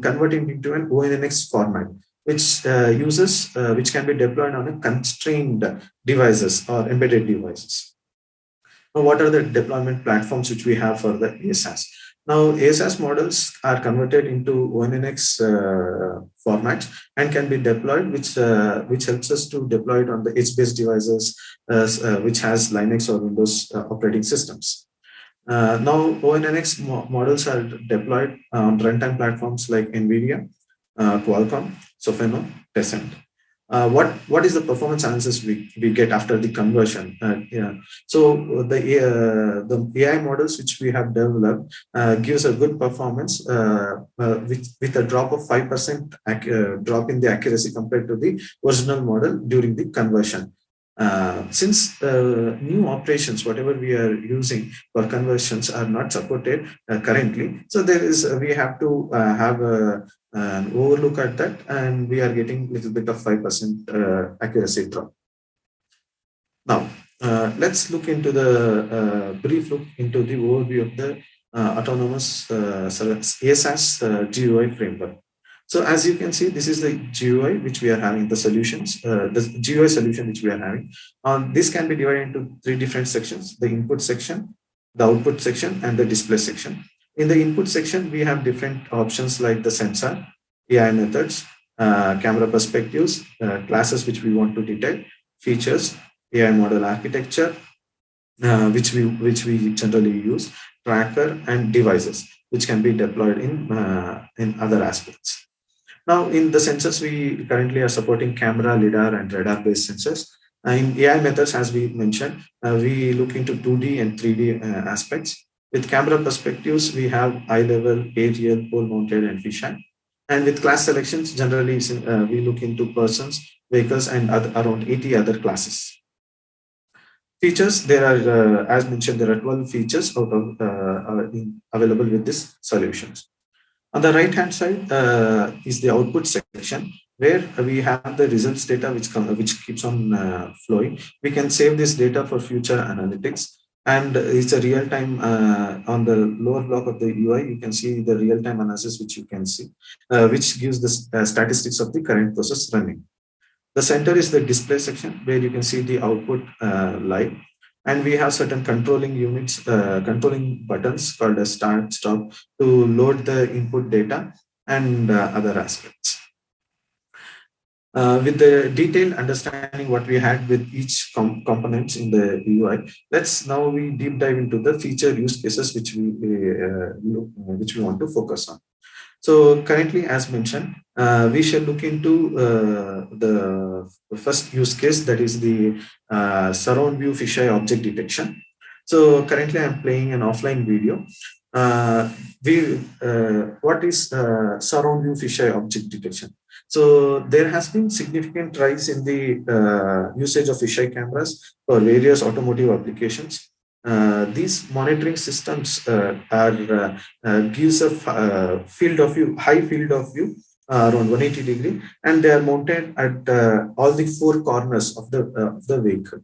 convert it into an ONNX format, which which can be deployed on a constrained devices or embedded devices. Now, what are the deployment platforms which we have for the ASAS? Now, ASAS models are converted into ONNX formats and can be deployed, which helps us to deploy it on the edge-based devices, which has Linux or Windows operating systems. Now, ONNX models are deployed on runtime platforms like NVIDIA, Qualcomm, Sopheno, Tencent. What is the performance analysis we get after the conversion? So the AI models which we have developed gives a good performance with a drop of 5% drop in the accuracy compared to the original model during the conversion. Since new operations, whatever we are using for conversions, are not supported currently, so we have to have an overlook at that, and we are getting a little bit of 5% accuracy drop. Now, let's look into the brief look into the overview of the autonomous ASAS GUI framework. So as you can see, this is the GUI which we are having, the solutions, the GUI solution which we are having. This can be divided into three different sections: the input section, the output section, and the display section. In the input section, we have different options like the sensor, AI methods, camera perspectives, classes which we want to detect, features, AI model architecture, which we generally use, tracker, and devices, which can be deployed in other aspects. Now, in the sensors, we currently are supporting camera, LiDAR, and radar-based sensors. In AI methods, as we mentioned, we look into 2D and 3D aspects. With camera perspectives, we have eye level, aerial, pole-mounted, and fisheye. And with class selections, generally we look into persons, vehicles, and around 80 other classes. Features, there are, as mentioned, there are 12 features available with these solutions. On the right-hand side is the output section, where we have the results data which keeps on flowing. We can save this data for future analytics, and it's a real-time. On the lower block of the UI, you can see the real-time analysis which you can see, which gives the statistics of the current process running. The center is the display section, where you can see the output live. And we have certain controlling units, controlling buttons called as start, stop, to load the input data and other aspects. With the detailed understanding what we had with each components in the UI, let's now we deep dive into the feature use cases which we want to focus on. So currently, as mentioned, we shall look into the first use case, that is the surround view fisheye object detection. So currently I'm playing an offline video. what is surround view fisheye object detection? So there has been significant rise in the usage of fisheye cameras for various automotive applications. These monitoring systems gives a field of view, high field of view around 180-degree, and they are mounted at all the four corners of the vehicle.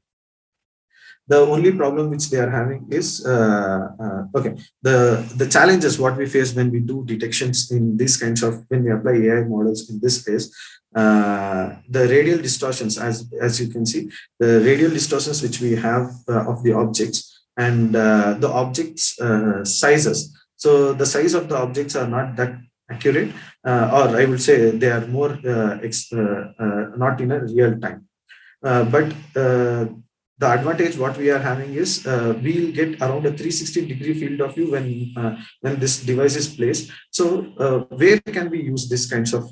The only problem which they are having is okay. The challenges what we face when we do detections in these kinds of, when we apply AI models in this case, the radial distortions, as you can see, the radial distortions which we have of the objects, and the objects sizes. So the size of the objects are not that accurate, or I would say they are more not in a real time. But the advantage what we are having is we'll get around a 360-degree field of view when this device is placed. So where can we use these kinds of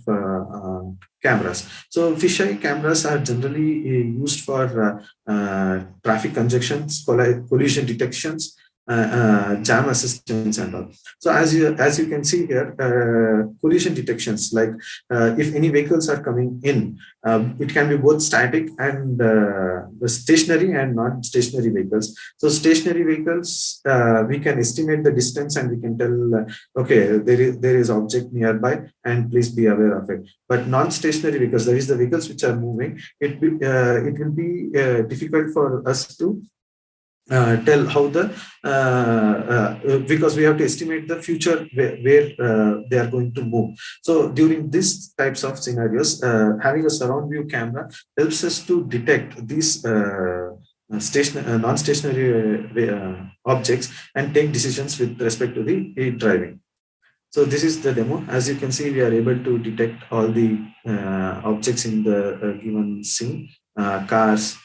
cameras? So fisheye cameras are generally used for traffic conjunctions, collision detections, jam assistance and all. So as you can see here, collision detections, like if any vehicles are coming in, it can be both static and stationary and non-stationary vehicles. So stationary vehicles, we can estimate the distance and we can tell, okay, there is object nearby and please be aware of it. But non-stationary vehicles, that is the vehicles which are moving, it will be difficult for us to tell how the because we have to estimate the future where they are going to move. So during these types of scenarios, having a surround view camera helps us to detect these non-stationary objects and take decisions with respect to the driving. So this is the demo. As you can see, we are able to detect all the objects in the given scene, cars,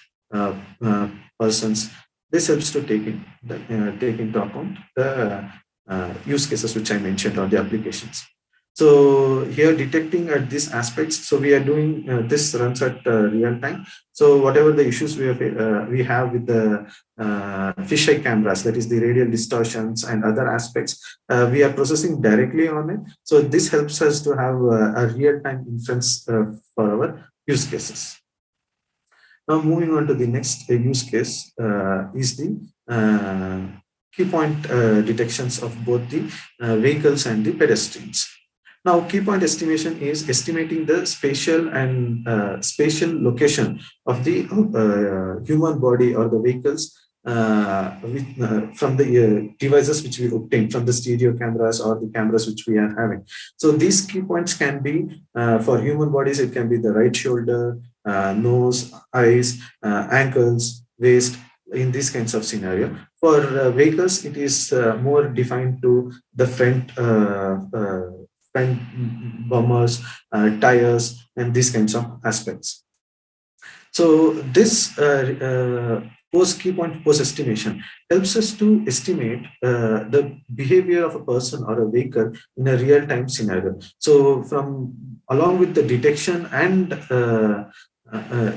persons. This helps to take into account the use cases which I mentioned, or the applications. So here, detecting at these aspects, so we are doing this runs at real time. So whatever the issues we have with the fisheye cameras, that is the radial distortions and other aspects, we are processing directly on it. So this helps us to have a real-time inference for our use cases. Now moving on to the next use case is the key point detections of both the vehicles and the pedestrians. Now, key point estimation is estimating the spatial and spatial location of the human body or the vehicles from the devices which we obtain from the stereo cameras or the cameras which we are having. So these key points can be for human bodies, it can be the right shoulder, nose, eyes, ankles, waist, in these kinds of scenario. For vehicles, it is more defined to the front bumpers, tires, and these kinds of aspects. So this post key point post estimation helps us to estimate the behavior of a person or a vehicle in a real time scenario. So from along with the detection and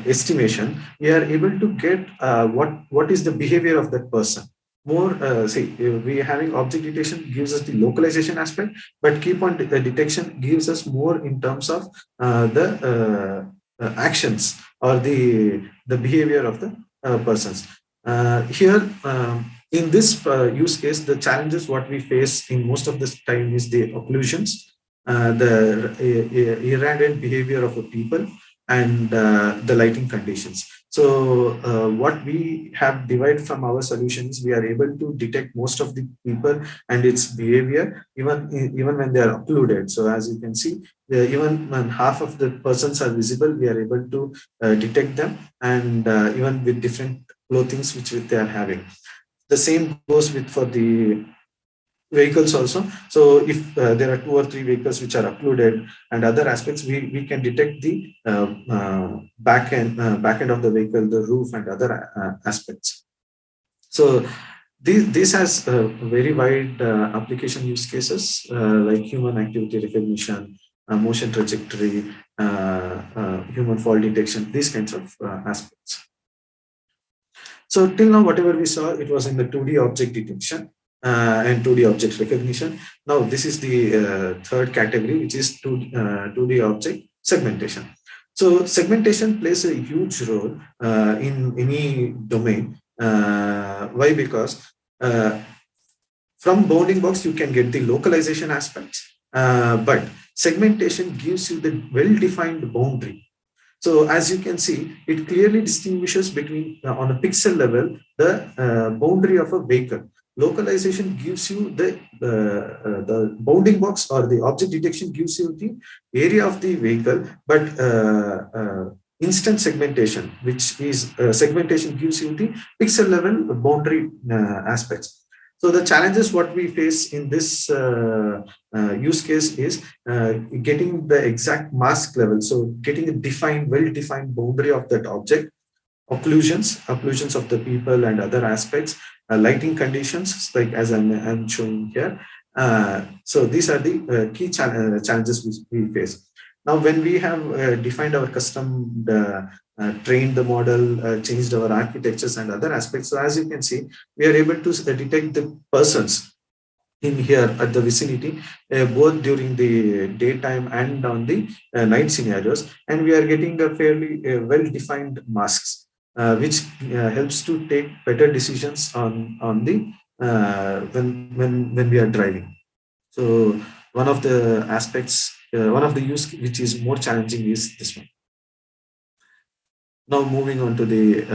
estimation, we are able to get what is the behavior of that person. More we having object detection gives us the localization aspect, but key point detection gives us more in terms of the actions or the behavior of the persons. Here in this use case, the challenges what we face in most of this time is the occlusions, the erratic behavior of a people, and the lighting conditions. So what we have derived from our solutions, we are able to detect most of the people and its behavior even when they are occluded. So as you can see, even when half of the persons are visible, we are able to detect them, and even with different clothing which they are having. The same goes with for the vehicles also. So if there are 2 or 3 vehicles which are occluded and other aspects, we can detect the back end of the vehicle, the roof, and other aspects. So this has very wide application use cases like human activity recognition, motion trajectory, human fall detection, these kinds of aspects. So till now, whatever we saw, it was in the 2D object detection. and 2D object recognition. Now, this is the third category, which is 2D object segmentation. So segmentation plays a huge role in any domain. Why? Because from bounding box, you can get the localization aspects, but segmentation gives you the well-defined boundary. So as you can see, it clearly distinguishes between, on a pixel level, the boundary of a vehicle. Localization gives you the bounding box, or the object detection gives you the area of the vehicle, but instant segmentation, which is segmentation, gives you the pixel level boundary aspects. So the challenges what we face in this use case is getting the exact mask level. So getting a defined, well-defined boundary of that object, occlusions of the people and other aspects, lighting conditions, like as I'm showing here. So these are the key challenges we face. Now, when we have defined our custom, trained the model, changed our architectures and other aspects, so as you can see, we are able to detect the persons in here at the vicinity, both during the daytime and on the night scenarios, and we are getting a fairly well-defined masks, which helps to take better decisions on the when we are driving. So one of the aspects, one of the use which is more challenging is this one. Now moving on to the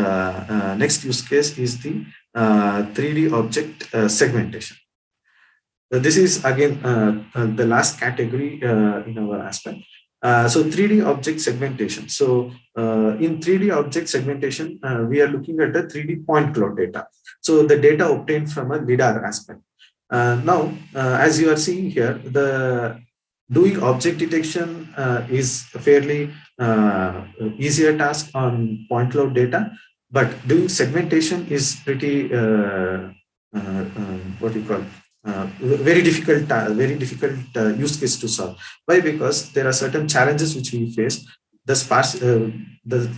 next use case is the 3D object segmentation. This is again the last category in our aspect. So 3D object segmentation. So in 3D object segmentation, we are looking at the 3D point cloud data. So the data obtained from a LiDAR aspect. Now, as you are seeing here, the doing object detection is a fairly easier task on point cloud data, but doing segmentation is pretty what do you call, very difficult use case to solve. Why? Because there are certain challenges which we face. The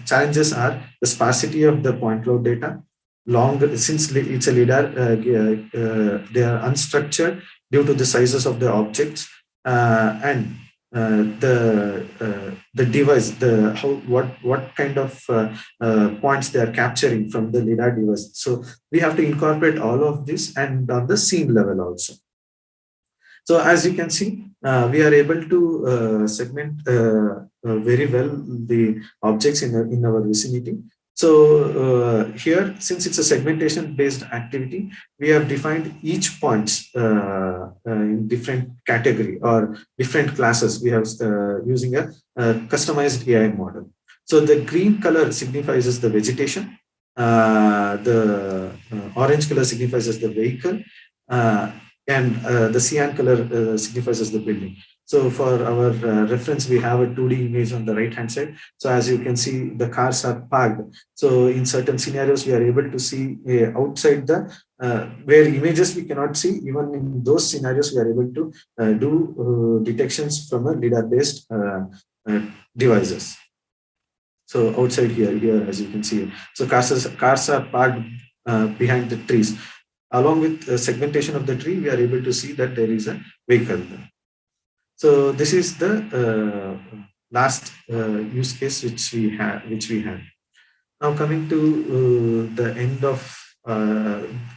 challenges are the sparsity of the point cloud data. Since it's a LiDAR, they are unstructured due to the sizes of the objects, and the device, what kind of points they are capturing from the LiDAR device. So we have to incorporate all of this, and on the scene level also. So as you can see, we are able to segment very well the objects in our vicinity. So here, since it's a segmentation based activity, we have defined each points in different category or different classes. We have using a customized AI model. So the green color signifies the vegetation, the orange color signifies the vehicle, and the cyan color signifies the building. So for our reference, we have a 2D image on the right hand side. So as you can see, the cars are parked. So in certain scenarios, we are able to see outside the where images we cannot see. Even in those scenarios, we are able to do detections from a LiDAR based devices. So outside here as you can see, so cars are parked behind the trees. Along with segmentation of the tree, we are able to see that there is a vehicle. So this is the last use case which we have. Now coming to the end of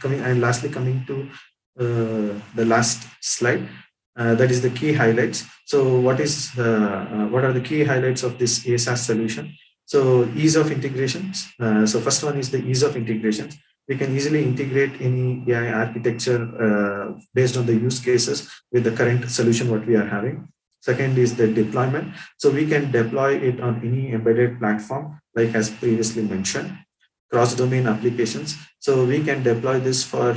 coming to the last slide. That is the key highlights. So what are the key highlights of this ASAS solution? So ease of integrations. So first one is the ease of integrations. We can easily integrate any AI architecture based on the use cases with the current solution what we are having. Second is the deployment. So we can deploy it on any embedded platform, like as previously mentioned, cross-domain applications. So we can deploy this for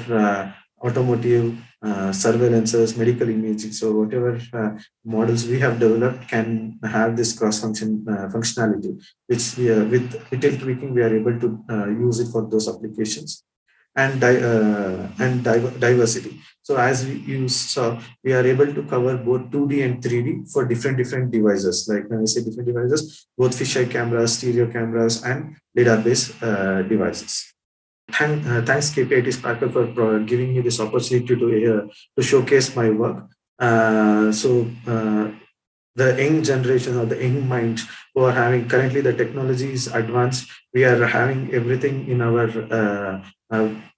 automotive, surveillances, medical imaging. So whatever models we have developed can have this cross-function functionality, which with little tweaking, we are able to use it for those applications. And diversity. So as you saw, we are able to cover both 2D and 3D for different devices. Like when I say different devices, both fisheye cameras, stereo cameras, and LiDAR-based devices. thanks KPIT Sparkle for giving me this opportunity to showcase my work. The young generation or the young minds who are having currently the technology is advanced. We are having everything in our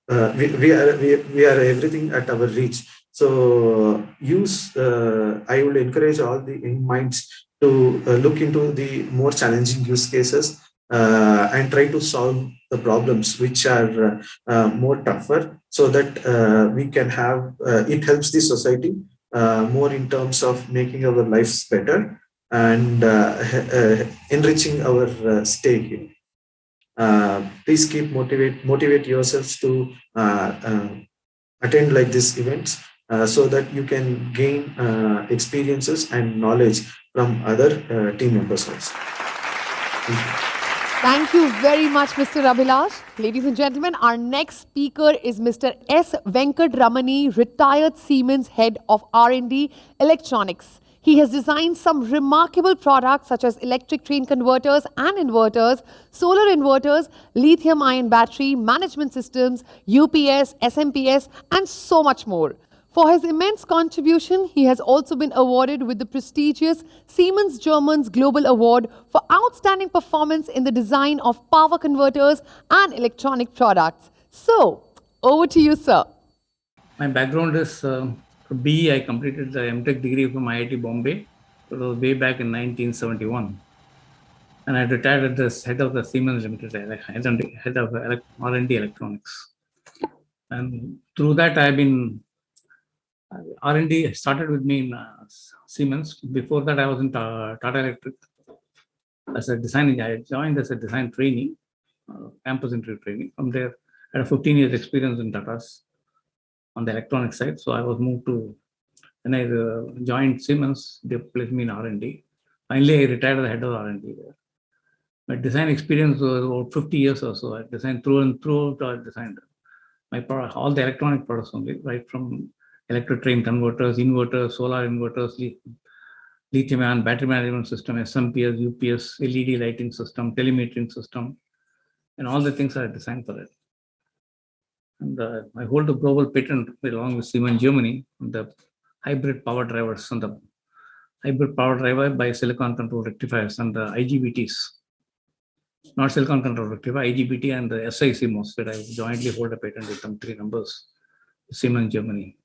we are everything at our reach. So I will encourage all the young minds to look into the more challenging use cases and try to solve the problems which are more tougher, so that we can have it helps the society more in terms of making our lives better and enriching our stay here. Please keep motivate yourselves to attend like these events so that you can gain experiences and knowledge from other team members also. Thank you. Thank you very much, Mr. Abhilash. Ladies and gentlemen, our next speaker is Mr. S. Venkatramani, retired Siemens head of R&D Electronics. He has designed some remarkable products such as electric train converters and inverters, solar inverters, lithium-ion battery, management systems, UPS, SMPS, and so much more. For his immense contribution, he has also been awarded with the prestigious Siemens Germans Global Award for outstanding performance in the design of power converters and electronic products. So, over to you, sir. My background is BE. I completed the MTech degree from IIT Bombay. It was way back in 1971. And I retired as head of the Siemens Limited, head of R&D Electronics. And through that, I've been R&D started with me in Siemens. Before that, I was in Tata Electric as a design engineer. I joined as a design trainee, campus interview training. From there, I had 15 years experience in Tata's on the electronic side. So I was moved to, when I joined Siemens, they placed me in R&D. Finally, I retired as the head of R&D there. My design experience was about 50 years or so. I designed through and through. I designed my product, all the electronic products only, right from electric train converters, inverters, solar inverters, lithium-ion battery management system, SMPS, UPS, LED lighting system, telemetering system, and all the things are designed for it. And I hold a global patent along with Siemens Germany on the hybrid power drivers and the hybrid power driver by silicon control rectifiers and the IGBTs. Not silicon control rectifier, IGBT and the SiC MOSFET. I jointly hold a patent with them, 3 numbers, Siemens Germany.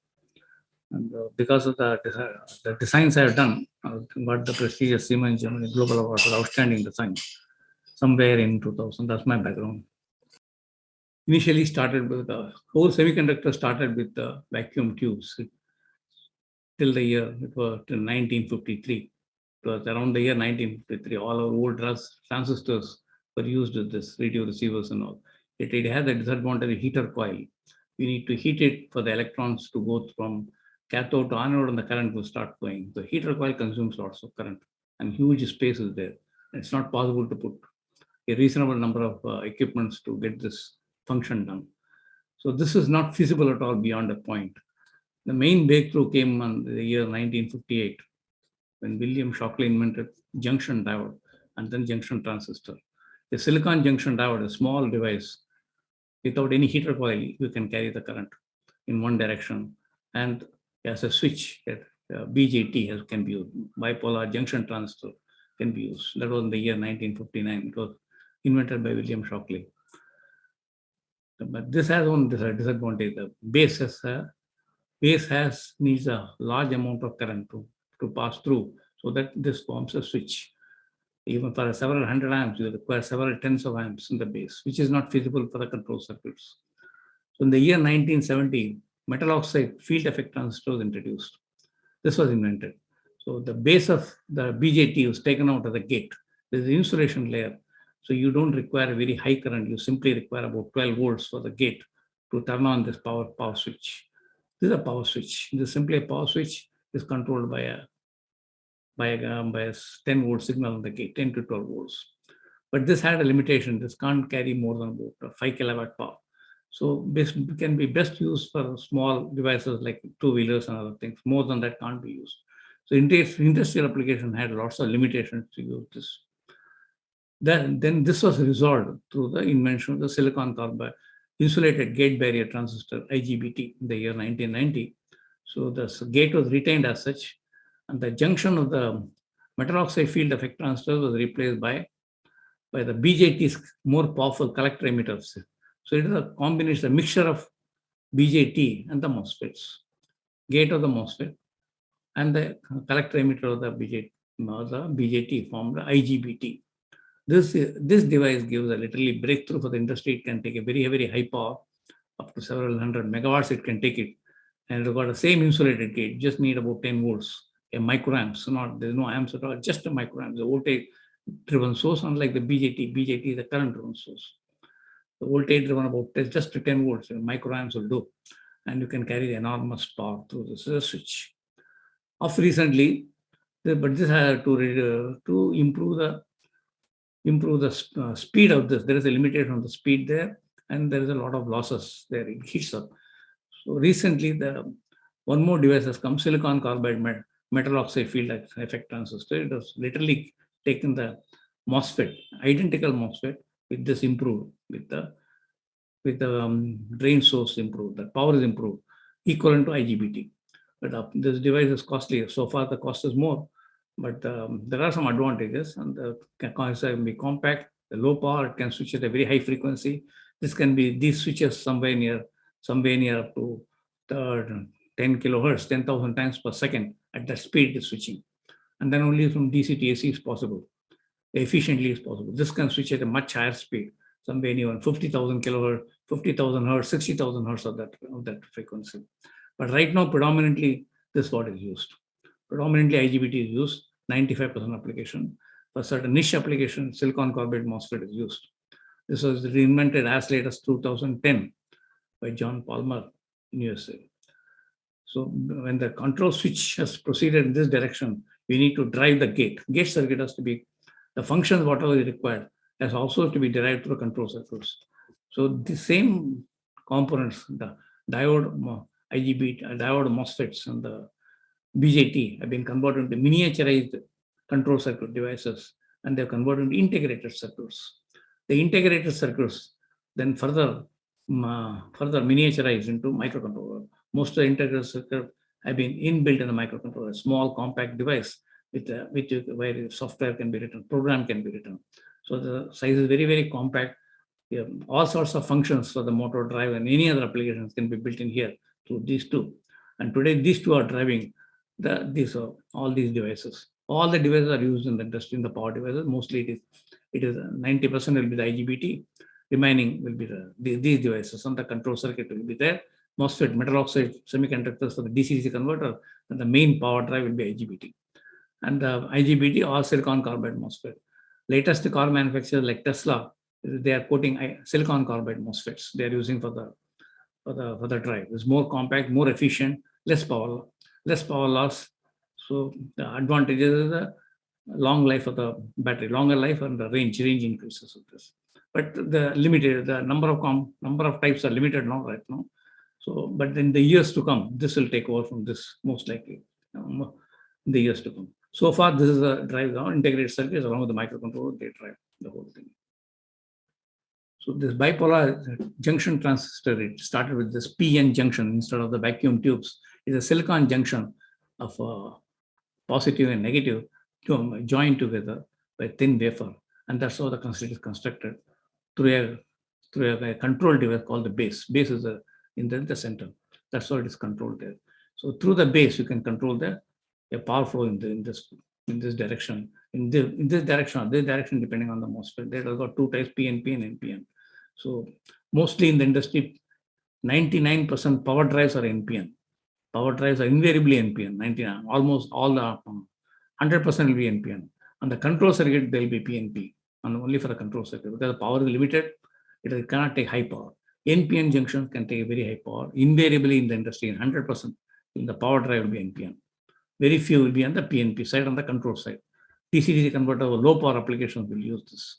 And because of the designs I have done, I got the prestigious Siemens Germany Global Award for outstanding design somewhere in 2000. That's my background. Initially started with the whole semiconductor started with the vacuum tubes till the year, it was till 1953. It was around the year 1953. All our old transistors were used with this radio receivers and all. It had the disadvantage of heater coil. We need to heat it for the electrons to go from cathode to anode and the current will start flowing. The heater coil consumes lots of current and huge space is there. It's not possible to put a reasonable number of equipments to get this function done. So this is not feasible at all beyond a point. The main breakthrough came in the year 1958 when William Shockley invented junction diode and then junction transistor. A silicon junction diode, a small device, without any heater coil, you can carry the current in one direction. And as a switch, BJT can be used. Bipolar junction transistor can be used. That was in the year 1959. It was invented by William Shockley. But this has one disadvantage. The base needs a large amount of current to pass through, so that this forms a switch. Even for several hundred amps, you require several tens of amps in the base, which is not feasible for the control circuits. So in the year 1970, metal oxide field effect transistor was introduced. This was invented. So the base of the BJT was taken out of the gate. There's an insulation layer. So you don't require a very high current. You simply require about 12 volts for the gate to turn on this power switch. This is a power switch. This is simply a power switch. Is controlled by a 10 volt signal on the gate, 10 to 12 volts. But this had a limitation. This can't carry more than about 5 kilowatt power. So this can be best used for small devices like two-wheelers and other things. More than that can't be used. So industrial application had lots of limitations to use this. Then this was resolved through the invention of the silicon carbide insulated gate barrier transistor, IGBT, in the year 1990. So the gate was retained as such, and the junction of the metal oxide field effect transistor was replaced by the BJT's more powerful collector emitters. So it is a combination, a mixture of BJT and the MOSFETs, gate of the MOSFET and the collector emitter of the BJT formed the IGBT. This device gives a literally breakthrough for the industry. It can take a very, very high power, up to several hundred megawatts it can take it. And it's got the same insulated gate, just need about 10 volts, a microamp. So there's no amps at all, just a microamp, the voltage driven source, unlike the BJT. BJT is the current driven source. The voltage driven about just 10 volts, microamps will do. And you can carry the enormous power through the switch. Of recently, but this had to improve the speed of this. There is a limitation on the speed there, and there is a lot of losses there. It heats up. So recently, one more device has come, silicon carbide metal oxide field effect transistor. It was literally taken the MOSFET, identical MOSFET, with this improved, with the drain source improved, the power is improved, equivalent to IGBT. But this device is costly. So far, the cost is more, but there are some advantages, and the concept can be compact, the low power, it can switch at a very high frequency. This can be, these switches somewhere near up to 10 kilohertz, 10,000 times per second at that speed is switching. And then only from DC to AC is possible, efficiently is possible. This can switch at a much higher speed, somewhere near 50,000 kilohertz, 50,000 hertz, 60,000 hertz of that frequency. But right now, predominantly, this is what is used. Predominantly, IGBT is used, 95% application. For certain niche application, silicon carbide MOSFET is used. This was reinvented as late as 2010 by John Palmer in USA. So when the control switch has proceeded in this direction, we need to drive the gate. Gate circuit has to be, the functions, whatever is required, has also to be derived through control circuits. So the same components, the diode, IGBT, diode MOSFETs, and the BJT have been converted into miniaturized control circuit devices, and they're converted into integrated circuits. The integrated circuits then further miniaturized into microcontroller. Most of the integrated circuits have been inbuilt in the microcontroller, a small compact device where software can be written, program can be written. So the size is very, very compact. All sorts of functions for the motor drive and any other applications can be built in here through these two. And today these two are driving all these devices. All the devices are used in the industry, in the power devices. Mostly it is 90% will be the IGBT, remaining will be these devices, and the control circuit will be there. MOSFET, metal oxide semiconductors for the DC-DC converter, and the main power drive will be IGBT. And the IGBT or silicon carbide MOSFET. Latest car manufacturers like Tesla, they are quoting silicon carbide MOSFETs. They are using for the drive. It's more compact, more efficient, less power loss. So the advantages is the long life of the battery, longer life, and the range increases of this. But the number of types are limited now, right now. So, but in the years to come, this will take over from this, most likely, in the years to come. So far, this is a drive now, integrated circuits along with the microcontroller, they drive the whole thing. So this bipolar junction transistor, it started with this PN junction instead of the vacuum tubes. It's a silicon junction of positive and negative joined together by thin wafer. And that's how the circuit is constructed through a control device called the base. Base is in the center. That's how it is controlled there. So through the base, you can control the power flow in this direction. In this direction, depending on the MOSFET. There are got two types, PNP and NPN. So mostly in the industry, 99% power drives are NPN. Power drives are invariably NPN, 99. Almost all the 100% will be NPN. On the control circuit, there will be PNP, and only for the control circuit. Because the power is limited, it cannot take high power. NPN junctions can take a very high power. Invariably in the industry, 100% in the power drive will be NPN. Very few will be on the PNP side, on the control side. DC-DC converter or low power applications will use this.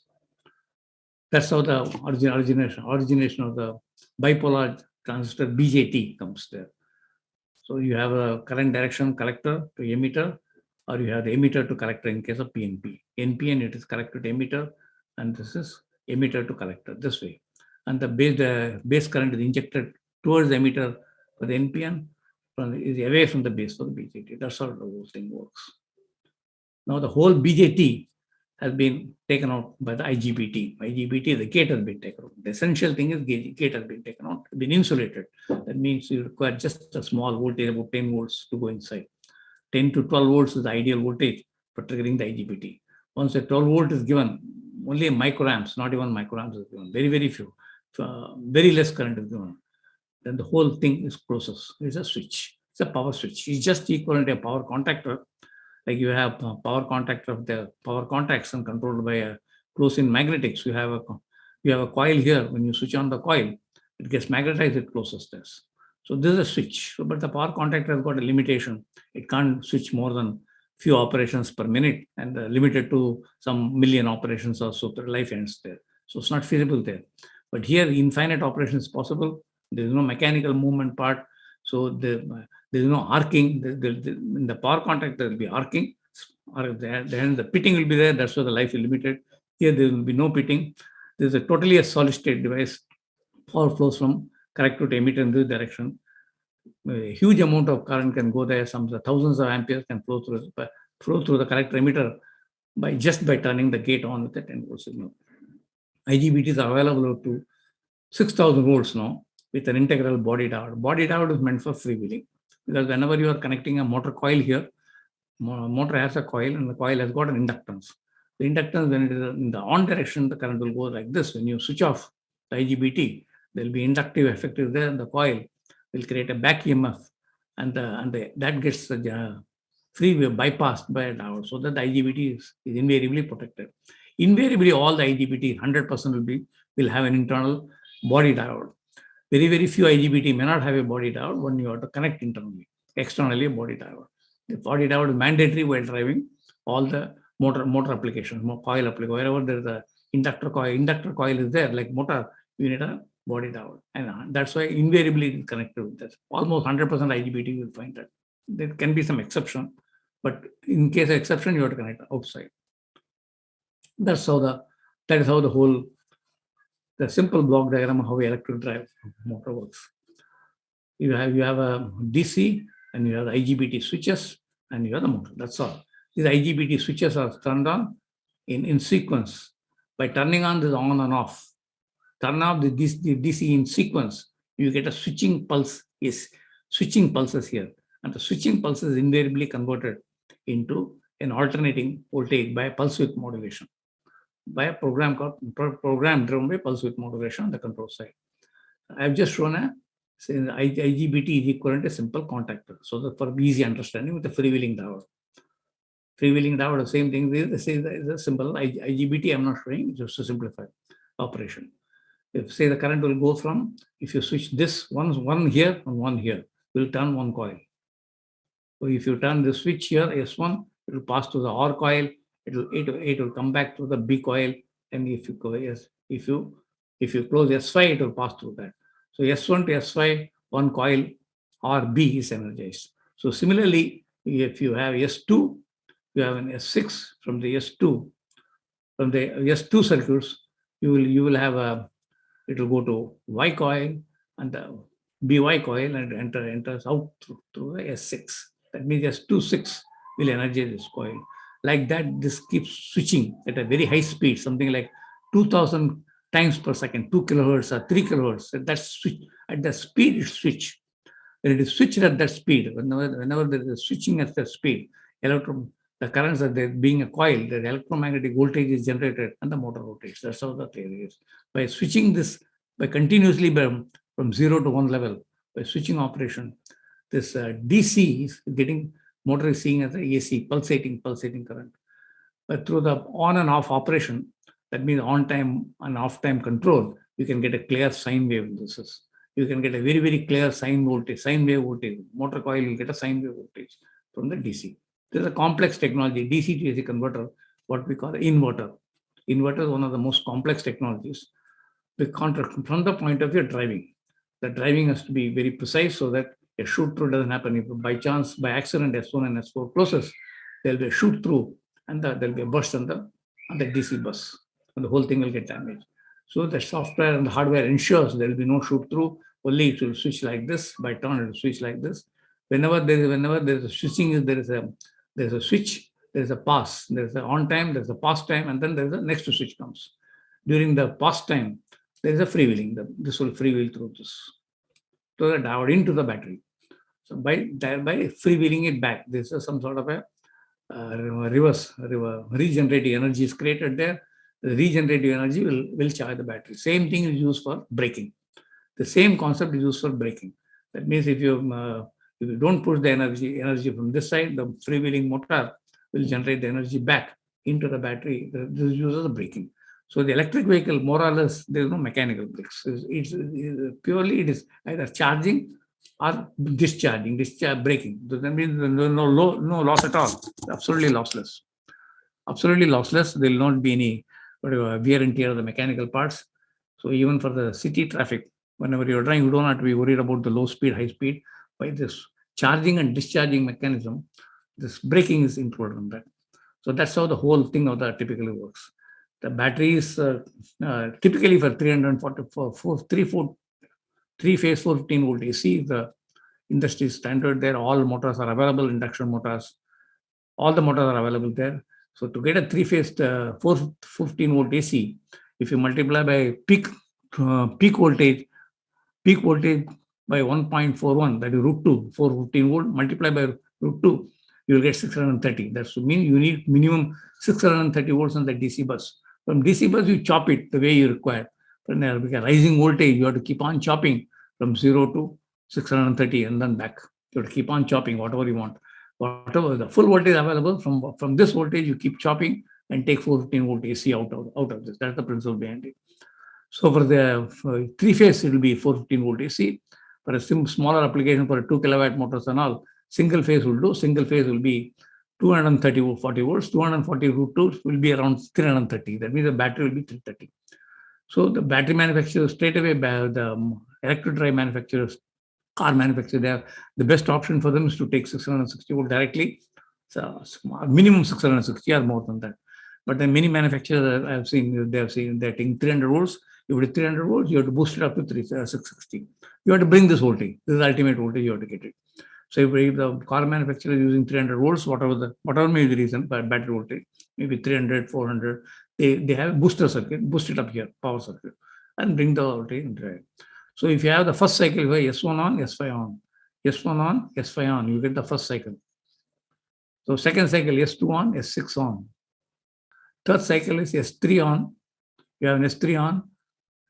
That's how the origination of the bipolar transistor BJT comes there. So you have a current direction collector to emitter, or you have the emitter to collector in case of PNP. NPN, it is collector to emitter, and this is emitter to collector this way. and the base current is injected towards the emitter for the NPN, is away from the base for the BJT. That's how the whole thing works. Now the whole BJT has been taken out by the IGBT. IGBT, the gate has been taken out. The essential thing is gate has been taken out, been insulated. That means you require just a small voltage, about 10 volts to go inside. 10 to 12 volts is the ideal voltage for triggering the IGBT. Once a 12 volt is given, only microamps, not even microamps is given, very, very few, very less current is given. Then the whole thing is closes. It's a switch. It's a power switch. It's just equivalent to a power contactor. Like you have a power contactor of the power contacts and controlled by a close-in magnetics. You have a coil here. When you switch on the coil, it gets magnetized, it closes this. So this is a switch. But the power contactor has got a limitation. It can't switch more than few operations per minute and limited to some million operations or so. The life ends there. So it's not feasible there. But here, infinite operation is possible. There is no mechanical movement part. So there is no arcing. In the power contact, there will be arcing. Then the pitting will be there. That's why the life is limited. Here, there will be no pitting. This is totally a solid state device. Power flows from corrective to emitter in this direction. A huge amount of current can go there. Some thousands of amperes can flow through the corrector emitter just by turning the gate on with a 10 volt signal. IGBTs are available up to 6,000 volts now with an integral body diode. Body diode is meant for freewheeling because whenever you are connecting a motor coil here, motor has a coil and the coil has got an inductance. The inductance, when it is in the on direction, the current will go like this. When you switch off the IGBT, there will be inductive effect there and the coil will create a back EMF and that gets freeway bypassed by a diode so that the IGBT is invariably protected. Invariably, all the IGBT, 100% will have an internal body diode. Very, very few IGBT may not have a body diode when you have to connect internally, externally a body diode. The body diode is mandatory while driving all the motor applications, coil application. Wherever there is a inductor coil is there, like motor, you need a body diode. And that's why invariably it is connected with that. Almost 100% IGBT you will find that. There can be some exception, but in case of exception, you have to connect outside. That is how the simple block diagram of how electric drive motor works. You have a DC and you have the IGBT switches and you have the motor. That's all. These IGBT switches are turned on in sequence. By turning on this on and off, turn off the DC in sequence, you get a switching pulse. Switching pulses here. And the switching pulse is invariably converted into an alternating voltage by pulse width modulation, by a program driven by pulse width modulation on the control side. I've just shown IGBT is equivalent to a simple contactor. So that for easy understanding with the freewheeling diode. Freewheeling diode, the same thing. This is a simple IGBT. I'm not showing just to simplify operation. If say the current will go from, if you switch this one here and one here, will turn one coil. So if you turn the switch here, S1, it will pass to the OR coil. It will come back to the B coil, and if you go if you close S5, it will pass through that. So S1 to S5, one coil or B is energized. So similarly, if you have S2, you have an S6 from the S2 circuits, you will have it will go to Y coil and the BY coil and enters out through the S6. That means S26 will energize this coil. Like that, this keeps switching at a very high speed, something like 2000 times per second, 2 kilohertz or 3 kilohertz. At the speed it switch. When it is switched at that speed, whenever there is switching at that speed, the currents are there being a coil, the electromagnetic voltage is generated and the motor rotates. That's how the theory is. By switching this, by continuously from 0 to 1 level, by switching operation, this DC is getting, motor is seeing as a AC, pulsating current. But through the on and off operation, that means on time and off time control, you can get a clear sine wave. You can get a very, very clear sine wave voltage. Motor coil will get a sine wave voltage from the DC. This is a complex technology, DC to AC converter, what we call an inverter. Inverter is one of the most complex technologies. From the point of view of driving, the driving has to be very precise so that a shoot through doesn't happen. If by chance, by accident, S1 and S4 closes, there'll be a shoot through and there'll be a burst on the DC bus, and the whole thing will get damaged. So the software and the hardware ensures there will be no shoot through. Only it will switch like this. By turn, it will switch like this. Whenever there is a switching, there is a switch, there is a pass, there is a on time, there is a pass time, and then there is a next switch comes. During the pass time, there is a freewheeling. This will freewheel through this to the diode into the battery. So by freewheeling it back, this is some sort of a regenerative energy is created there. The regenerative energy will charge the battery. Same thing is used for braking. The same concept is used for braking. That means if you don't push the energy from this side, the freewheeling motor will generate the energy back into the battery. This uses the braking. So the electric vehicle, more or less, there is no mechanical brakes. It's purely it is either charging or discharging, braking. So that means no loss at all. Absolutely lossless. Absolutely lossless. There will not be any wear and tear of the mechanical parts. So even for the city traffic, whenever you're driving, you don't have to be worried about the low speed, high speed. By this charging and discharging mechanism, this braking is included in that. So that's how the whole thing of that typically works. The battery is typically for 3-phase 415 volt AC. The industry standard there. All motors are available. Induction motors, all the motors are available there. So to get a 3-phase 415 volt AC, if you multiply by peak voltage by 1.41, that is root 2, 415 volt, multiply by root 2, you will get 630. That's to mean you need minimum 630 volts on the DC bus. From DC bus, you chop it the way you require. From there, with a rising voltage, you have to keep on chopping from 0 to 630 and then back. You have to keep on chopping whatever you want. Whatever the full voltage available, from this voltage, you keep chopping and take 415 volt AC out of this. That's the principle behind it. So for the 3-phase, it will be 415 volt AC. For a smaller application for a 2 kilowatt motors and all, single phase will do. Single phase will be 240 volts. 240 root 2 will be around 330. That means the battery will be 330. So the battery manufacturers straight away, the electric drive manufacturers, car manufacturers, the best option for them is to take 660 volt directly. So minimum 660 or more than that. But then many manufacturers I've seen, they're taking 300 volts. If it is 300 volts, you have to boost it up to 660. You have to bring this voltage. This is the ultimate voltage you have to get it. So if the car manufacturer is using 300 volts, whatever may be the reason, battery voltage, maybe 300, 400, they have a booster circuit, boost it up here, power circuit, and bring the voltage and drive. So if you have the first cycle where S1 on, S5 on, S1 on, S5 on, you get the first cycle. So second cycle, S2 on, S6 on. Third cycle is S3 on. You have an S3 on,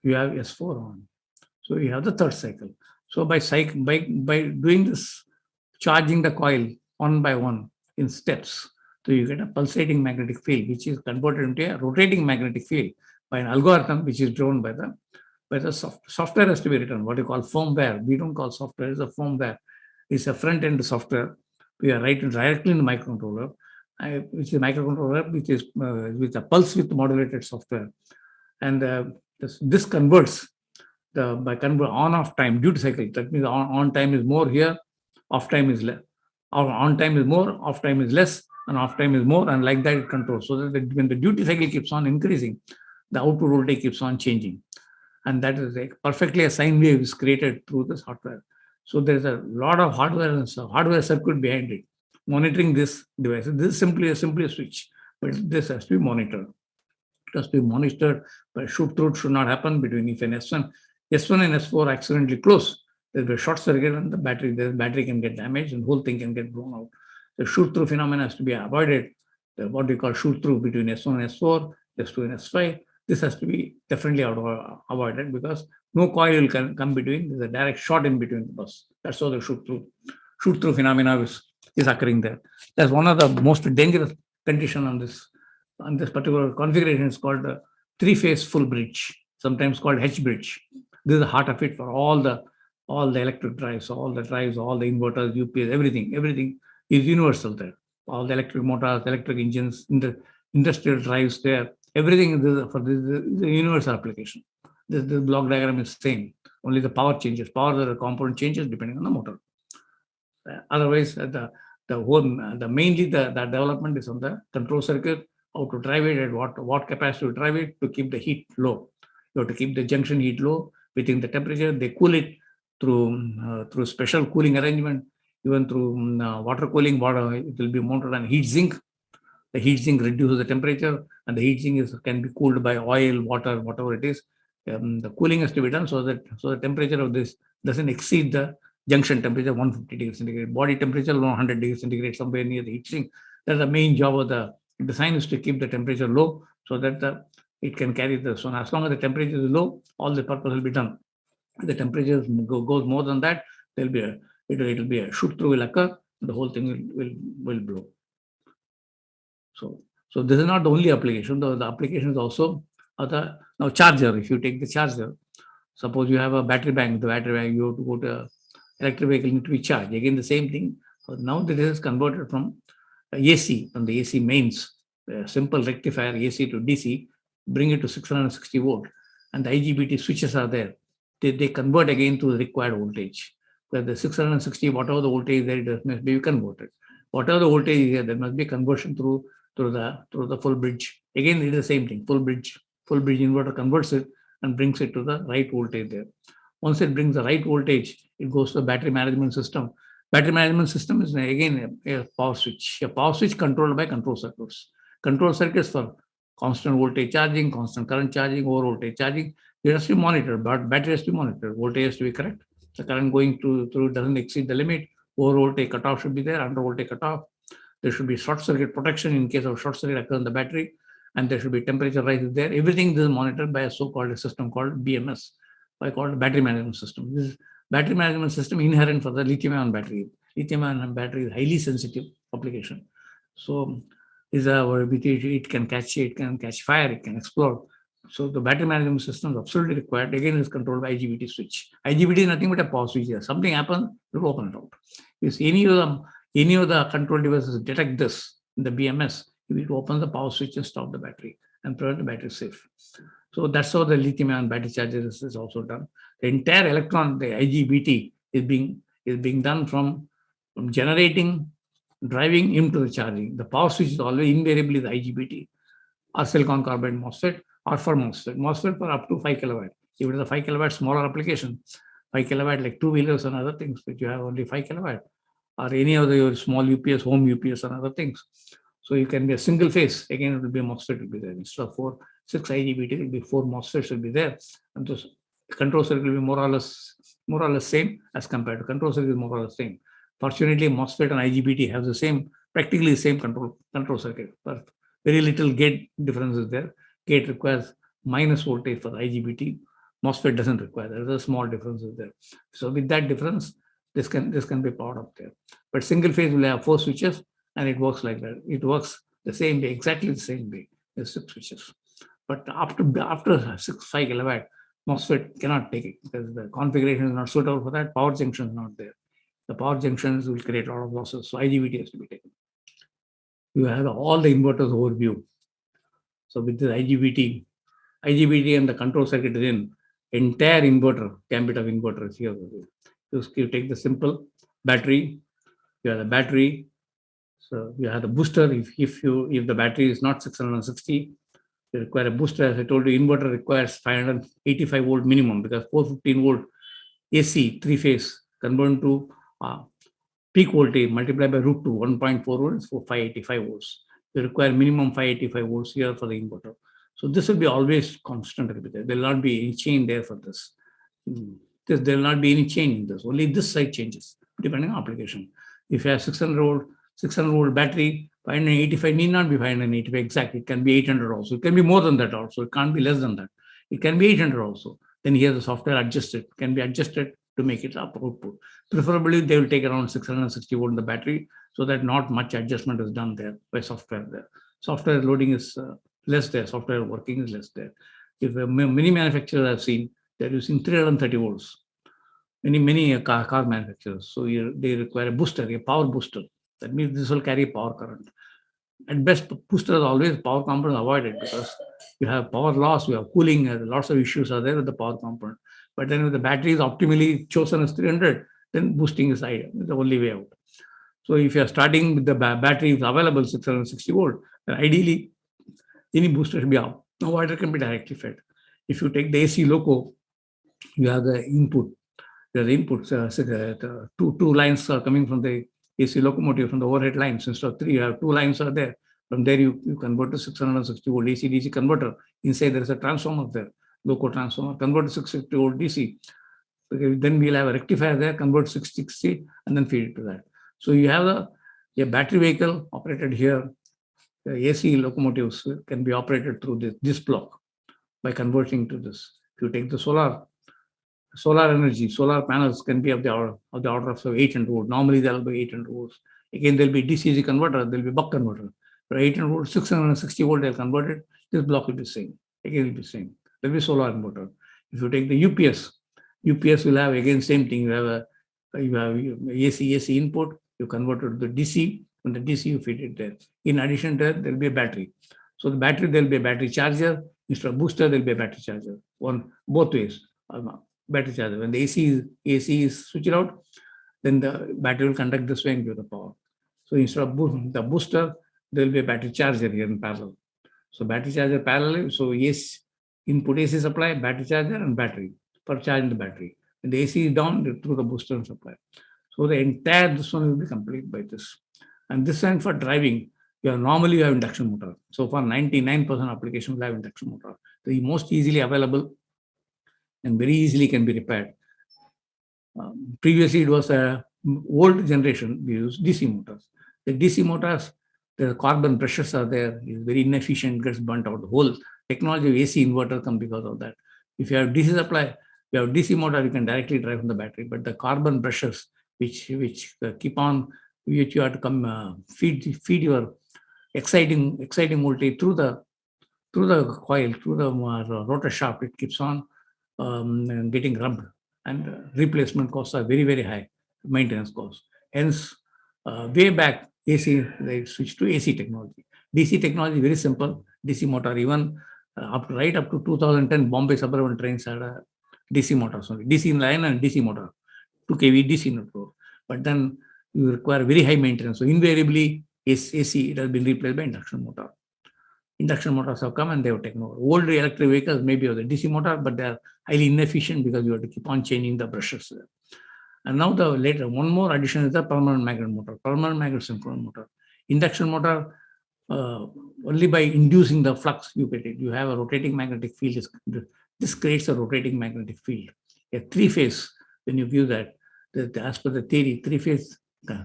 you have S4 on. So you have the third cycle. So by doing this, charging the coil one by one in steps, so you get a pulsating magnetic field, which is converted into a rotating magnetic field by an algorithm which is drawn by the software has to be written, what you call firmware. We don't call software, it's a firmware. It's a front-end software. We are writing directly in the microcontroller, which is a microcontroller, which is with a pulse width modulated software. And this converts on-off time, duty cycle. That means on time is more here, off time is less. On time is more, off time is less, and off time is more, and like that it controls. So that when the duty cycle keeps on increasing, the output voltage keeps on changing. And that is perfectly a sine wave is created through this hardware. So there's a lot of hardware circuit behind it, monitoring this device. This is simply a switch, but this has to be monitored. It has to be monitored, but shoot through should not happen between if an S1 and S4 accidentally close. There's a short circuit and the battery can get damaged and the whole thing can get blown out. The shoot through phenomenon has to be avoided. What we call shoot through between S1 and S4, S2 and S5. This has to be definitely avoided because no coil will come between. There's a direct shot in between the bus. That's how the shoot through phenomena is occurring there. That's one of the most dangerous condition on this particular configuration. Is called the 3-phase full bridge, sometimes called H bridge. This is the heart of it for all the electric drives, all the inverters, UPS, everything is universal there. All the electric motors, electric engines, industrial drives there, everything is for this is a universal application. This block diagram is same. Only the power changes. The component changes depending on the motor. Otherwise, mainly the development is on the control circuit, how to drive it, at what capacity to drive it to keep the heat low. You have to keep the junction heat low within the temperature. They cool it through special cooling arrangement, even through water cooling. Water, it will be mounted on heat sink. The heat sink reduces the temperature, and the heat sink can be cooled by oil, water, whatever it is. The cooling has to be done so the temperature of this doesn't exceed the junction temperature 150 degrees centigrade. Body temperature 100 degrees centigrade, somewhere near the heat sink. That's the main job of the design, is to keep the temperature low so that it can carry the. So as long as the temperature is low, all the purpose will be done. If the temperature goes more than that, it will be a shoot through will occur. The whole thing will blow. So this is not the only application. The application is also now charger. If you take the charger, suppose you have a battery bank. The battery bank, you have to go to electric vehicle, need to be charged. Again, the same thing. So now this is converted from AC, from the AC mains, simple rectifier AC to DC, bring it to 660 volt, and the IGBT switches are there. They convert again to the required voltage. Where the 660, whatever the voltage there, it must be converted. Whatever the voltage is here, there must be conversion through the full bridge. Again, it is the same thing. Full bridge inverter converts it and brings it to the right voltage there. Once it brings the right voltage, it goes to the battery management system. Battery management system is again a power switch. A power switch controlled by control circuits. Control circuits for constant voltage charging, constant current charging, over voltage charging. It has to be monitored, but battery has to be monitored. Voltage has to be correct. The current going through doesn't exceed the limit. Over voltage cutoff should be there. Under voltage cutoff. There should be short circuit protection in case of short circuit occur in the battery, and there should be temperature rise there. Everything is monitored by a so-called system called BMS, I call it battery management system. This is battery management system inherent for the lithium-ion battery. Lithium-ion battery is highly sensitive application. So it can catch fire, it can explode. So the battery management system is absolutely required. Again, it's controlled by IGBT switch. IGBT is nothing but a power switch. Something happens, it will open it out. If any of the control devices detect this in the BMS, it will open the power switch and stop the battery and prevent the battery safe. So that's how the lithium-ion battery charger is also done. The entire electron, the IGBT, is being done from generating, driving into the charging. The power switch is always invariably the IGBT or silicon carbide MOSFET or for MOSFET. MOSFET for up to 5 kilowatt. If it is a 5 kilowatt smaller application, 5 kilowatt like two-wheelers and other things, but you have only 5 kilowatt, or any of your small UPS, home UPS and other things. So you can be a single phase. Again, it will be a MOSFET will be there. Instead of 6 IGBT, it will be 4 MOSFETs will be there. And the control circuit will be more or less same as compared to control circuit is more or less same. Fortunately, MOSFET and IGBT have practically the same control circuit, but very little gate difference is there. Gate requires minus voltage for the IGBT. MOSFET doesn't require. There is a small difference there. So with that difference, this can be powered up there. But single phase will have 4 switches, and it works like that. It works the same way, exactly the same way. There's 6 switches. But after 5 kilowatt, MOSFET cannot take it because the configuration is not suitable for that. Power junction is not there. The power junctions will create a lot of losses. So IGBT has to be taken. You have all the inverters overview. So with the IGBT and the control circuit is in, entire inverter, gambit of inverter is here. You take the simple battery, you have the battery. So you have the booster. If the battery is not 660, you require a booster. As I told you, inverter requires 585 volt minimum because 415 volt AC 3-phase converted to peak voltage multiplied by root 2, 1.4 volts for 585 volts. You require minimum 585 volts here for the inverter. So this will be always constant. There will not be any change there for this. There will not be any change in this. Only this side changes depending on application. If you have 600 volt battery, 585 need not be 585 exact. It can be 800 also. It can be more than that also. It can't be less than that. It can be 800 also. Then here the software can be adjusted to make it up output. Preferably, they will take around 660 volt in the battery so that not much adjustment is done there by software there. Software loading is less there. Software working is less there. If many manufacturers I've seen, they're using 330 volts. Many car manufacturers. So they require a booster, a power booster. That means this will carry power current. At best, booster is always power component avoided because you have power loss, you have cooling, lots of issues are there with the power component. But then if the battery is optimally chosen as 300, then boosting is the only way out. So if you are starting with the battery is available 660 volt, then ideally any booster should be out. No water can be directly fed. If you take the AC loco, you have the input. The inputs, the two lines are coming from the AC locomotive, from the overhead lines. Instead of 3, you have 2 lines are there. From there, you convert to 660 volt AC DC converter. Inside, there is a transformer there, loco transformer, convert to 650 volt DC. Okay, then we'll have a rectifier there, convert 660, and then feed it to that. So you have a battery vehicle operated here. The AC locomotives can be operated through this block by converting to this. If you take the solar energy, solar panels can be of the order of 800 volts. Normally, there will be 800 volts. Again, there will be DC converter, there will be buck converter. For 800 volts, 660 volt, they'll convert it. This block will be same. Again, it will be same. There will be solar inverter. If you take the UPS will have again same thing. You have AC input, you convert it to the DC. From the DC, you feed it there. In addition to that, there will be a battery. So the battery, there will be a battery charger. Instead of booster, there will be a battery charger. Both ways. Battery charger. When the AC is switched out, then the battery will conduct this way and give the power. So instead of the booster, there will be a battery charger here in parallel. So battery charger parallel. So yes, input AC supply, battery charger, and battery for charging the battery. When the AC is down, through the booster and supply. So the entire this one will be complete by this. And this one for driving, normally you have induction motor. So for 99% applications, will have induction motor. The most easily available and very easily can be repaired. Previously, it was a old generation. We use DC motors. The DC motors, the carbon brushes are there. It's very inefficient, gets burnt out. The whole technology of AC inverter comes because of that. If you have DC supply, you have DC motor, you can directly drive from the battery. But the carbon brushes, which keep on, which you have to come feed your exciting voltage through the coil, through the rotor shaft, it keeps on getting rubbed, and replacement costs are very, very high, maintenance costs. Hence, way back, AC, they switched to AC technology. DC technology, very simple. DC motor, even right up to 2010, Bombay suburban trains had a DC motors only, DC line and DC motor, 2 kV DC network. But then you require very high maintenance. So invariably, AC, it has been replaced by induction motor. Induction motors have come and they have taken over. Old electric vehicles maybe have the DC motor, but they are highly inefficient because you have to keep on changing the brushes. And now one more addition is the permanent magnet motor, permanent magnet synchronous motor. Induction motor, only by inducing the flux you get it. You have a rotating magnetic field. This creates a rotating magnetic field. A 3-phase, when you view that, as per the theory, 3-phase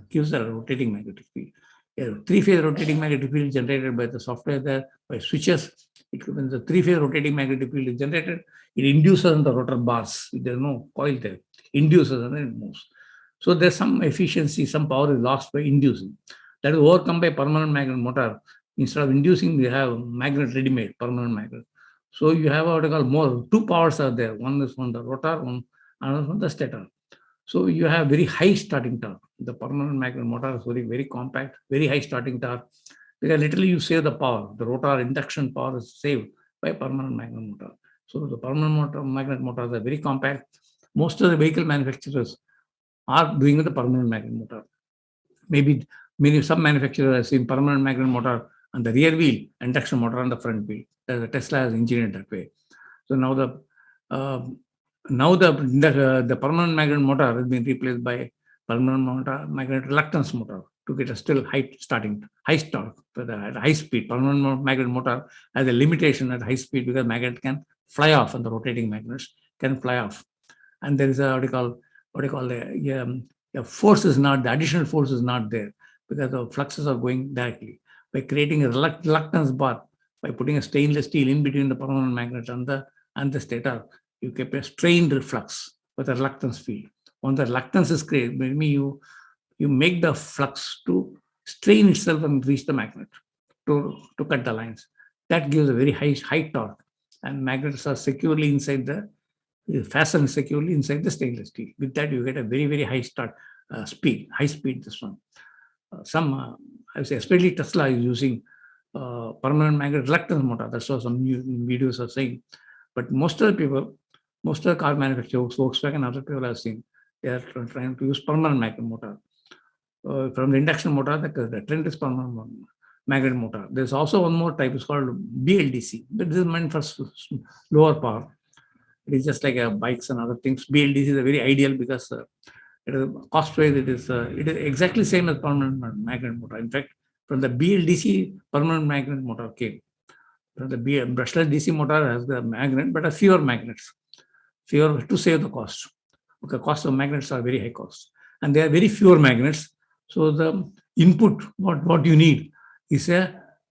gives a rotating magnetic field. A 3-phase rotating magnetic field generated by the software there, by switches. When the 3-phase rotating magnetic field is generated, it induces on the rotor bars. There's no coil there. Induces and then it moves. So there's some efficiency, some power is lost by inducing. That is overcome by permanent magnet motor. Instead of inducing, we have magnet ready-made, permanent magnet. So you have what I call more, 2 powers are there. One is from the rotor, another from the stator. So you have very high starting torque. The permanent magnet motor is very, very compact, very high starting torque. Because literally you save the power. The rotor induction power is saved by permanent magnet motor. So the permanent magnet motors are very compact. Most of the vehicle manufacturers are doing the permanent magnet motor. Maybe some manufacturers have seen permanent magnet motor on the rear wheel, induction motor on the front wheel. The Tesla has engineered that way. So now the permanent magnet motor has been replaced by permanent magnet reluctance motor to get a still high torque for at high speed. Permanent magnet motor has a limitation at high speed because magnet can fly off, and the rotating magnets can fly off. And there is the force is not, the additional force is not there because the fluxes are going directly. By creating a reluctance bar, by putting a stainless steel in between the permanent magnet and the stator, you keep a strained flux with a reluctance field. When the reluctance is created, maybe you make the flux to strain itself and reach the magnet to cut the lines. That gives a very high torque, and magnets are fastened securely inside the stainless steel. With that, you get a very, very high speed. This one. I would say, especially Tesla is using permanent magnet reluctance motor. That's what some new videos are saying. But most of the car manufacturers, Volkswagen and other people have seen, they are trying to use permanent magnet motor. From the induction motor, the trend is permanent magnet motor. There's also one more type, it's called BLDC. But this is meant for lower power. It is just like bikes and other things. BLDC is very ideal because it is cost-wise, it is exactly same as permanent magnet motor. In fact, from the BLDC, permanent magnet motor came. The brushless DC motor has the magnet, but a fewer magnets, fewer to save the cost. Okay, cost of magnets are very high cost, and there are very fewer magnets. So the input, what you need, is a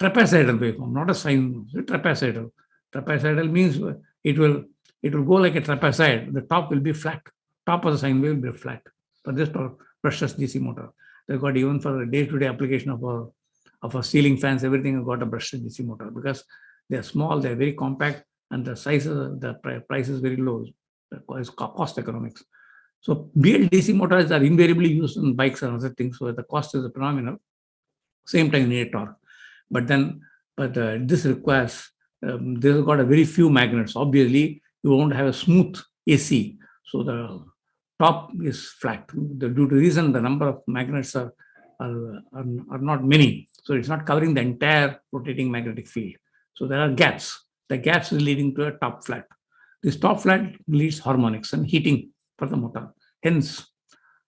trapezoidal waveform, not a sine. Trapezoidal. Trapezoidal means it will go like a trapezoid. The top will be flat. Top of the sine wave will be flat. For this brushless DC motor, they've got even for the day-to-day application of a ceiling fans, everything have got a brushless DC motor because they're small, they're very compact, and the price is very low. It's cost economics. So BLDC motors are invariably used in bikes and other things, so the cost is phenomenal. Same time you need torque. But this requires, this has got a very few magnets. Obviously, you won't have a smooth AC. So the top is flat. Due to reason, the number of magnets are not many. So it's not covering the entire rotating magnetic field. So there are gaps. The gaps is leading to a top flat. This top flat leads harmonics and heating for the motor. Hence,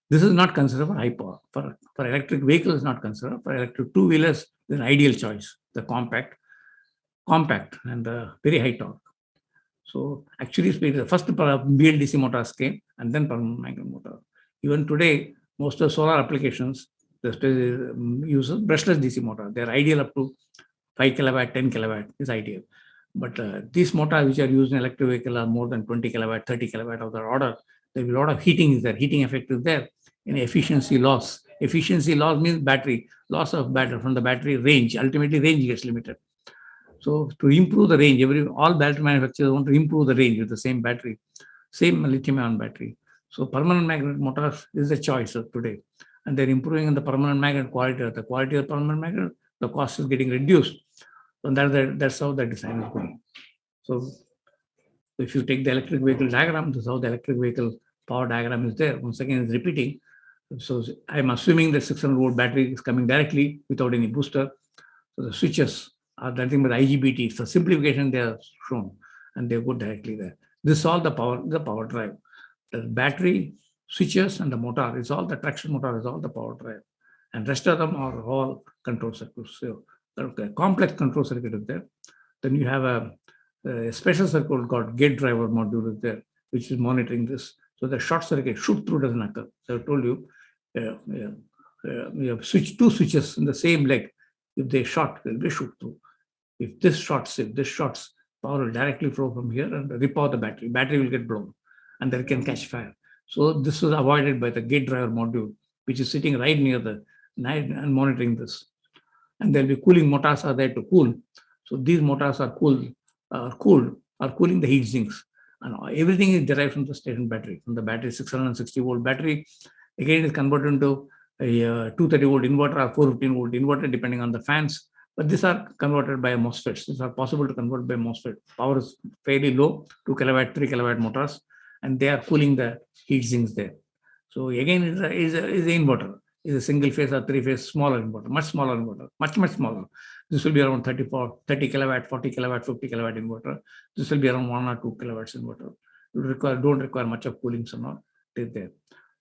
this is not considered for high power. For electric vehicles, not considered. For electric two-wheelers, it's an ideal choice. The compact and very high torque. So actually, the first BLDC motors came, and then permanent magnet motor. Even today, most of solar applications use a brushless DC motor. They're ideal up to 5 kilowatt, 10 kilowatt is ideal. But these motors which are used in electric vehicle are more than 20 kilowatt, 30 kilowatt of the order. There will be a lot of heating is there, heating effect is there, and efficiency loss. Efficiency loss means battery, loss of battery from the battery range. Ultimately, range gets limited. So to improve the range, all battery manufacturers want to improve the range with the same battery, same lithium-ion battery. So permanent magnet motors is the choice of today. And they're improving in the permanent magnet quality. The quality of permanent magnet, the cost is getting reduced. So that's how the design is going. So if you take the electric vehicle diagram, this is how the electric vehicle power diagram is there. Once again, it's repeating. So I'm assuming the 600 volt battery is coming directly without any booster. So the switches are nothing but IGBT. So simplification they are shown, and they go directly there. This is all the power drive. The battery, switches, and the motor is all the traction motor is all the power drive, and rest of them are all control circuits. So the complex control circuit is there. Then you have a special circuit called gate driver module is there, which is monitoring this. So the short circuit shoot through doesn't occur. So I told you, we have two switches in the same leg. If they short, they'll be shoot through. If this shorts, power will directly flow from here and repower the battery. Battery will get blown, and then can catch fire. So this was avoided by the gate driver module, which is sitting right near the night and monitoring this. And there'll be cooling motors are there to cool. So these motors are cooling the heat sinks. And everything is derived from the station battery, from the battery 660 volt battery. Again, it is converted into a 230 volt inverter or 415 volt inverter, depending on the fans. But these are converted by MOSFETs. These are possible to convert by MOSFET. Power is fairly low, 2 kilowatt, 3 kilowatt motors, and they are cooling the heat sinks there. So again, it is an inverter. It's a single phase or three phase smaller inverter, much smaller inverter, much smaller. This will be around 30 kilowatt, 40 kilowatt, 50 kilowatt inverter. This will be around 1 or 2 kilowatts inverter. Don't require much of cooling, so not is there.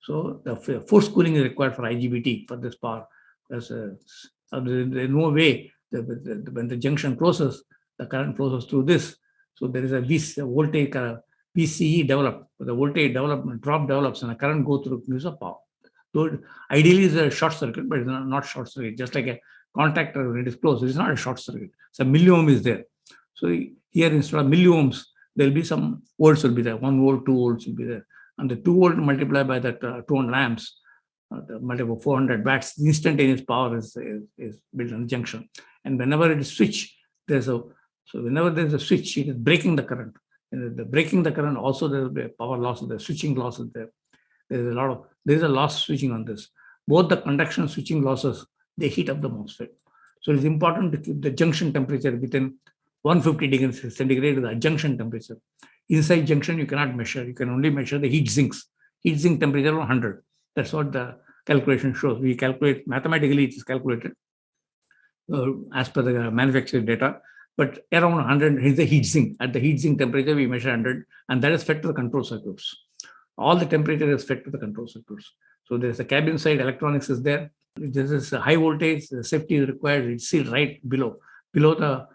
So the force cooling is required for IGBT for this power. There's no way when the junction closes, the current flows through this. So there is a voltage VCE developed. The voltage drop develops, and the current goes through use of power. So ideally, it's a short circuit, but it's not short circuit. Just like a contactor when it is closed, it's not a short circuit. So milliohm is there. So here instead of milliohms, there'll be some volts will be there. 1 volt, 2 volts will be there, and the 2 volt multiplied by that 200 amps, multiple 400 watts, the instantaneous power is built on the junction. And whenever it is switched, whenever there's a switch, it is breaking the current. And the breaking the current also there will be a power loss. The switching loss is there. There is a loss switching on this. Both the conduction switching losses, they heat up the MOSFET. So it's important to keep the junction temperature within 150 degrees centigrade to the junction temperature. Inside junction, you cannot measure. You can only measure the heat sinks. Heat sink temperature 100. That's what the calculation shows. We calculate, mathematically it is calculated. as per the manufacturing data. But around 100 is the heat sink. At the heat sink temperature, we measure 100, and that is fed to the control circuits. All the temperature is fed to the control circuits. So there's a cabin side, electronics is there. This is a high voltage, safety is required. It's seated right below the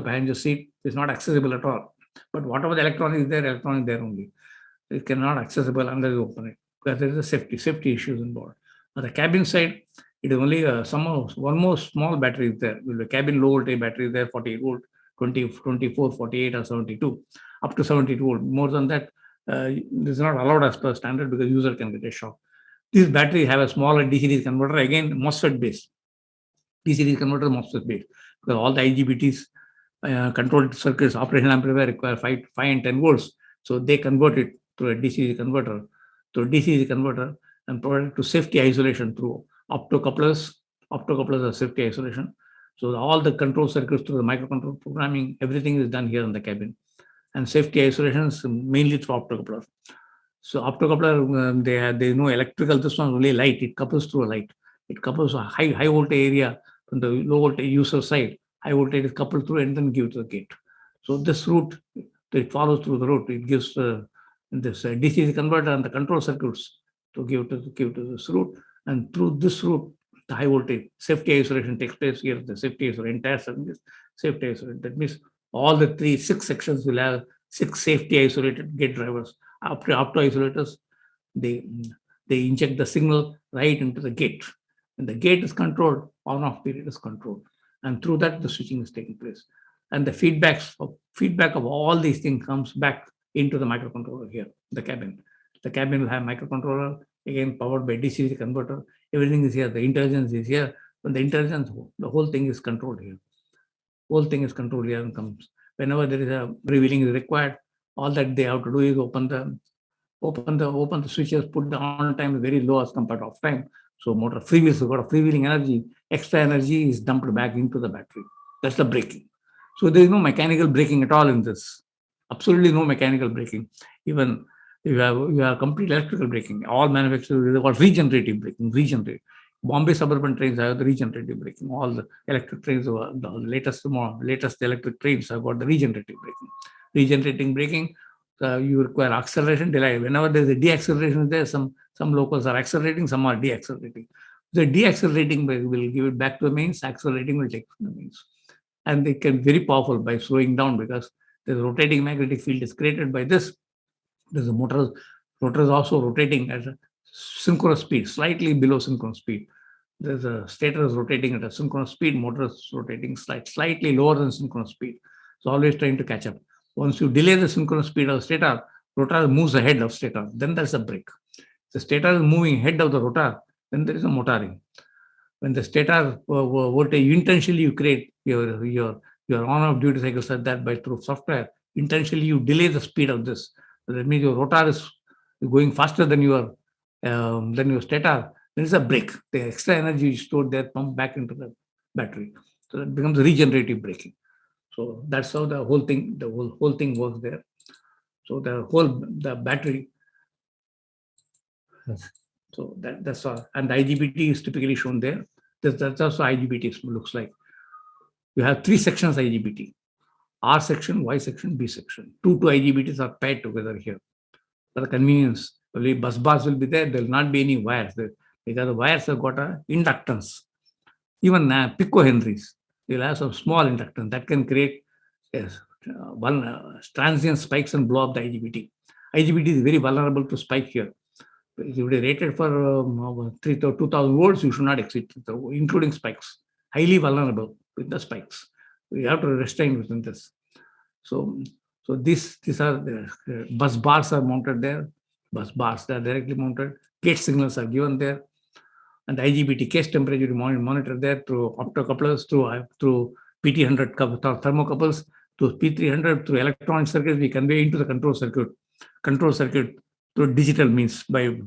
passenger seat. It's not accessible at all. But whatever the electronics is there, electronics there only. It cannot accessible unless you open it, because there is a safety issues involved. On the cabin side, it is only one more small battery is there. The cabin low voltage battery is there, 48 volt, 20, 24, 48 or 72, up to 72 volt. More than that, this is not allowed as per standard because user can get a shock. These batteries have a smaller DC-DC converter, again MOSFET based. DC-DC converter MOSFET based, because all the IGBTs controlled circuits, operational amplifier require 5 and 10 volts. So they convert it to a DC-DC converter, and provide it to safety isolation through optocouplers. Optocouplers are safety isolation. So all the control circuits through the microcontroller programming, everything is done here in the cabin. And safety isolations mainly through optocoupler. So optocoupler, there is no electrical. This one only light. It couples through a light. It couples a high voltage area from the low voltage user side. High voltage is coupled through and then give to the gate. So this route, it follows through the route. It gives this DC converter and the control circuits to give to this route. And through this route, the high voltage safety isolation takes place here. The safety isolation, entire circuit is safety isolation. That means all the 6 sections will have 6 safety isolated gate drivers. After opto isolators, they inject the signal right into the gate. And the gate is controlled, on-off period is controlled. And through that, the switching is taking place. And the feedback of all these things comes back into the microcontroller here, the cabin. The cabin will have microcontroller, again powered by DC converter. Everything is here. The intelligence is here. When the intelligence, the whole thing is controlled here. Whole thing is controlled here and comes. Whenever there is a revealing is required, all that they have to do is open the switches, put the on time very low as compared to off time. So motor freewheels have got a freewheeling energy. Extra energy is dumped back into the battery. That's the braking. So there is no mechanical braking at all in this. Absolutely no mechanical braking. Even you have complete electrical braking. All manufacturers have got regenerative braking. Bombay Suburban trains have the regenerative braking. All the electric trains, the latest electric trains have got the regenerative braking. Regenerating braking, you require acceleration, delay. Whenever there is a deacceleration, there some locals are accelerating, some are deaccelerating. The deaccelerating will give it back to the mains. Accelerating will take from the mains, and they can be very powerful by slowing down because the rotating magnetic field is created by this. There's a motor is also rotating at a synchronous speed, slightly below synchronous speed. There's a stator is rotating at a synchronous speed, motor is rotating slightly lower than synchronous speed. So always trying to catch up. Once you delay the synchronous speed of stator, rotor moves ahead of stator. Then there's a brake. The stator is moving ahead of the rotor. Then there is a motoring. When the stator voltage, intentionally you create your on-off duty cycle such that by through software, intentionally you delay the speed of this. So that means your rotor is going faster than your stator. There is a brake. The extra energy is stored there, pumped back into the battery. So that becomes regenerative braking. So that's how the whole thing works there. So the battery. So that's all. And the IGBT is typically shown there. That's also IGBT looks like. You have 3 sections IGBT: R section, Y section, B section. Two IGBTs are paired together here for the convenience. Only bus bars will be there. There will not be any wires there because the wires have got a inductance. Even picohenries, you'll have some small inductance that can create transient spikes and blow up the IGBT. IGBT is very vulnerable to spike here. If it is rated for 2000 volts, you should not exceed, including spikes. Highly vulnerable with the spikes. You have to restrain within this. So these are the bus bars are mounted there. Bus bars, they are directly mounted. Gate signals are given there. And the IGBT case temperature monitor there through optocouplers, through PT100 thermocouples, to P300, through electronic circuits, we convey into the control circuit. Control circuit through digital means by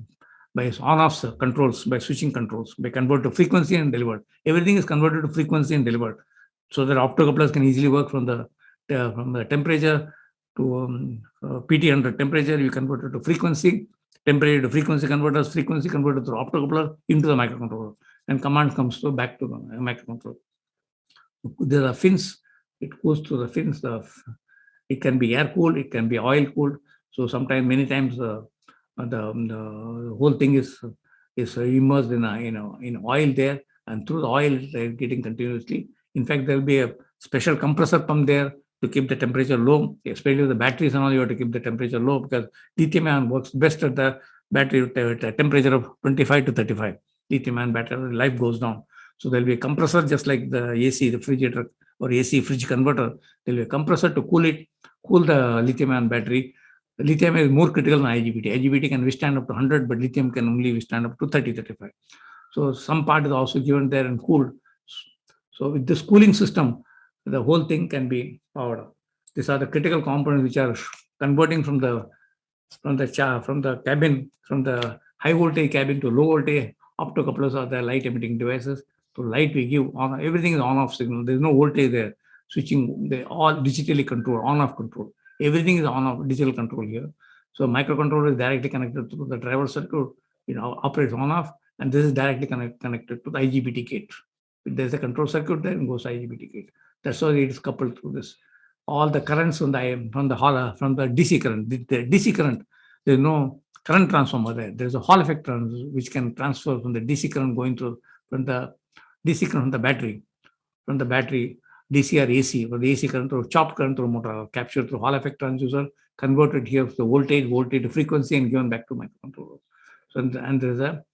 on-off controls, by switching controls, by convert to frequency and delivered. Everything is converted to frequency and delivered, so that optocouplers can easily work from the temperature to PT100 temperature. You convert it to frequency. Temperature to frequency converters, frequency converter through optocoupler into the microcontroller, and command comes to back to the microcontroller. There are fins. It goes through the fins. It can be air cooled. It can be oil cooled. So sometimes, many times, the whole thing is immersed in oil there, and through the oil they're getting continuously. In fact, there will be a special compressor pump there to keep the temperature low, especially with the batteries and all. You have to keep the temperature low because lithium-ion works best at the battery at a temperature of 25 to 35. Lithium-ion battery life goes down. So there'll be a compressor, just like the AC refrigerator or AC fridge converter. There'll be a compressor to cool the lithium-ion battery. The lithium is more critical than IGBT. IGBT can withstand up to 100, but lithium can only withstand up to 30, 35. So some part is also given there and cooled. So with this cooling system, the whole thing can be powered up. These are the critical components which are converting from the cabin, from the high voltage cabin to low voltage. Optocouplers are the light emitting devices. So light we give on, everything is on-off signal. There's no voltage there. Switching, they all digitally control, on-off control. Everything is on-off digital control here. So microcontroller is directly connected to the driver circuit, operates on-off, and this is directly connected to the IGBT gate. If there's a control circuit, then goes to IGBT gate. That's why it is coupled through this. All the currents from the DC current, the DC current, there's no current transformer there. There's a Hall effect which can transfer from the DC current going through from the DC current from the battery, DC or AC, or the AC current or chopped current through motor, captured through Hall effect transducer, converted here to voltage to frequency, and given back to microcontroller. So and there's a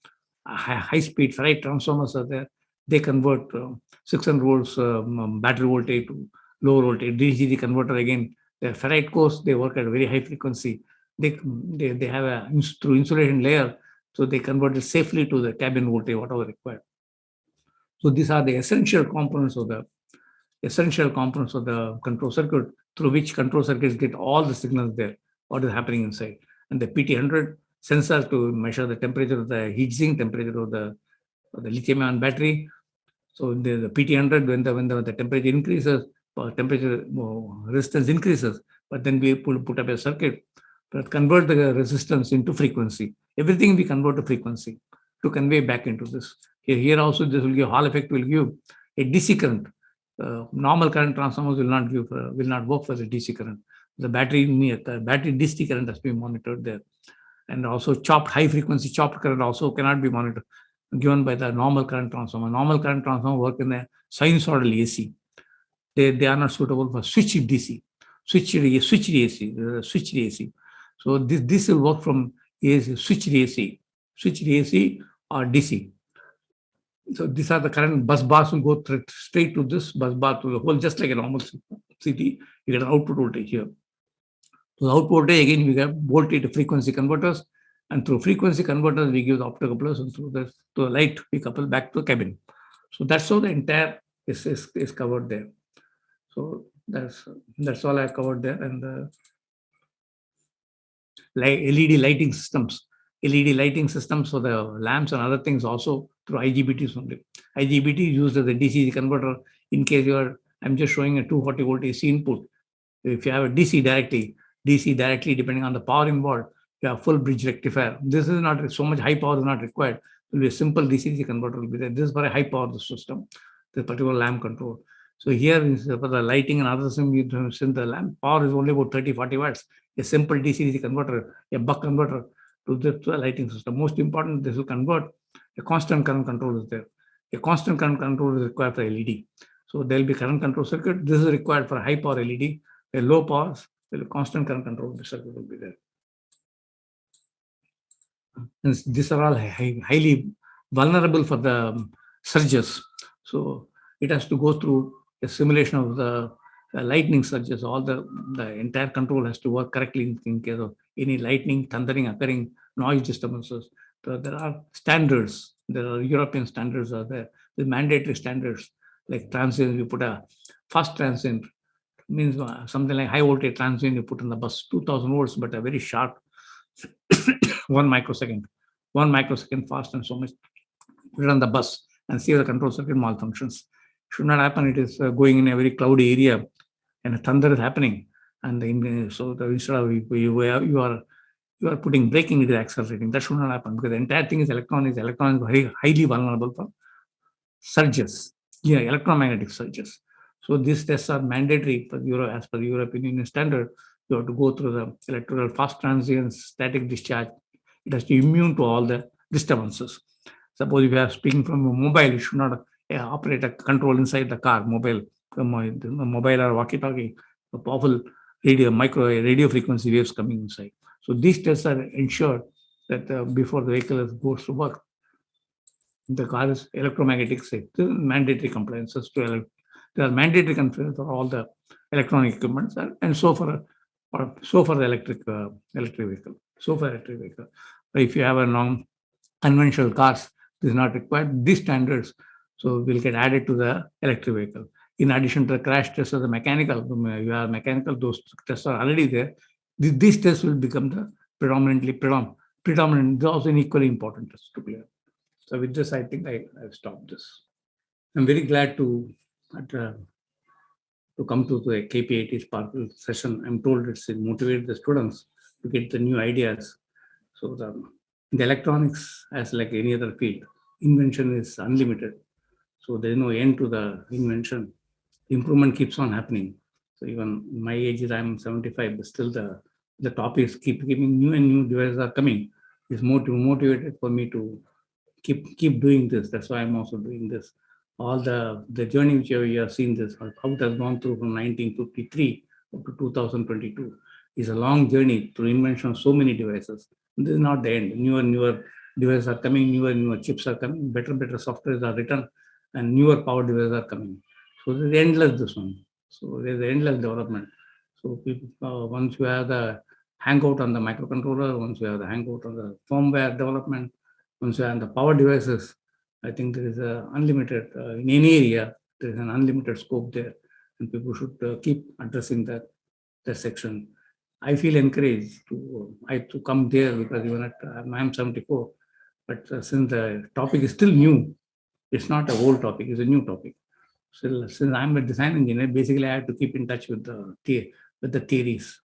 high speed Ferrite transformers are there. They convert 600 volts battery voltage to lower voltage. DCD converter again. The Ferrite cores, they work at a very high frequency. They have through insulation layer, so they convert it safely to the cabin voltage, whatever required. So these are the essential components of the control circuit, through which control circuits get all the signals there, what is happening inside. And the PT100 sensor to measure the temperature of the heat sink, temperature of the lithium-ion battery. So the PT100, when the temperature increases, temperature resistance increases, but then we put up a circuit that convert the resistance into frequency. Everything we convert to frequency to convey back into this. Here also, this will give Hall effect, will give a DC current. Normal current transformers will not work for the DC current. The battery DC current has to be monitored there. And also high frequency chopped current also cannot be monitored, given by the normal current transformer. Normal current transformer work in the sinusoidal AC. They are not suitable for switched DC, switched AC. So this will work from switched AC or DC. So these are the current bus bars will go straight to this bus bar to the whole, just like a normal CT. You get an output voltage here. So the output voltage, again, we have voltage to frequency converters, and through frequency converters, we give the optocouplers, and through the light, we couple back to the cabin. So that's how the entire is covered there. So that's all I covered there. And the LED lighting systems for the lamps and other things also through IGBTs only. IGBT is used as a DC converter in case I'm just showing a 240 volt AC input. If you have a DC directly, depending on the power involved, you have full bridge rectifier. This is not so much high power is not required. It will be a simple DC converter will be there. This is for a high power system, the particular lamp control. So here for the lighting and other things, since the lamp power is only about 30-40 watts, a simple DC converter, a buck converter to the lighting system. Most important, this will convert a constant current control is there. A constant current control is required for LED. So there will be current control circuit. This is required for high power LED. A low power, the constant current control circuit will be there. And these are all highly vulnerable for the surges. So it has to go through a simulation of the lightning surges. All the entire control has to work correctly in case of any lightning, thundering occurring, noise disturbances. So there are standards. There are European standards are there. The mandatory standards like transient. We put a fast transient, means something like high voltage transient you put in the bus, 2000 volts, but a very sharp 1 microsecond fast and so much. Put it on the bus and see the control circuit malfunctions. Should not happen. It is going in a very cloudy area and a thunder is happening. And so instead of you you are putting braking, it is accelerating. That should not happen because the entire thing is electronics. Electronics are very highly vulnerable for surges, electromagnetic surges. So these tests are mandatory for as per the European Union standard. You have to go through the electrical fast transients, static discharge. It has to be immune to all the disturbances. Suppose if you are speaking from a mobile, you should not operate a control inside the car, mobile or walkie-talkie, a powerful radio frequency waves coming inside. So these tests are ensured that before the vehicle goes to work, the car is electromagnetic safe. Mandatory compliances to there are mandatory compliances for all the electronic equipment, and so for the electric vehicle. So for electric vehicle, if you have a non-conventional cars, this is not required. These standards will get added to the electric vehicle. In addition to the crash tests of the mechanical, those tests are already there. These tests will become the predominant. They're also equally important tests to clear. So with this, I think I've stopped this. I'm very glad to come to the KPIT Sparkle session. I'm told it's to motivate the students to get the new ideas. So the electronics, as like any other field, invention is unlimited. So there's no end to the invention. Improvement keeps on happening. So even my age is I'm 75, but still the topics keep giving new and new devices are coming. It's more motivated for me to keep doing this. That's why I'm also doing this. All the journey which you have seen this, how it has gone through from 1953 up to 2022 is a long journey through invention of so many devices. This is not the end. Newer devices are coming, newer chips are coming, better softwares are written, and newer power devices are coming. So there's endless this one. So there's endless development. So people, once you have the hangout on the microcontroller, once you have the hangout on the firmware development, once you have the power devices, I think there is a unlimited, in any area, there is an unlimited scope there, and people should keep addressing that section. I feel encouraged to come there because even I'm 74, but since the topic is still new, it's not an old topic, it's a new topic. So since I'm a design engineer, basically I have to keep in touch with the theories.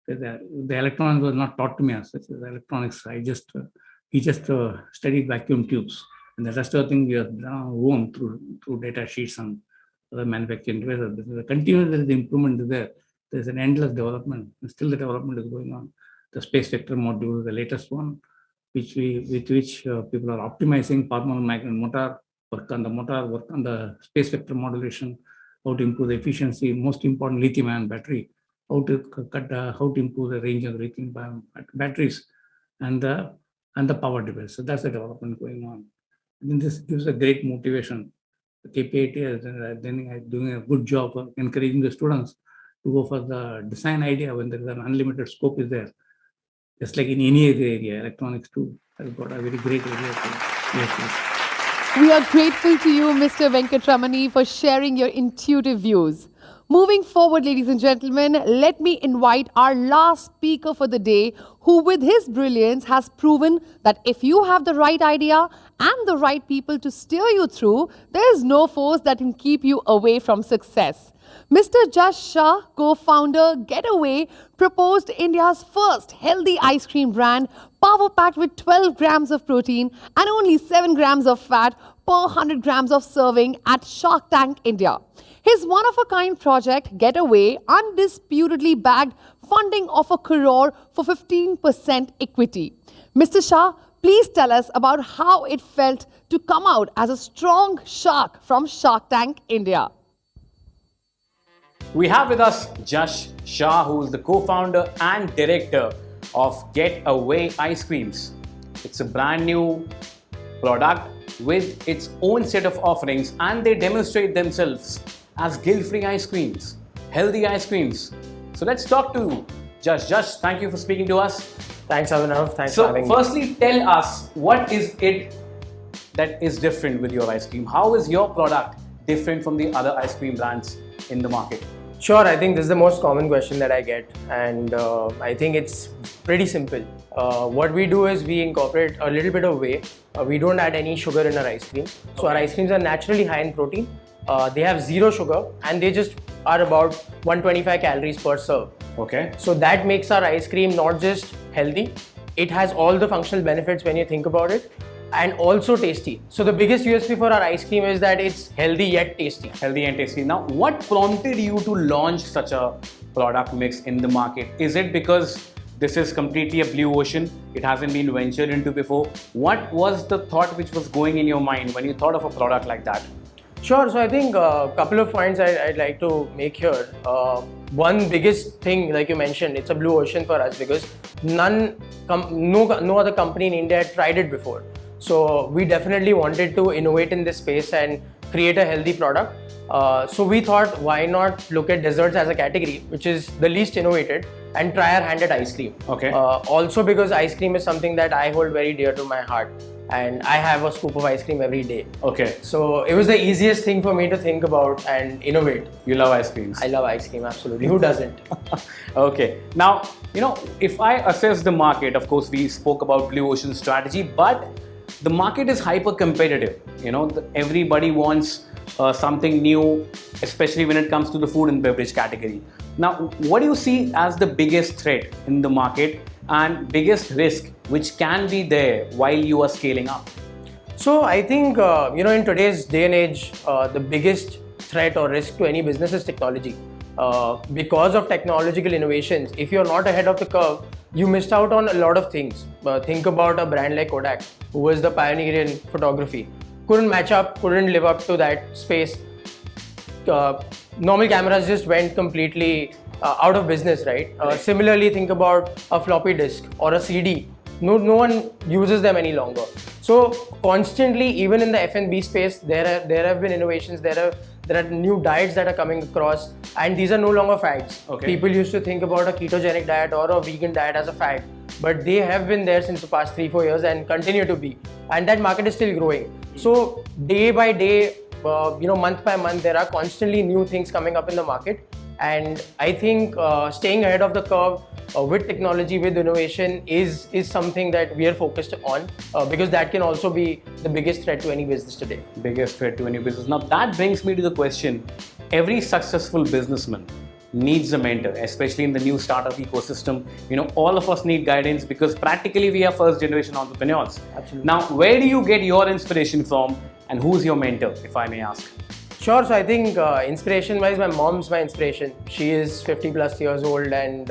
The electronics was not taught to me as such. The electronics, we just studied vacuum tubes. And the rest of the thing we have won through data sheets and other manufacturing devices. The continuous improvement is there. There's an endless development. And still the development is going on. The space vector module is the latest one, with which people are optimizing power magnet motor, work on the space vector modulation, how to improve the efficiency, most important lithium-ion battery, how to improve the range of the lithium-ion batteries, and the power device. So that's the development going on. And this gives a great motivation. The KPIT is doing a good job of encouraging the students to go for the design idea when there is an unlimited scope is there. Just like in any other area, electronics too has got a very great area to yes. We are grateful to you, Mr. Venkatramani, for sharing your intuitive views. Moving forward, ladies and gentlemen, let me invite our last speaker for the day, who with his brilliance has proven that if you have the right idea and the right people to steer you through, there is no force that can keep you away from success. Mr. Jash Shah, co-founder Get-A-Whey, proposed India's first healthy ice cream brand, power-packed with 12 grams of protein and only 7 grams of fat per 100 grams of serving at Shark Tank India. His one-of-a-kind project, Get-A-Whey, undisputedly bagged funding of $1 crore for 15% equity. Mr. Shah, please tell us about how it felt to come out as a strong shark from Shark Tank India. We have with us Jash Shah, who is the co-founder and director of Get-A-Whey Ice Creams. It's a brand new product with its own set of offerings, and they demonstrate themselves as guilt-free ice creams, healthy ice creams. So let's talk to Jash. Jash, thank you for speaking to us. Thanks, Abhinav. Thanks for having me. So firstly, tell us, what is it that is different with your ice cream? How is your product different from the other ice cream brands in the market? Sure, I think this is the most common question that I get, and I think it's pretty simple. What we do is we incorporate a little bit of whey. We don't add any sugar in our ice cream. So our ice creams are naturally high in protein. They have zero sugar, and they just are about 125 calories per serve. Okay. So that makes our ice cream not just healthy, it has all the functional benefits when you think about it, and also tasty. So the biggest USP for our ice cream is that it's healthy yet tasty. Healthy and tasty. Now, what prompted you to launch such a product mix in the market? Is it because this is completely a blue ocean, it hasn't been ventured into before? What was the thought which was going in your mind when you thought of a product like that? Sure. So I think a couple of points I'd like to make here. One biggest thing, like you mentioned, it's a blue ocean for us because no other company in India had tried it before. So we definitely wanted to innovate in this space and create a healthy product. So we thought, why not look at desserts as a category, which is the least innovated, and try our hand at ice cream. Okay. Also because ice cream is something that I hold very dear to my heart, and I have a scoop of ice cream every day. Okay. So it was the easiest thing for me to think about and innovate. You love ice creams. I love ice cream, absolutely. Who doesn't? Okay. Now, if I assess the market, of course, we spoke about blue ocean strategy, but the market is hyper competitive. Everybody wants something new, especially when it comes to the food and beverage category. Now, what do you see as the biggest threat in the market and biggest risk which can be there while you are scaling up? So I think, in today's day and age, the biggest threat or risk to any business is technology. Because of technological innovations, if you're not ahead of the curve, you missed out on a lot of things. Think about a brand like Kodak, who was the pioneer in photography. Couldn't match up, couldn't live up to that space. Normal cameras just went completely out of business, right? Similarly, think about a floppy disk or a CD. No one uses them any longer. So constantly, even in the F&B space, there have been innovations. There are new diets that are coming across, and these are no longer fads. Okay. People used to think about a ketogenic diet or a vegan diet as a fad, but they have been there since the past 3-4 years and continue to be. And that market is still growing. So day by day, month by month, there are constantly new things coming up in the market. And I think staying ahead of the curve with technology, with innovation is something that we are focused on because that can also be the biggest threat to any business today. Biggest threat to any business. Now that brings me to the question, every successful businessman needs a mentor, especially in the new startup ecosystem. All of us need guidance because practically we are first generation entrepreneurs. Absolutely. Now, where do you get your inspiration from and who's your mentor, if I may ask? Sure. So I think inspiration-wise, my mom's my inspiration. She is 50 plus years old, and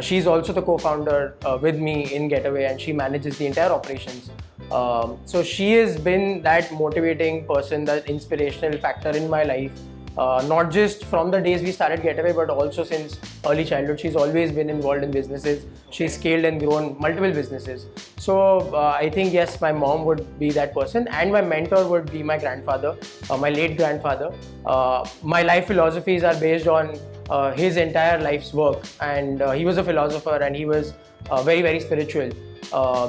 she's also the co-founder with me in Get-A-Whey, and she manages the entire operations. So she has been that motivating person, that inspirational factor in my life. Not just from the days we started Get-A-Whey, but also since early childhood. She's always been involved in businesses. She's scaled and grown multiple businesses. So I think, yes, my mom would be that person, and my mentor would be my grandfather, my late grandfather. My life philosophies are based on his entire life's work, and he was a philosopher and he was very, very spiritual.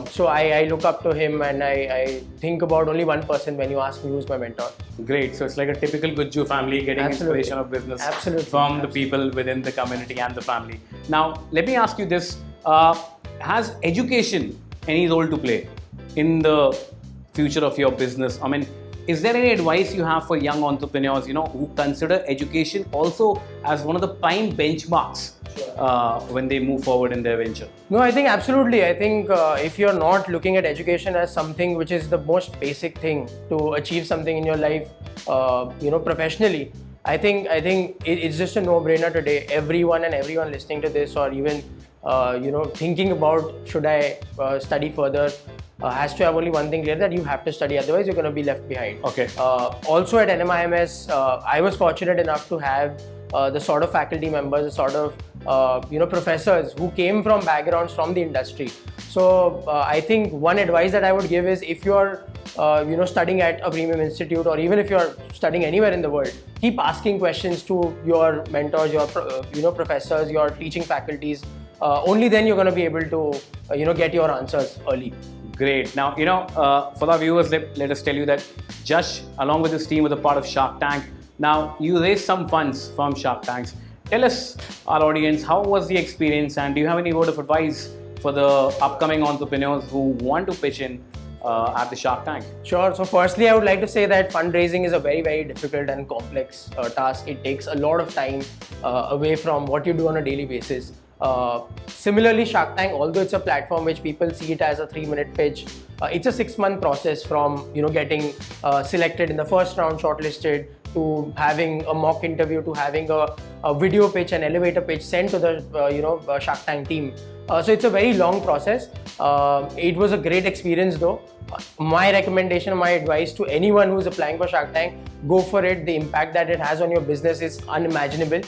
So I look up to him, and I think about only one person when you ask me who's my mentor. Great. So it's like a typical Gujju family getting inspiration of business from the people within the community and the family. Now, let me ask you this. Has education any role to play in the future of your business? I mean, is there any advice you have for young entrepreneurs, who consider education also as one of the prime benchmarks when they move forward in their venture? No, I think absolutely. I think if you're not looking at education as something which is the most basic thing to achieve something in your life, professionally, I think it's just a no-brainer today. Everyone listening to this, or even thinking about should I study further, has to have only one thing clear, that you have to study, otherwise you're going to be left behind. Okay. Also at NMIMS, I was fortunate enough to have the sort of faculty members, the sort of professors who came from backgrounds from the industry. So I think one advice that I would give is, if you're studying at a premium institute, or even if you're studying anywhere in the world, keep asking questions to your mentors, your professors, your teaching faculties. Only then you're going to be able to get your answers early. Great. Now, for our viewers, let us tell you that Jash, along with his team, was a part of Shark Tank. Now, you raised some funds from Shark Tanks. Tell us, our audience, how was the experience, and do you have any word of advice for the upcoming entrepreneurs who want to pitch in at the Shark Tank? Sure. So firstly, I would like to say that fundraising is a very, very difficult and complex task. It takes a lot of time away from what you do on a daily basis. Similarly, Shark Tank, although it's a platform which people see it as a 3-minute pitch, it's a 6-month process from getting selected in the first round, shortlisted, to having a mock interview, to having a video pitch, an elevator pitch sent to the Shark Tank team. So it's a very long process. It was a great experience though. My recommendation, my advice to anyone who is applying for Shark Tank, go for it. The impact that it has on your business is unimaginable.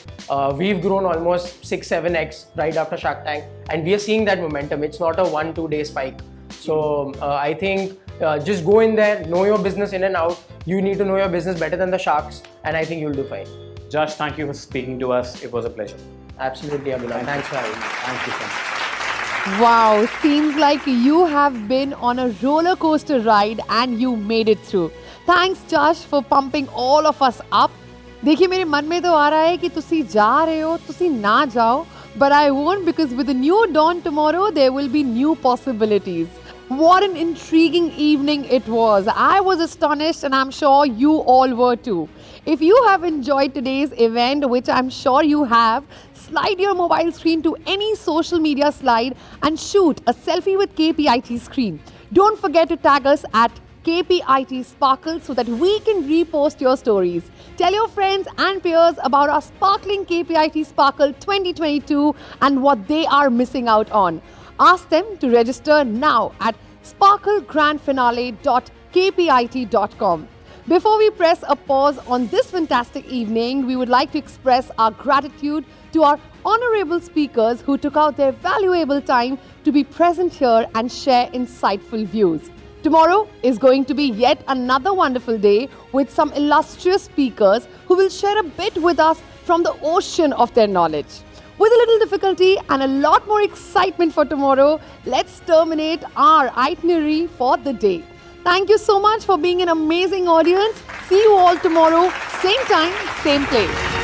We've grown almost 6-7x right after Shark Tank, and we are seeing that momentum. It's not a 1-2 day spike. So I think just go in there, know your business in and out. You need to know your business better than the sharks, and I think you'll do fine. Jash, thank you for speaking to us. It was a pleasure. Absolutely, Abhilash. Thanks for having me. Thank you so much. Wow, seems like you have been on a roller coaster ride and you made it through. Thanks Jash for pumping all of us up. देखिए मेरे मन में तो आ रहा है कि तुसी जा रहे हो, तुसी ना जाओ, but I won't, because with a new dawn tomorrow there will be new possibilities. What an intriguing evening it was. I was astonished and I'm sure you all were too. If you have enjoyed today's event, which I'm sure you have, slide your mobile screen to any social media slide and shoot a selfie with KPIT screen. Don't forget to tag us at KPIT Sparkle so that we can repost your stories. Tell your friends and peers about our sparkling KPIT Sparkle 2022 and what they are missing out on. Ask them to register now at sparklegrandfinale.kpit.com. Before we press a pause on this fantastic evening, we would like to express our gratitude to our honorable speakers who took out their valuable time to be present here and share insightful views. Tomorrow is going to be yet another wonderful day with some illustrious speakers who will share a bit with us from the ocean of their knowledge. With a little difficulty and a lot more excitement for tomorrow, let's terminate our itinerary for the day. Thank you so much for being an amazing audience. See you all tomorrow, same time, same place.